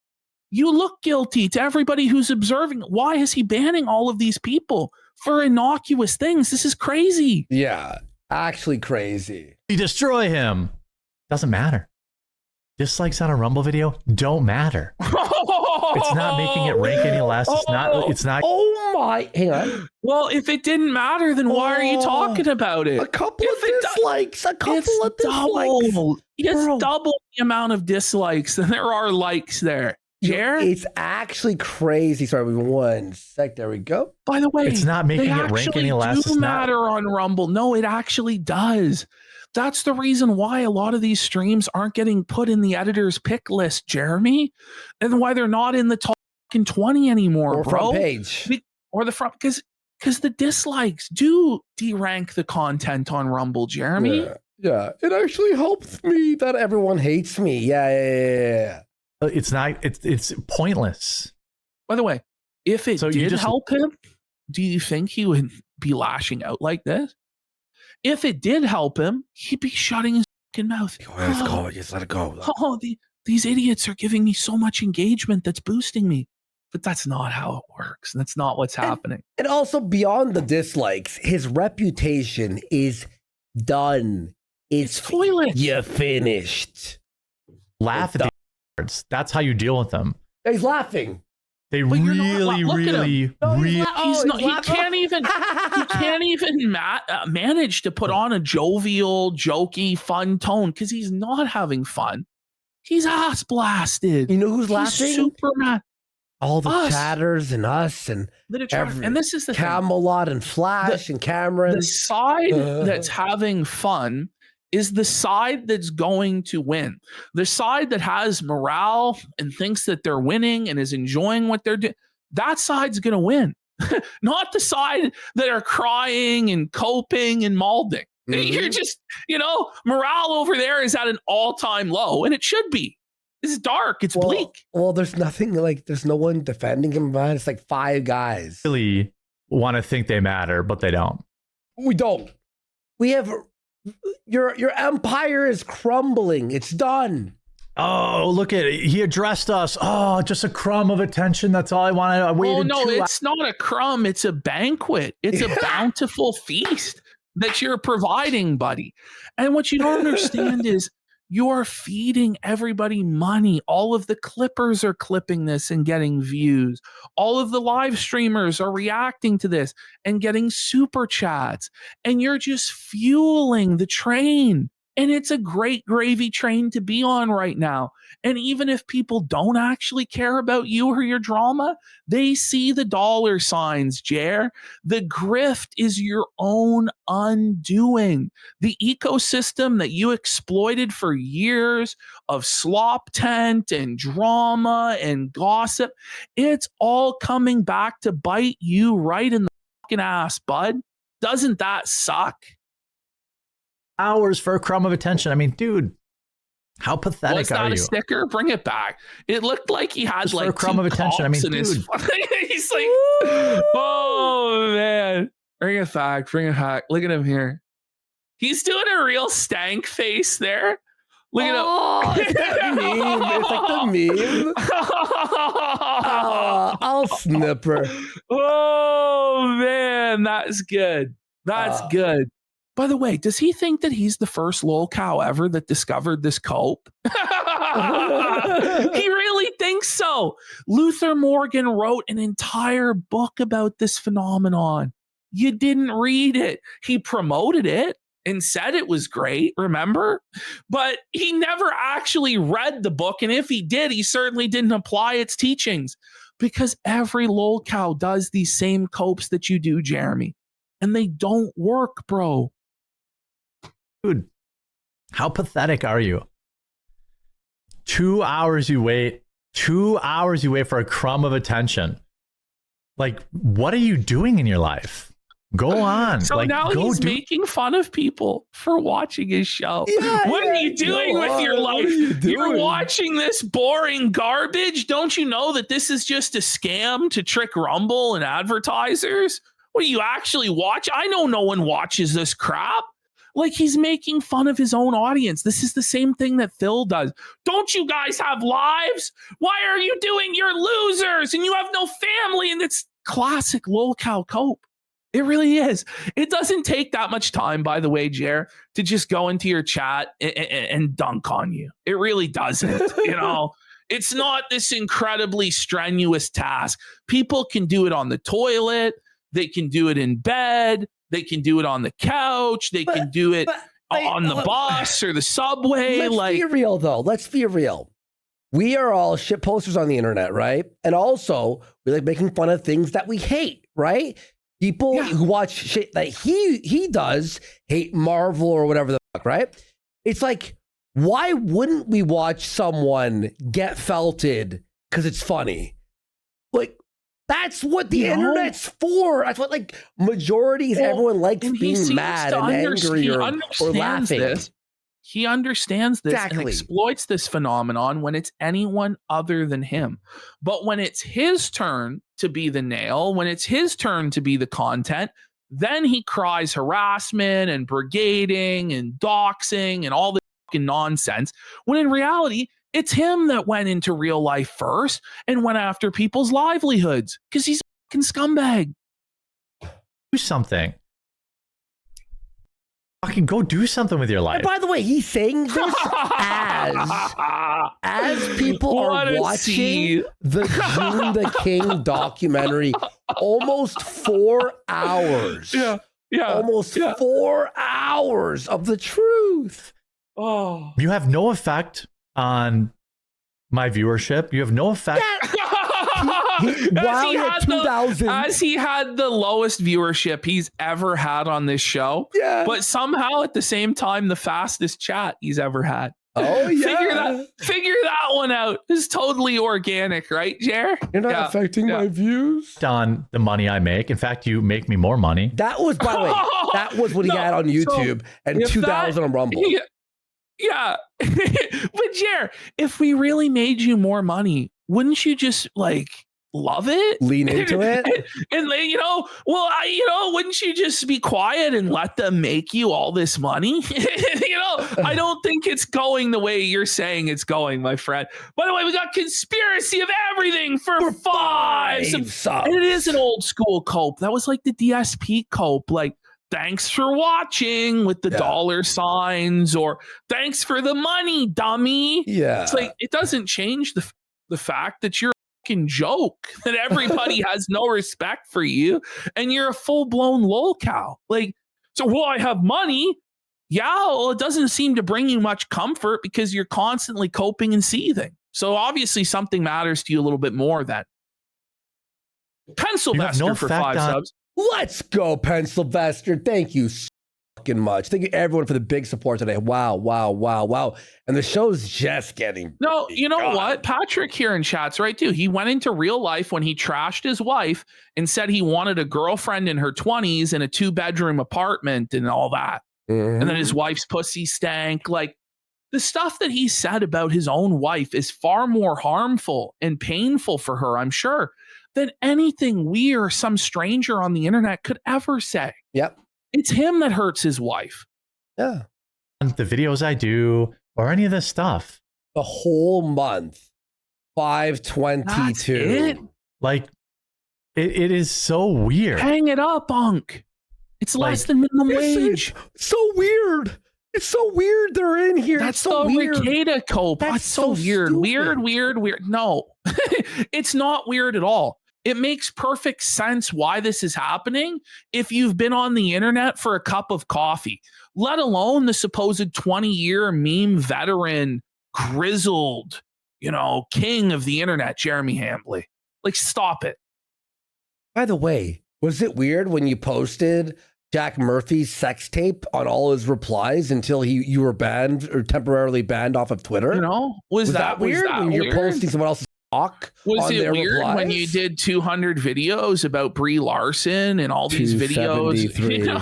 you look guilty to everybody who's observing. Why is he banning all of these people for innocuous things? This is crazy. Yeah, actually crazy. You destroy him. Doesn't matter. Dislikes on a Rumble video don't matter. It's not making it rank any less. It's not. Oh my! Hang on. Well, if it didn't matter, then why are you talking about it? A couple of dislikes. It's double the amount of dislikes than there are likes there. Jer? It's actually crazy. Sorry, 1 sec. There we go. By the way, it's not making it rank any less. It does matter on Rumble. No, it actually does. That's the reason why a lot of these streams aren't getting put in the editor's pick list, Jeremy, and why they're not in the top 20 anymore, or bro. Front page. Or the front, because the dislikes do derank the content on Rumble, Jeremy. Yeah, it actually helps me that everyone hates me. Yeah. It's not. It's pointless. By the way, if it did help him, do you think he would be lashing out like this? If it did help him, he'd be shutting his fucking mouth. Let's go. Just let it go. These idiots are giving me so much engagement that's boosting me. But that's not how it works. That's not what's happening. And also, beyond the dislikes, his reputation is done. It's toilet. You're finished. Laugh at the words. That's how you deal with them. He's laughing. They really. He can't even manage to put on a jovial, jokey, fun tone because he's not having fun. He's ass blasted. You know who's laughing? Super mad. All the chatters and us and and this is the Camelot and Flash and Cameron. The side that's having fun is the side that's going to win. The side that has morale and thinks that they're winning and is enjoying what they're doing, that side's going to win. Not the side that are crying and coping and molding. Mm-hmm. You're just, morale over there is at an all-time low, and it should be. It's dark. It's bleak. Well, there's nothing there's no one defending him, man. It's like 5 guys. Really want to think they matter, but they don't. We don't. We have... Your empire is crumbling. It's done. Oh, look at it. He addressed us. Oh, just a crumb of attention. That's all I wanted. I waited. Oh, no, it's not a crumb. It's a banquet. It's a bountiful feast that you're providing, buddy. And what you don't understand is you're feeding everybody money. All of the clippers are clipping this and getting views. All of the live streamers are reacting to this and getting super chats. And you're just fueling the train. And it's a great gravy train to be on right now. And even if people don't actually care about you or your drama, they see the dollar signs, Jer. The grift is your own undoing. The ecosystem that you exploited for years of slop tent and drama and gossip, it's all coming back to bite you right in the fucking ass, bud. Doesn't that suck? Hours for a crumb of attention. I mean, dude, how pathetic Was that are you? A sticker? Bring it back. It looked like he had Just like for a crumb of attention. I mean, dude. he's like, oh man. Bring it back. Bring it back. Look at him here. He's doing a real stank face there. Look at him. It's that meme. It's like the meme. I'll snip her. Oh, man. That's good. That's good. By the way, does he think that he's the first lol cow ever that discovered this cope? He really thinks so. Luther Morgan wrote an entire book about this phenomenon. You didn't read it. He promoted it and said it was great, remember? But he never actually read the book. And if he did, he certainly didn't apply its teachings, because every lol cow does these same copes that you do, Jeremy. And they don't work, bro. Dude, how pathetic are you? 2 hours you wait. 2 hours you wait for a crumb of attention. Like, what are you doing in your life? Go on. So like, now he's making fun of people for watching his show. What are you doing with your life? You're watching this boring garbage. Don't you know that this is just a scam to trick Rumble and advertisers? What do you actually watch? I know no one watches this crap. Like, he's making fun of his own audience. This is the same thing that Phil does. Don't you guys have lives? Why are you doing? You're losers and you have no family. And it's classic lol cow cope. It really is. It doesn't take that much time, by the way, Jer, to just go into your chat and dunk on you. It really doesn't. It's not this incredibly strenuous task. People can do it on the toilet. They can do it in bed. They can do it on the couch. They can do it on the bus or the subway. Let's be real, though. Let's be real. We are all shit posters on the internet, right? And also, we like making fun of things that we hate, right? People who watch shit that he does hate Marvel or whatever the fuck, right? It's like, why wouldn't we watch someone get felted because it's funny? Like, that's what the internet's for. That's what, like, majorities, everyone likes being mad and angry or laughing. He understands this and exploits this phenomenon when it's anyone other than him. But when it's his turn to be the nail, when it's his turn to be the content, then he cries harassment and brigading and doxing and all this fucking nonsense. When in reality, it's him that went into real life first and went after people's livelihoods because he's a fucking scumbag. Do something. Fucking go do something with your life. And by the way, he's saying this as people are watching the June the King documentary. Almost 4 hours. Almost 4 hours of the truth. Oh, you have no effect on my viewership. You have no effect. As he had the lowest viewership he's ever had on this show, but somehow at the same time the fastest chat he's ever had. Oh yeah, figure that one out. It's totally organic, right, Jer? You're not affecting my views on the money I make. In fact, you make me more money. That was, by the way, that was what he had on YouTube and 2,000 on Rumble. Yeah. But Jer, if we really made you more money, wouldn't you just like love it, lean into it, and wouldn't you just be quiet and let them make you all this money? I don't think it's going the way you're saying it's going, my friend. By the way, we got Conspiracy of Everything for 5 subs. And it is an old school cope. That was like the DSP cope, like, thanks for watching with the dollar signs, or thanks for the money, dummy. Yeah. It's like, it doesn't change the fact that you're a fucking joke, that everybody has no respect for you, and you're a full-blown lol cow. Like, so, I have money. Yeah, well, it doesn't seem to bring you much comfort because you're constantly coping and seething. So obviously something matters to you a little bit more than Pencilvester for 5 subs. Let's go, Pencilvester. Thank you so fucking much. Thank you, everyone, for the big support today. Wow. And the show's just getting... No, you know what? Patrick here in chat's right, too. He went into real life when he trashed his wife and said he wanted a girlfriend in her 20s in a 2-bedroom apartment and all that. Mm-hmm. And then his wife's pussy stank. Like, the stuff that he said about his own wife is far more harmful and painful for her, I'm sure, than anything we or some stranger on the internet could ever say. Yep. It's him that hurts his wife. Yeah. The videos I do or any of this stuff. The whole month. 522. Like, it is so weird. Hang it up, Unc. It's less than minimum wage. So weird. It's so weird they're in here. That's so the weird. Ricada cope. That's so weird. stupid. Weird. No, it's not weird at all. It makes perfect sense why this is happening if you've been on the internet for a cup of coffee, let alone the supposed 20-year meme veteran, grizzled, king of the internet, Jeremy Hambley. Like, stop it. By the way, was it weird when you posted Jack Murphy's sex tape on all his replies until you were banned or temporarily banned off of Twitter? Was that weird when you're posting someone else's talk? Was on it their weird replies? when you did 200 videos about Brie Larson and all these videos? 273.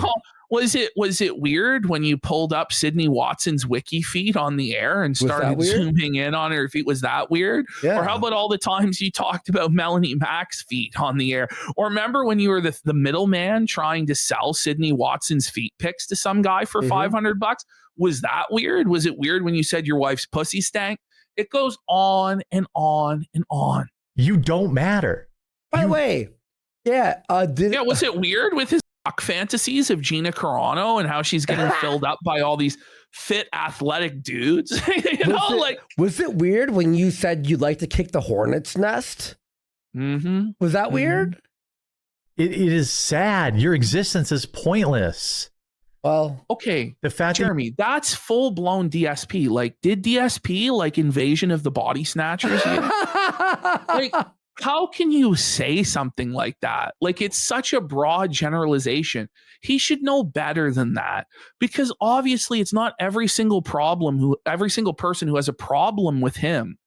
Was it weird when you pulled up Sydney Watson's wiki feed on the air and started zooming in on her feet? Was that weird? Yeah. Or how about all the times you talked about Melanie Mack's feet on the air? Or remember when you were the middleman trying to sell Sydney Watson's feet pics to some guy for $500? Was that weird? Was it weird when you said your wife's pussy stank? It goes on and on and on. You don't matter. By the way, was it weird with his fantasies of Gina Carano and how she's getting filled up by all these fit athletic dudes? Was it weird when you said you'd like to kick the hornet's nest? Was that weird? It is sad. Your existence is pointless. Well, okay. The fact Jeremy, that's full blown DSP. Like, did DSP like Invasion of the Body Snatchers? Like, how can you say something like that? Like, it's such a broad generalization. He should know better than that, because obviously it's not every single person who has a problem with him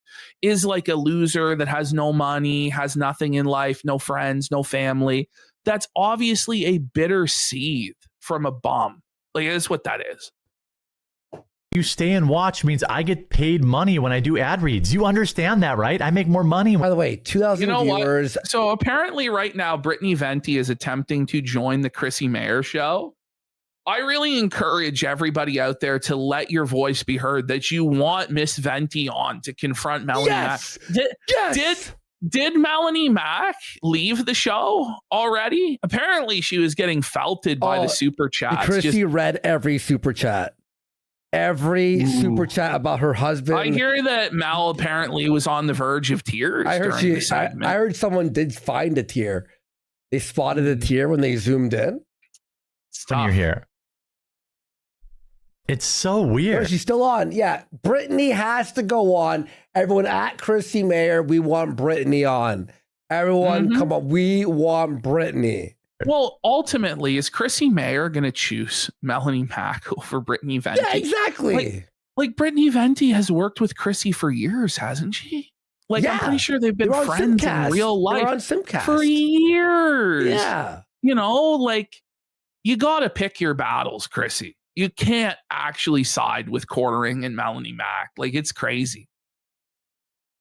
is like a loser that has no money, has nothing in life, no friends, no family. That's obviously a bitter seed from a bum. Like, that's what that is. You stay and watch means I get paid money when I do ad reads. You understand that, right? I make more money. By the way, 2,000 viewers. What? So apparently right now, Brittany Venti is attempting to join the Chrissy Mayer show. I really encourage everybody out there to let your voice be heard, that you want Miss Venti on to confront Melanie Mack. Did Melanie Mack leave the show already? Apparently she was getting felted by the super chats. Chrissy read every super chat. Every super chat about her husband. I hear that Mel apparently was on the verge of tears. I heard someone did find a tear. They spotted a tear when they zoomed in. When you're here. It's so weird. She's still on. Yeah. Brittany has to go on. Everyone at Chrissy Mayer, we want Brittany on. Everyone, come on. We want Brittany. Well, ultimately, is Chrissy Mayer going to choose Melanie Mack over Brittany Venti? Yeah, exactly. Like Brittany Venti has worked with Chrissy for years, hasn't she? Like, I'm pretty sure they've been friends in real life for years. Yeah. Like, you got to pick your battles, Chrissy. You can't actually side with Quartering and Melanie Mack. Like, it's crazy.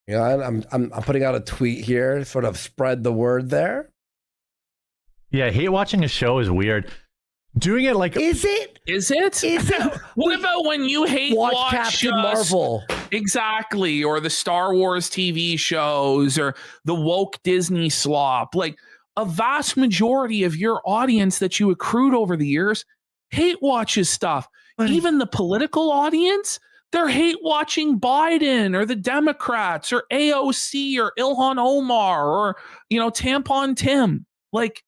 Yeah, I'm putting out a tweet here, sort of spread the word there. Yeah, hate watching a show is weird. Doing it like Is it? What about when you hate watch Captain Marvel? Exactly, or the Star Wars TV shows, or the woke Disney slop. Like, a vast majority of your audience that you accrued over the years hate watches stuff. Even the political audience, they're hate watching Biden or the Democrats or AOC or Ilhan Omar or, Tampon Tim. Like,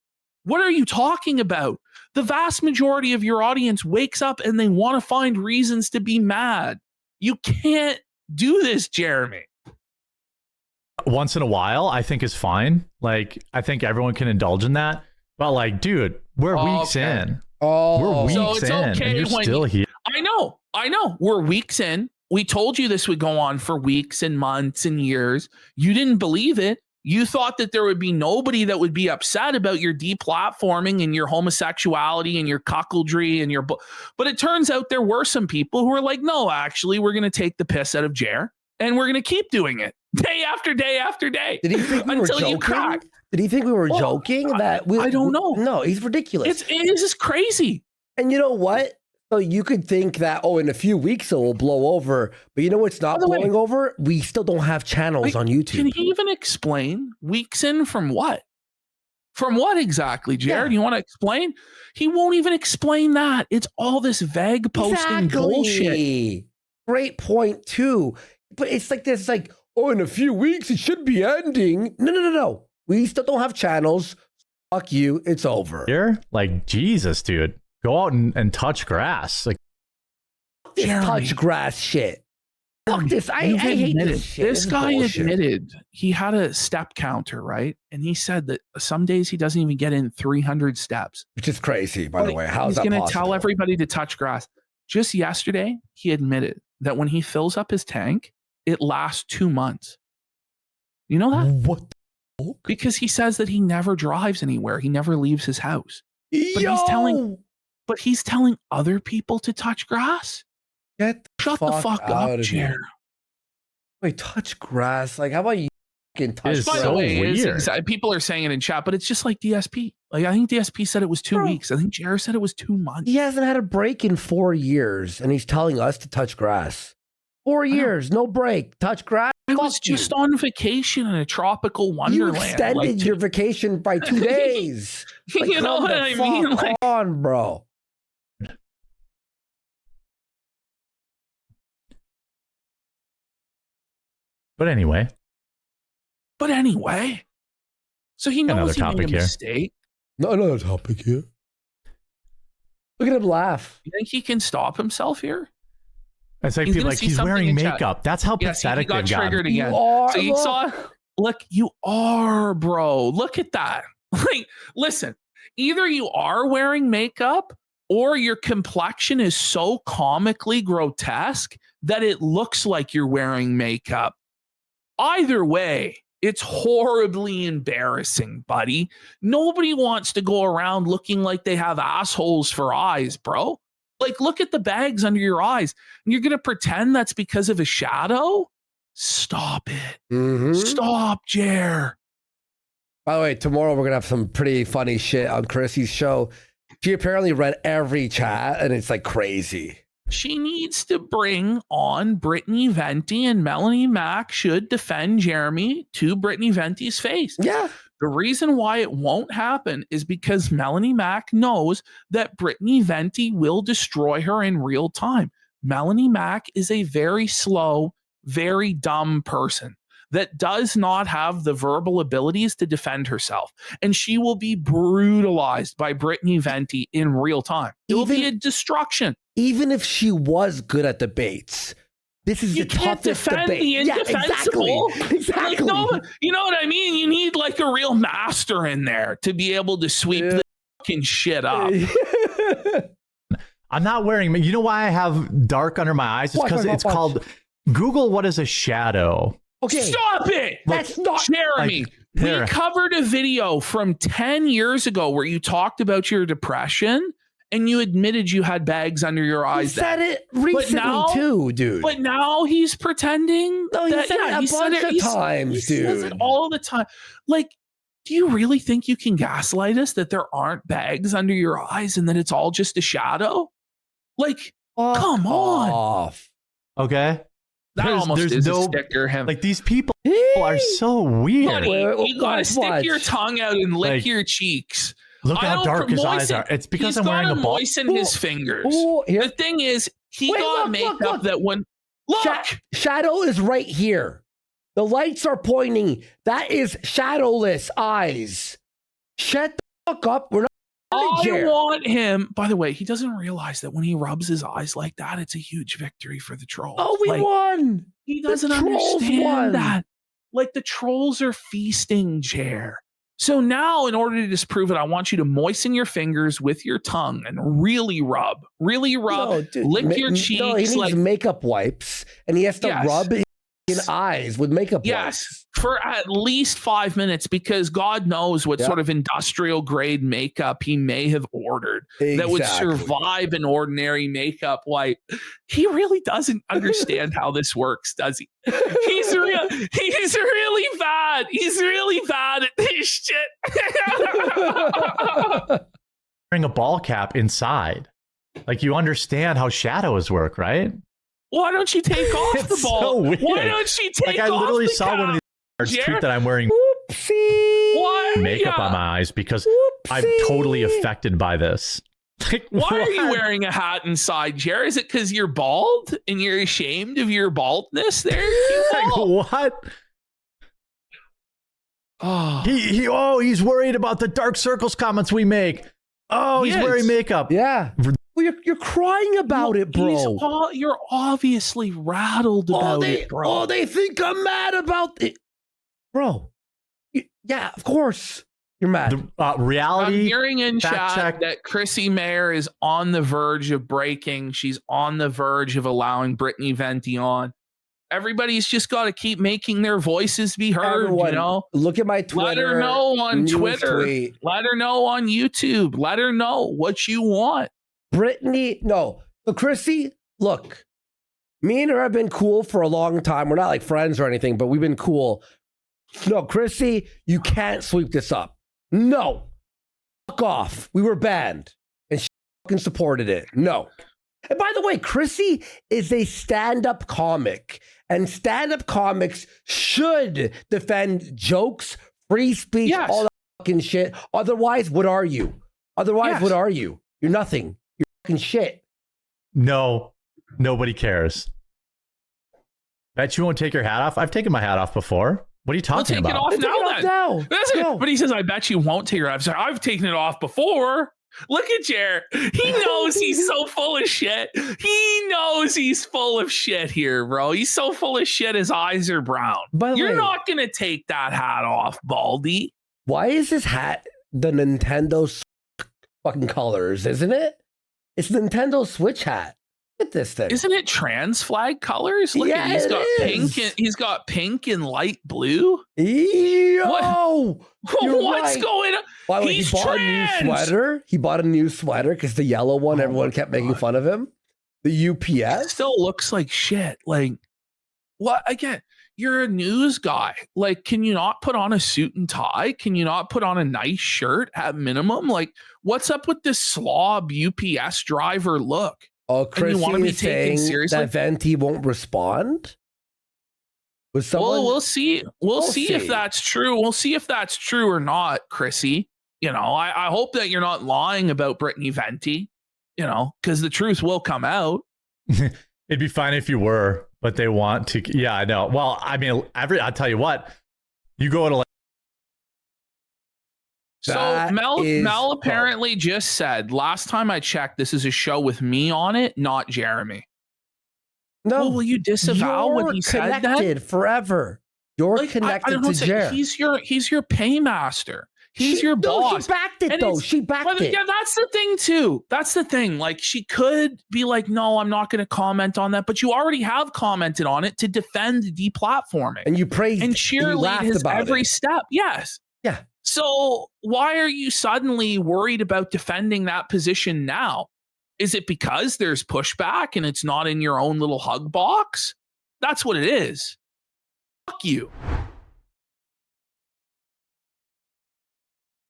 what are you talking about? The vast majority of your audience wakes up and they want to find reasons to be mad. You can't do this, Jeremy. Once in a while, I think is fine. Like, I think everyone can indulge in that. But like, dude, we're weeks in. We're weeks in, and you're still here. I know. We're weeks in. We told you this would go on for weeks and months and years. You didn't believe it. You thought that there would be nobody that would be upset about your deplatforming and your homosexuality and your cuckoldry and but it turns out there were some people who were like, no, actually, we're going to take the piss out of Jer and we're going to keep doing it. day after day after day. Did he think we were until you joking? crack. Did he think we were joking? That we? I don't know. No, he's ridiculous. It is just crazy. And you know what? So you could think that, oh, in a few weeks it will blow over. But you know what's not blowing over? We still don't have channels on YouTube. Can he even explain weeks in from what? From what exactly, Jared? You want to explain? He won't even explain that. It's all this vague posting bullshit. Great point, too. But it's like this, like, oh, in a few weeks it should be ending. No. We still don't have channels. Fuck you. It's over. You're like, Jesus, dude. Go out and touch grass. Like, this touch grass shit. Fuck this. I hate this shit. This guy admitted he had a step counter, right? And he said that some days he doesn't even get in 300 steps. Which is crazy, by the way. How's that possible? He's going to tell everybody to touch grass. Just yesterday, he admitted that when he fills up his tank, it lasts 2 months. You know that? What the fuck? Because he says that he never drives anywhere. He never leaves his house. But he's telling other people to touch grass? Shut the fuck up, Jared. Wait, touch grass? Like, how about you can touch grass? By the way, people are saying it in chat, but it's just like DSP. Like, I think DSP said it was 2 weeks. I think Jared said it was 2 months. He hasn't had a break in 4 years, and he's telling us to touch grass. 4 years, no break. Touch grass. I was just on vacation in a tropical wonderland. You extended your vacation by 2 days. Like, you know what I mean? Come on, bro. But anyway. So he knows he made a mistake. No, another topic here. Look at him laugh. You think he can stop himself here? It's like people like he's wearing makeup. That's how pathetic he got they've triggered gotten. again. So you saw, look, you are, bro. Look at that. Like, listen, either you are wearing makeup or your complexion is so comically grotesque that it looks like you're wearing makeup. Either way, it's horribly embarrassing, buddy. Nobody wants to go around looking like they have assholes for eyes, bro. Like, look at the bags under your eyes. And you're going to pretend that's because of a shadow? Stop it. Mm-hmm. Stop, Jer. By the way, tomorrow we're going to have some pretty funny shit on Chrissy's show. She apparently read every chat, and it's like crazy. She needs to bring on Brittany Venti, and Melanie Mack should defend Jeremy to Brittany Venti's face. Yeah. The reason why it won't happen is because Melanie Mack knows that Brittany Venti will destroy her in real time. Melanie Mack is a very slow, very dumb person that does not have the verbal abilities to defend herself. And she will be brutalized by Brittany Venti in real time. It will be a destruction. Even if she was good at debates, this is the toughest debate. The indefensible. Exactly. Like, no, you know what I mean? You need like a real master in there to be able to sweep the fucking shit up. I'm not wearing, you know why I have dark under my eyes? It's because it's called, Google what is a shadow. Okay. Stop it. That's not Jeremy. We covered a video from 10 years ago where you talked about your depression and you admitted you had bags under your eyes. He said it recently too, dude. But now he's pretending. No, he said it a bunch of times, dude. He says it all the time. Like, do you really think you can gaslight us that there aren't bags under your eyes and that it's all just a shadow? Like, come on. Okay. That almost is a sticker. Like, these people are so weird. Buddy, you gotta stick your tongue out and lick your cheeks. Look how dark his eyes are. It's because I'm wearing a ball. Moisten his fingers. The thing is, he got makeup that when shadow is right here. The lights are pointing. That is shadowless eyes. Shut the fuck up. We're not. I want him. By the way, he doesn't realize that when he rubs his eyes like that, it's a huge victory for the trolls. Oh, we won. He doesn't understand that. Like, the trolls are feasting, Jer. So now, in order to disprove it, I want you to moisten your fingers with your tongue and really rub. Really rub. No, dude, lick your cheeks. No, he needs makeup wipes, and he has to rub his eyes with makeup Yes, wipes. for at least 5 minutes, because God knows what sort of industrial grade makeup he may have ordered that would survive an ordinary makeup wipe. He really doesn't understand how this works, does he? He's really bad. He's really bad at this shit. Wearing a ball cap inside. Like, you understand how shadows work, right? Why don't you take off the ball? So weird. Why don't you take off I literally the saw cap? one of these tweet that I'm wearing makeup on my eyes because I'm totally affected by this. Like, why are you wearing a hat inside, Jer? Is it because you're bald and you're ashamed of your baldness there? Like, what? Oh. He's worried about the dark circles comments we make. Oh, he's wearing makeup. Yeah. Well, you're crying about it, bro. You're obviously rattled about it, bro. Oh, they think I'm mad about it. Bro. Yeah, of course. You're mad. Reality. I'm hearing in chat check. that Chrissy Mayer is on the verge of breaking. She's on the verge of allowing Brittany Venti on. Everybody's just got to keep making their voices be heard. Everyone, you know, look at my Twitter. Let her know on Twitter. Tweet. Let her know on YouTube. Let her know what you want. Brittany, no. So Chrissy, look, me and her have been cool for a long time. We're not like friends or anything, but we've been cool. No, Chrissy, you can't sweep this up. No. Fuck off. We were banned. And she fucking supported it. No. And by the way, Chrissy is a stand-up comic. And stand-up comics should defend jokes, free speech, all that fucking shit. Otherwise, what are you? What are you? You're nothing. You're fucking shit. No, nobody cares. Bet you won't take your hat off? I've taken my hat off before. What are you talking about? We'll take it off now. That's it. But he says, I bet you won't take your hat off. I've taken it off before. Look at Jer. He knows he's so full of shit. He knows he's full of shit here, bro. He's so full of shit. His eyes are brown. You're not going to take that hat off, Baldy. Why is this hat the Nintendo fucking colors, isn't it? It's the Nintendo Switch hat. Look at this thing. Isn't it trans flag colors? Look at he's got pink and he's got pink and light blue. Yo, what's going on? By the way, he bought a new sweater. He bought a new sweater because the yellow one, everyone kept making fun of him. The UPS it still looks like shit. Like, what? Again, you're a news guy. Like, can you not put on a suit and tie? Can you not put on a nice shirt at minimum? Like, what's up with this slob UPS driver look? Oh, Chrissy is saying that Venti won't respond? Well, we'll see. We'll see if that's true. We'll see if that's true or not, Chrissy. You know, I hope that you're not lying about Brittany Venti, you know, because the truth will come out. It'd be fine if you were, but they want to. Yeah, I know. Well, I mean, I'll tell you what, you go to like. So Mel apparently just said, last time I checked, this is a show with me on it, not Jeremy. No, will you disavow what he said? You're connected forever. You're connected to Jeremy. He's your paymaster. He's your boss. She backed it though. She backed it. Yeah, that's the thing too. That's the thing. Like, she could be like, no, I'm not going to comment on that. But you already have commented on it to defend deplatforming. And you praised and cheerlead his every step. Yes. Yeah. So why are you suddenly worried about defending that position now? Is it because there's pushback and it's not in your own little hug box? That's what it is. Fuck you.